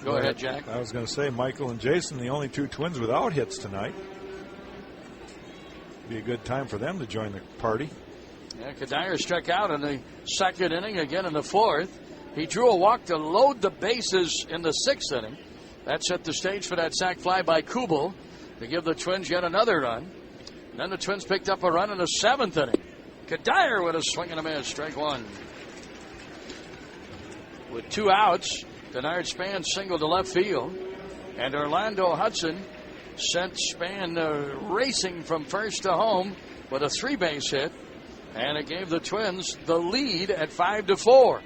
go ahead, Jack. I was going to say Michael and Jason, the only 2 Twins without hits tonight. Be a good time for them to join the party. Yeah, Kadire struck out in the 2nd inning, again in the 4th. He drew a walk to load the bases in the 6th inning. That set the stage for that sac fly by Kubel to give the Twins yet another run. And then the Twins picked up a run in the 7th inning. Kadire with a swing and a miss, strike 1. With 2 outs, Denard Span singled to left field. And Orlando Hudson sent Span racing from first to home with a 3-base hit, and it gave the Twins the lead at 5-4.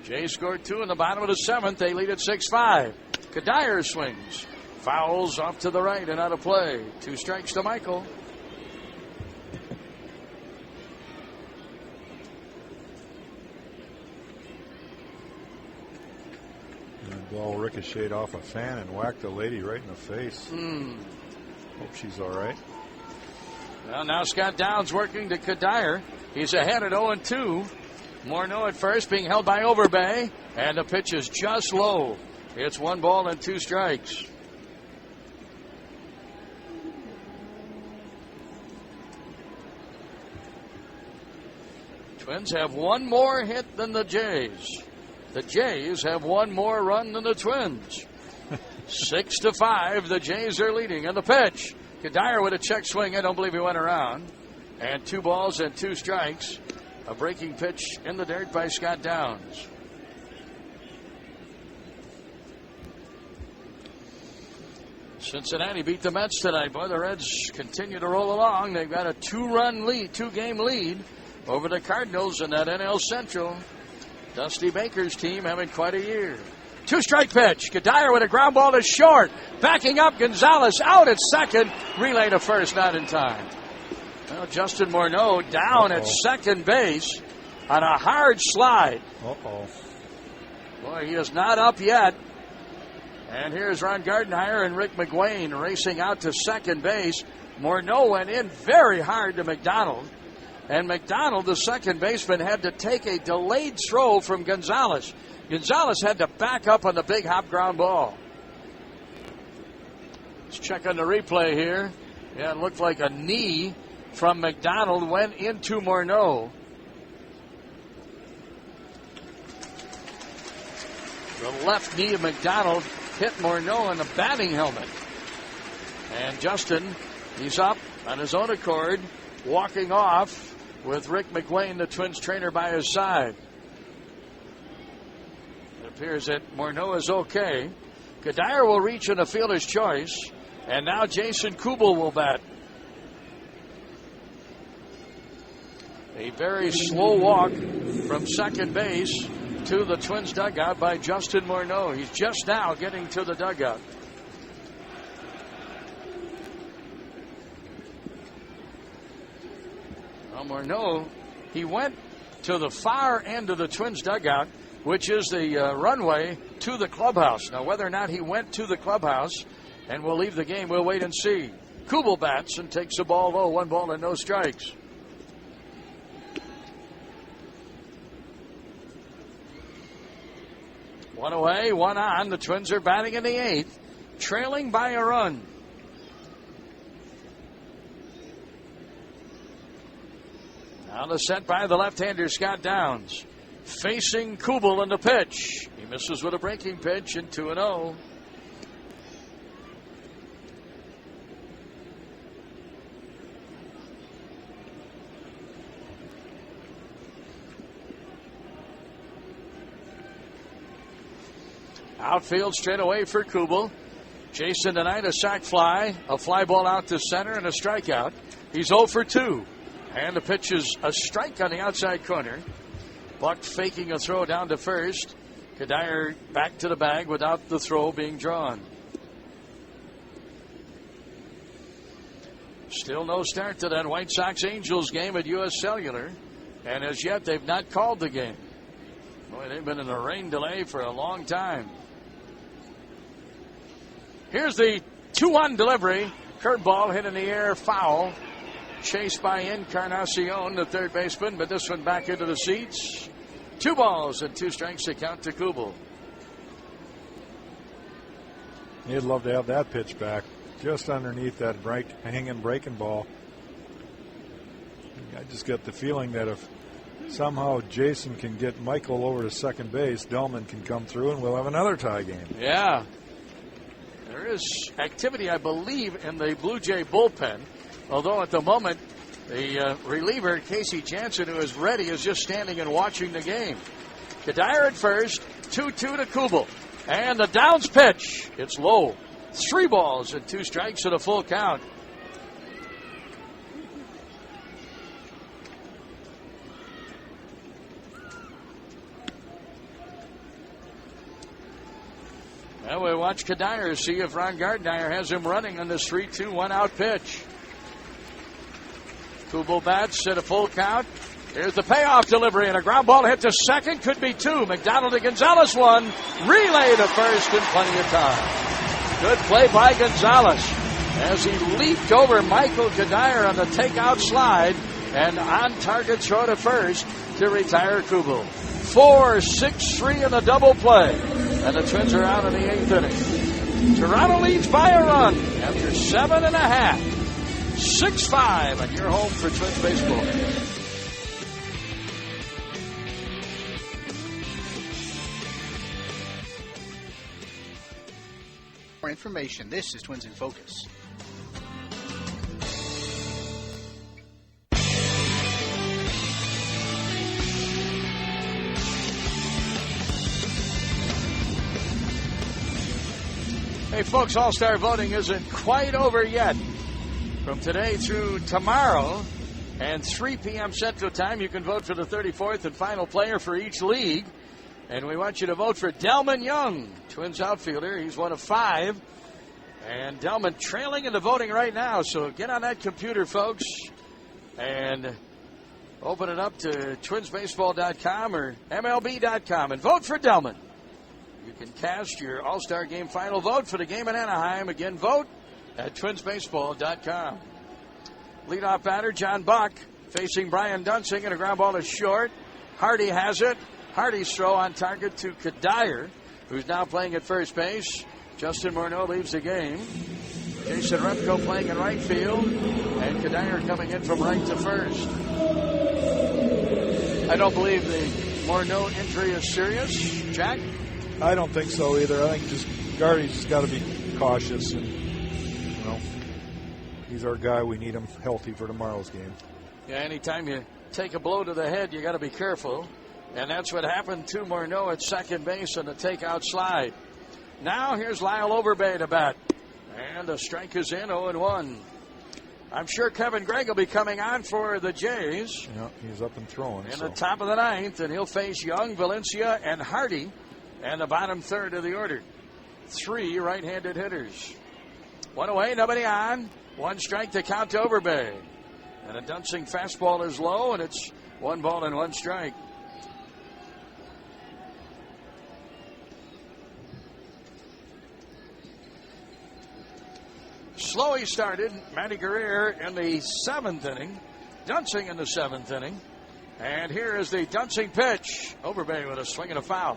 Jays scored 2 in the bottom of the 7th. They lead at 6-5. Kadire swings. Fouls off to the right and out of play. 2 strikes to Michael. And the ball ricocheted off a fan and whacked a lady right in the face. Hope she's all right. Well, now Scott Downs working to Kadire. He's ahead at 0-2. Morneau at first, being held by Overbay, and the pitch is just low. It's 1 ball and 2 strikes. Twins have 1 more hit than the Jays. The Jays have 1 more run than the Twins. 6-5, the Jays are leading. And the pitch, Kadire with a check swing. I don't believe he went around. And 2 balls and 2 strikes. A breaking pitch in the dirt by Scott Downs. Cincinnati beat the Mets tonight. Boy, the Reds continue to roll along. They've got a 2-game lead over the Cardinals in that NL Central. Dusty Baker's team having quite a year. 2-strike pitch. Kadire with a ground ball to short. Backing up, Gonzalez out at second. Relay to first, not in time. Well, Justin Morneau down at second base on a hard slide. Boy, he is not up yet. And here's Ron Gardenhire and Rick McGuane racing out to second base. Morneau went in very hard to McDonald. And McDonald, the second baseman, had to take a delayed throw from Gonzalez. Gonzalez had to back up on the big hop ground ball. Let's check on the replay here. Yeah, it looked like a knee from McDonald went into Morneau. The left knee of McDonald hit Morneau in the batting helmet. And Justin, he's up on his own accord, walking off with Rick McGuane, the Twins trainer, by his side. It appears that Morneau is okay. Kadire will reach in a fielder's choice. And now Jason Kubel will bat. A very slow walk from second base to the Twins dugout by Justin Morneau. He's just now getting to the dugout. Well, Morneau, he went to the far end of the Twins dugout, which is the runway to the clubhouse. Now, whether or not he went to the clubhouse and will leave the game, we'll wait and see. Kubel bats and takes the ball low. 1 ball and no strikes. One away, 1 on. The Twins are batting in the 8th, trailing by a run. Now the set by the left-hander, Scott Downs. Facing Kubel in the pitch. He misses with a breaking pitch and 2-0. Outfield straight away for Kubel. Jason tonight, a sac fly, a fly ball out to center, and a strikeout. He's 0 for 2. And the pitch is a strike on the outside corner. Buck faking a throw down to first. Kadire back to the bag without the throw being drawn. Still no start to that White Sox-Angels game at U.S. Cellular. And as yet, they've not called the game. Boy, they've been in a rain delay for a long time. Here's the 2-1 delivery. Curveball hit in the air, foul. Chased by Encarnacion, the third baseman, but this one back into the seats. 2 balls and 2 strikes to count to Kubel. He'd love to have that pitch back, just underneath that hanging breaking ball. I just get the feeling that if somehow Jason can get Michael over to second base, Delman can come through and we'll have another tie game. Yeah. There is activity, I believe, in the Blue Jay bullpen. Although at the moment, the reliever, Casey Jansen, who is ready, is just standing and watching the game. Kadire at first, 2-2 to Kubel. And the Downs pitch. It's low. 3 balls and 2 strikes and a full count. Well, we watch Kadire, see if Ron Gardner has him running on this 3-2 1-out pitch. Kubel bats at a full count. Here's the payoff delivery, and a ground ball hit to second. Could be 2. McDonald to Gonzalez 1. Relay to first in plenty of time. Good play by Gonzalez as he leaped over Michael Kadire on the takeout slide and on target throw to first to retire Kubel. 4-6-3 in the double play. And the Twins are out in the 8th inning. Toronto leads by a run after 7.5. 6-5, and you're home for Twins baseball. For information, this is Twins in Focus. Hey, folks, All-Star voting isn't quite over yet. From today through tomorrow and 3 p.m. Central Time, you can vote for the 34th and final player for each league. And we want you to vote for Delman Young, Twins outfielder. He's one of 5. And Delman trailing in the voting right now. So get on that computer, folks, and open it up to twinsbaseball.com or MLB.com and vote for Delman. You can cast your All-Star Game final vote for the game in Anaheim. Again, vote at twinsbaseball.com. Leadoff batter John Buck facing Brian Dunsing, and a ground ball is short. Hardy has it. Hardy's throw on target to Kadire, who's now playing at first base. Justin Morneau leaves the game. Jason Repko playing in right field, and Kadire coming in from right to first. I don't believe the Morneau injury is serious. Jack? I don't think so either. I think just Gardy's just got to be cautious, and he's our guy. We need him healthy for tomorrow's game. Yeah, anytime you take a blow to the head, you got to be careful, and that's what happened to Morneau at second base on the takeout slide. Now here's Lyle Overbay to bat, and the strike is in. 0-1. I'm sure Kevin Gregg will be coming on for the Jays. Yeah, he's up and throwing in the top of the 9th, and he'll face Young, Valencia, and Hardy. And the bottom third of the order. 3 right-handed hitters. 1 away, nobody on. 1 strike to count to Overbay. And a Dunsing fastball is low, and it's 1 ball and 1 strike. Slow he started. Matty Guerrero in the 7th inning. Dunsing in the 7th inning. And here is the Dunsing pitch. Overbay with a swing and a foul.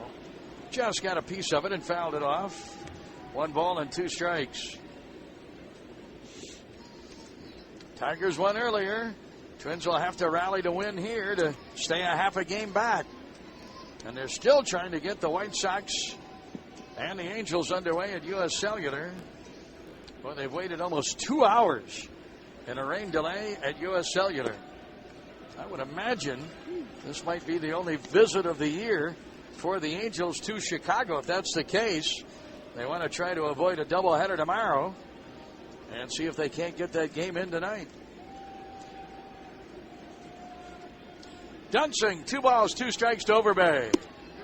Just got a piece of it and fouled it off. 1 ball and 2 strikes. Tigers won earlier. Twins will have to rally to win here to stay a half a game back. And they're still trying to get the White Sox and the Angels underway at U.S. Cellular. Well, they've waited almost 2 hours in a rain delay at U.S. Cellular. I would imagine this might be the only visit of the year for the Angels to Chicago. If that's the case, they want to try to avoid a doubleheader tomorrow and see if they can't get that game in tonight. Dunsing, 2 balls, 2 strikes to Overbay.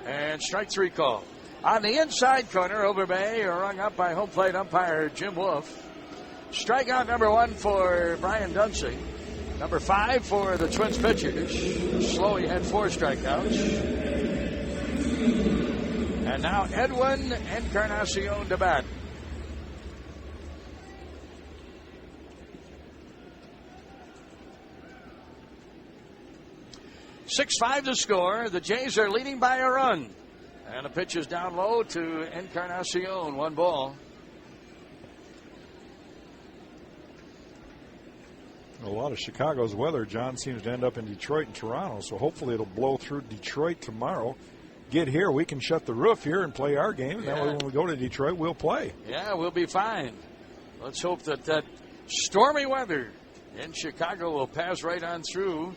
And strike 3 call. On the inside corner, Overbay rung up by home plate umpire Jim Wolf. Strikeout number 1 for Brian Dunsing. Number 5 for the Twins pitchers. Slowey had 4 strikeouts. And now Edwin Encarnacion to bat. .65 to score. The Jays are leading by a run. And the pitch is down low to Encarnacion. 1 ball. A lot of Chicago's weather, John, seems to end up in Detroit and Toronto, so hopefully it'll blow through Detroit tomorrow. Get here, we can shut the roof here and play our game, and that way when we go to Detroit, we'll play. Yeah, we'll be fine. Let's hope that stormy weather in Chicago will pass right on through,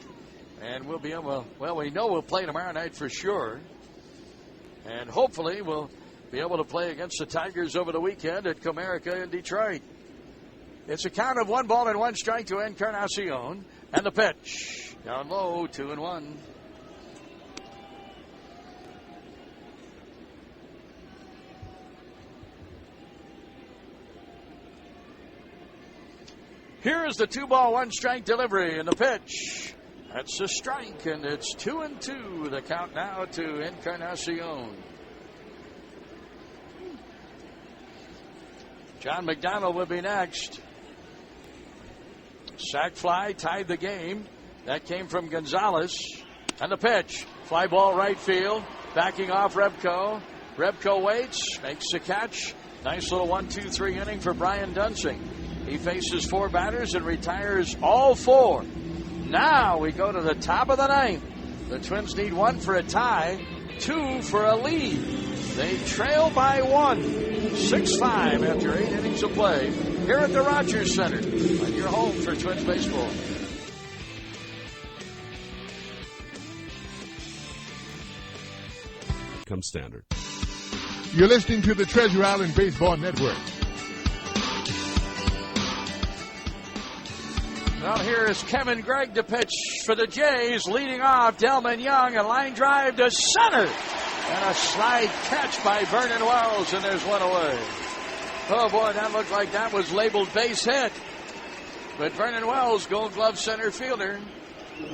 and we'll be able, well, we know we'll play tomorrow night for sure, and hopefully we'll be able to play against the Tigers over the weekend at Comerica in Detroit. It's a count of 1-1 to Encarnacion. And the pitch. Down low, 2-1. Here is the 2-1 delivery, and the pitch. That's a strike, and it's 2-2. The count now to Encarnacion. John McDonald will be next. Sac fly tied the game. That came from Gonzalez. And the pitch. Fly ball right field. Backing off Rebko. Rebko waits. Makes the catch. Nice little 1-2-3 inning for Brian Dunsing. He faces 4 batters and retires all 4. Now we go to the top of the 9th. The Twins need 1 for a tie, 2 for a lead. They trail by 1, 6-5 after 8 innings of play here at the Rogers Center on your home for Twins baseball. Come standard. You're listening to the Treasure Island Baseball Network. Well, here is Kevin Gregg to pitch for the Jays. Leading off, Delman Young, a line drive to center. And a slide catch by Vernon Wells, and there's one away. Oh, boy, that looked like that was labeled base hit. But Vernon Wells, Gold Glove center fielder,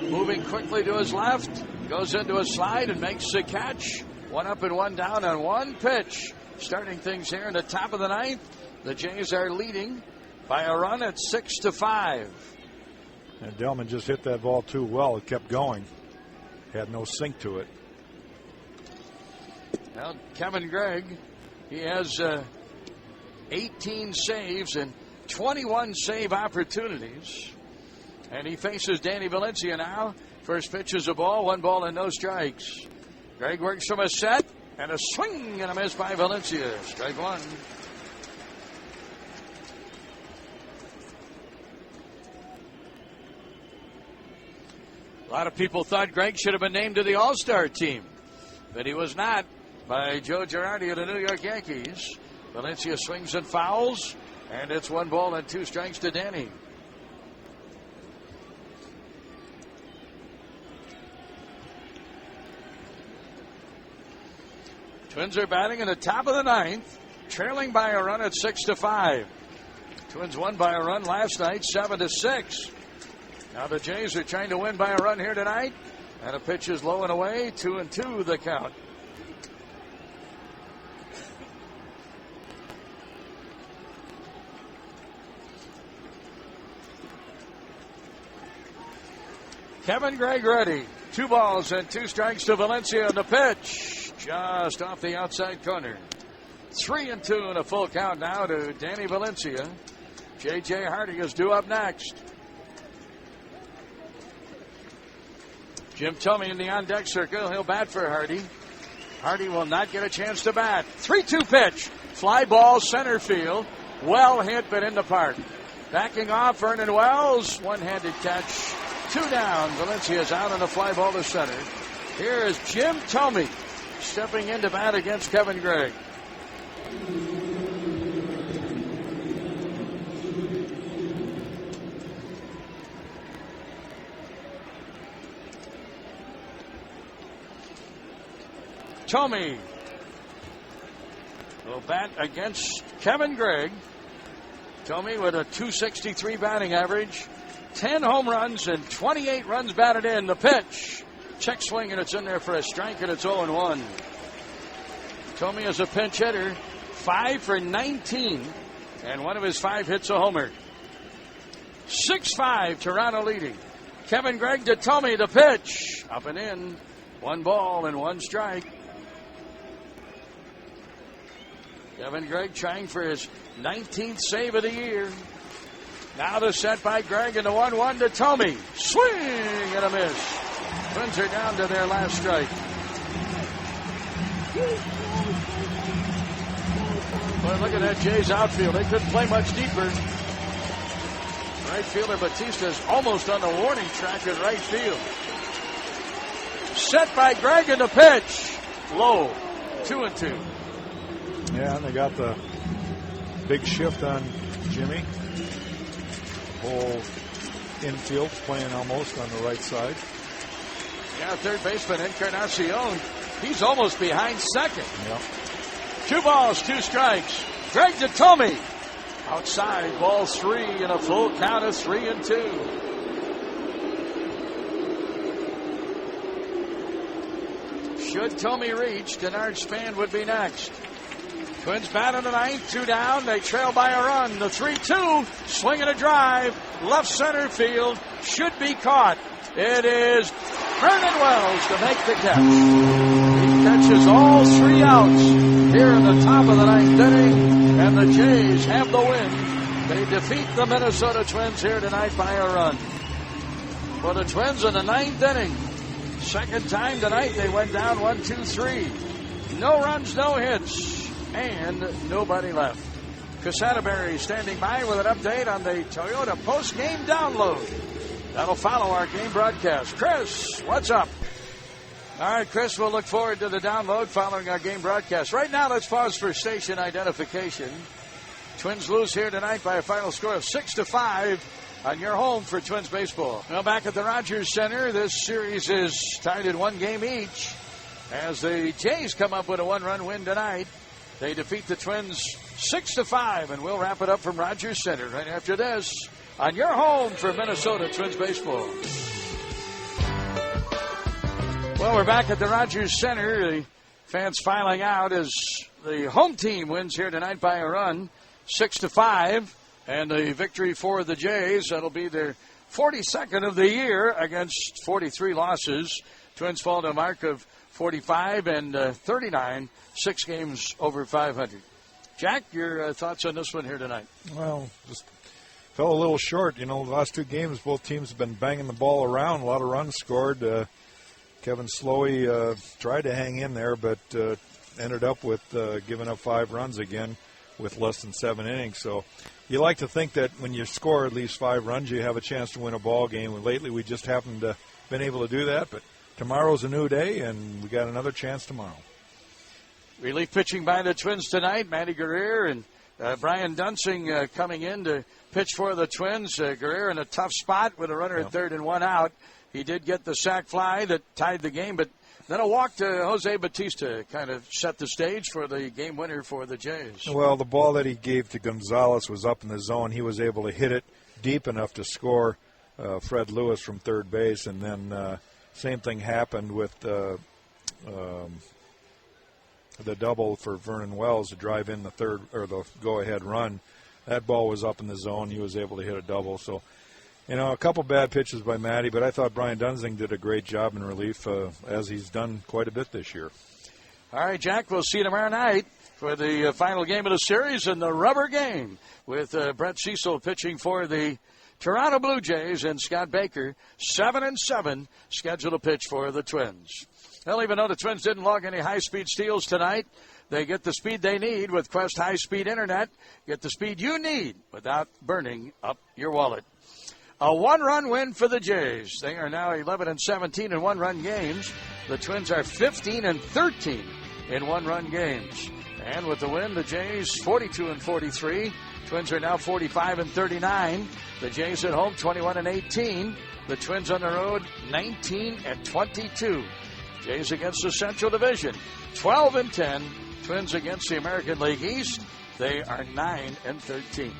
moving quickly to his left, goes into a slide and makes the catch. 1 up and 1 down on 1 pitch. Starting things here in the top of the 9th. The Jays are leading by a run at 6-5. And Delman just hit that ball too well. It kept going. Had no sink to it. Well, Kevin Gregg, he has 18 saves and 21 save opportunities. And he faces Danny Valencia now. First pitch is a ball, 1 ball and no strikes. Gregg works from a set, and a swing and a miss by Valencia. Strike 1. A lot of people thought Gregg should have been named to the All-Star team, but he was not by Joe Girardi of the New York Yankees. Valencia swings and fouls, and it's 1 ball and 2 strikes to Danny. Twins are batting in the top of the 9th, trailing by a run at 6-5. Twins won by a run last night, 7-6. Now the Jays are trying to win by a run here tonight. And a pitch is low and away. 2-2 the count. Kevin Gregg ready. 2 balls and 2 strikes to Valencia on the pitch. Just off the outside corner. 3-2 and a full count now to Danny Valencia. J.J. Hardy is due up next. Jim Thome in the on-deck circle. He'll bat for Hardy. Hardy will not get a chance to bat. 3-2 pitch. Fly ball center field. Well hit, but in the park. Backing off, Vernon Wells. One-handed catch. 2 down. Valencia's out on a fly ball to center. Here is Jim Thome stepping in to bat against Kevin Gregg. Thome will bat against Kevin Gregg. Thome with a .263 batting average, 10 home runs and 28 runs batted in. The pitch. Check swing, and it's in there for a strike, and it's 0-1. Thome is a pinch hitter, 5 for 19, and one of his 5 hits a homer. 6-5, Toronto leading. Kevin Gregg to Thome, the pitch. Up and in. 1 ball and 1 strike. Kevin Gregg trying for his 19th save of the year. Now the set by Gregg, and the 1-1 to Thome. Swing and a miss. Twins are down to their last strike. Boy, look at that Jays outfield. They couldn't play much deeper. Right fielder Batista's almost on the warning track at right field. Set by Gregg, and the pitch. Low. 2-2. Yeah, and they got the big shift on Jimmy. Whole infield playing almost on the right side. Yeah, third baseman Encarnacion. He's almost behind second. Yep. 2 balls, 2 strikes. Greg Datomi. Outside, ball 3 and a full count of 3-2. Should Tomey reach, Denard Span would be next. Twins bat in the ninth, 2 down. They trail by a run. The 3-2, swing and a drive. Left center field, should be caught. It is Vernon Wells to make the catch. He catches all 3 outs here in the top of the ninth inning, and the Jays have the win. They defeat the Minnesota Twins here tonight by a run. For the Twins in the ninth inning, second time tonight they went down 1-2-3. No runs, no hits, and nobody left. Chris Atterbury standing by with an update on the Toyota post-game download. That'll follow our game broadcast. Chris, what's up? All right, Chris, we'll look forward to the download following our game broadcast. Right now, let's pause for station identification. Twins lose here tonight by a final score of 6-5 on your home for Twins baseball. Now back at the Rogers Center, this series is tied at 1 game each as the Jays come up with a 1-run win tonight. They defeat the Twins 6-5, and we'll wrap it up from Rogers Center right after this on your home for Minnesota Twins baseball. Well, we're back at the Rogers Center. The fans filing out as the home team wins here tonight by a run, 6-5, and a victory for the Jays. That'll be their 42nd of the year against 43 losses. Twins fall to a mark of 45 and 39, 6 games over 500. Jack, your thoughts on this one here tonight? Well, just fell a little short. You know, the last 2 games, both teams have been banging the ball around. A lot of runs scored. Kevin Slowey tried to hang in there, but ended up with giving up 5 runs again with less than 7 innings. So you like to think that when you score at least 5 runs, you have a chance to win a ball game. And lately, we just haven't been able to do that. But tomorrow's a new day, and we got another chance tomorrow. Relief pitching by the Twins tonight. Matty Guerrero and Brian Dunsing coming in to pitch for the Twins. Guerrero in a tough spot with a runner at third and 1 out. He did get the sac fly that tied the game, but then a walk to Jose Bautista kind of set the stage for the game winner for the Jays. Well, the ball that he gave to Gonzalez was up in the zone. He was able to hit it deep enough to score Fred Lewis from third base, and then same thing happened with the double for Vernon Wells to drive in the third or the go-ahead run. That ball was up in the zone. He was able to hit a double. So, you know, a couple bad pitches by Matty, but I thought Brian Dunsing did a great job in relief, as he's done quite a bit this year. All right, Jack, we'll see you tomorrow night for the final game of the series and the rubber game with Brett Cecil pitching for the Toronto Blue Jays and Scott Baker, 7-7, scheduled to pitch for the Twins. Well, even though the Twins didn't log any high-speed steals tonight, they get the speed they need with Quest High-Speed Internet. Get the speed you need without burning up your wallet. A 1-run win for the Jays. They are now 11-17 in 1-run games. The Twins are 15-13 in 1-run games. And with the win, the Jays 42-43. Twins are now 45-39. The Jays at home 21-18. The Twins on the road 19-22. Jays against the Central Division 12-10. Twins against the American League East. They are 9-13.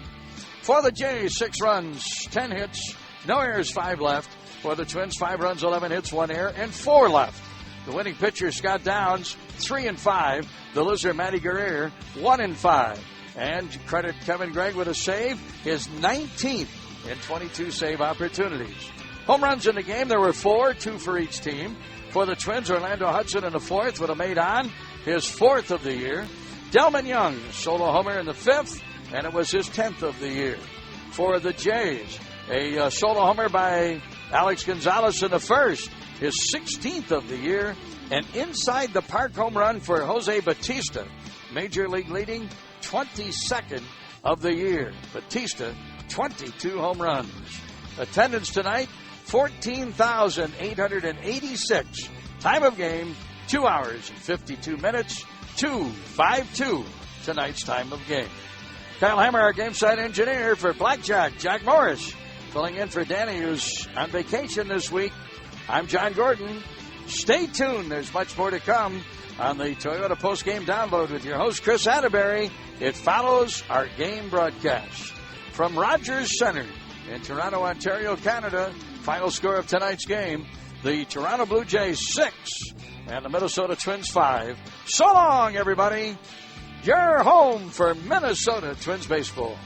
For the Jays, 6 runs, 10 hits, no errors, 5 left. For the Twins, 5 runs, 11 hits, 1 error, and 4 left. The winning pitcher, Scott Downs, 3-5. The loser, Matty Guerrero, 1-5. And credit Kevin Gregg with a save, his 19th in 22 save opportunities. Home runs in the game, there were 4, 2 for each team. For the Twins, Orlando Hudson in the 4th with a made on, his 4th of the year. Delman Young, solo homer in the 5th, and it was his 10th of the year. For the Jays, a solo homer by Alex Gonzalez in the 1st, his 16th of the year. An inside the park home run for Jose Bautista, Major League leading 22nd of the year. Bautista, 22 home runs. Attendance tonight, 14,886. Time of game, 2 hours and 52 minutes. 252 tonight's time of game. Kyle Hammer, our game site engineer for Blackjack. Jack Morris filling in for Danny, who's on vacation this week. I'm John Gordon. Stay tuned. There's much more to come on the Toyota Postgame Download with your host, Chris Atterbury. It follows our game broadcast. From Rogers Center in Toronto, Ontario, Canada, final score of tonight's game, the Toronto Blue Jays 6 and the Minnesota Twins 5. So long, everybody. You're home for Minnesota Twins baseball.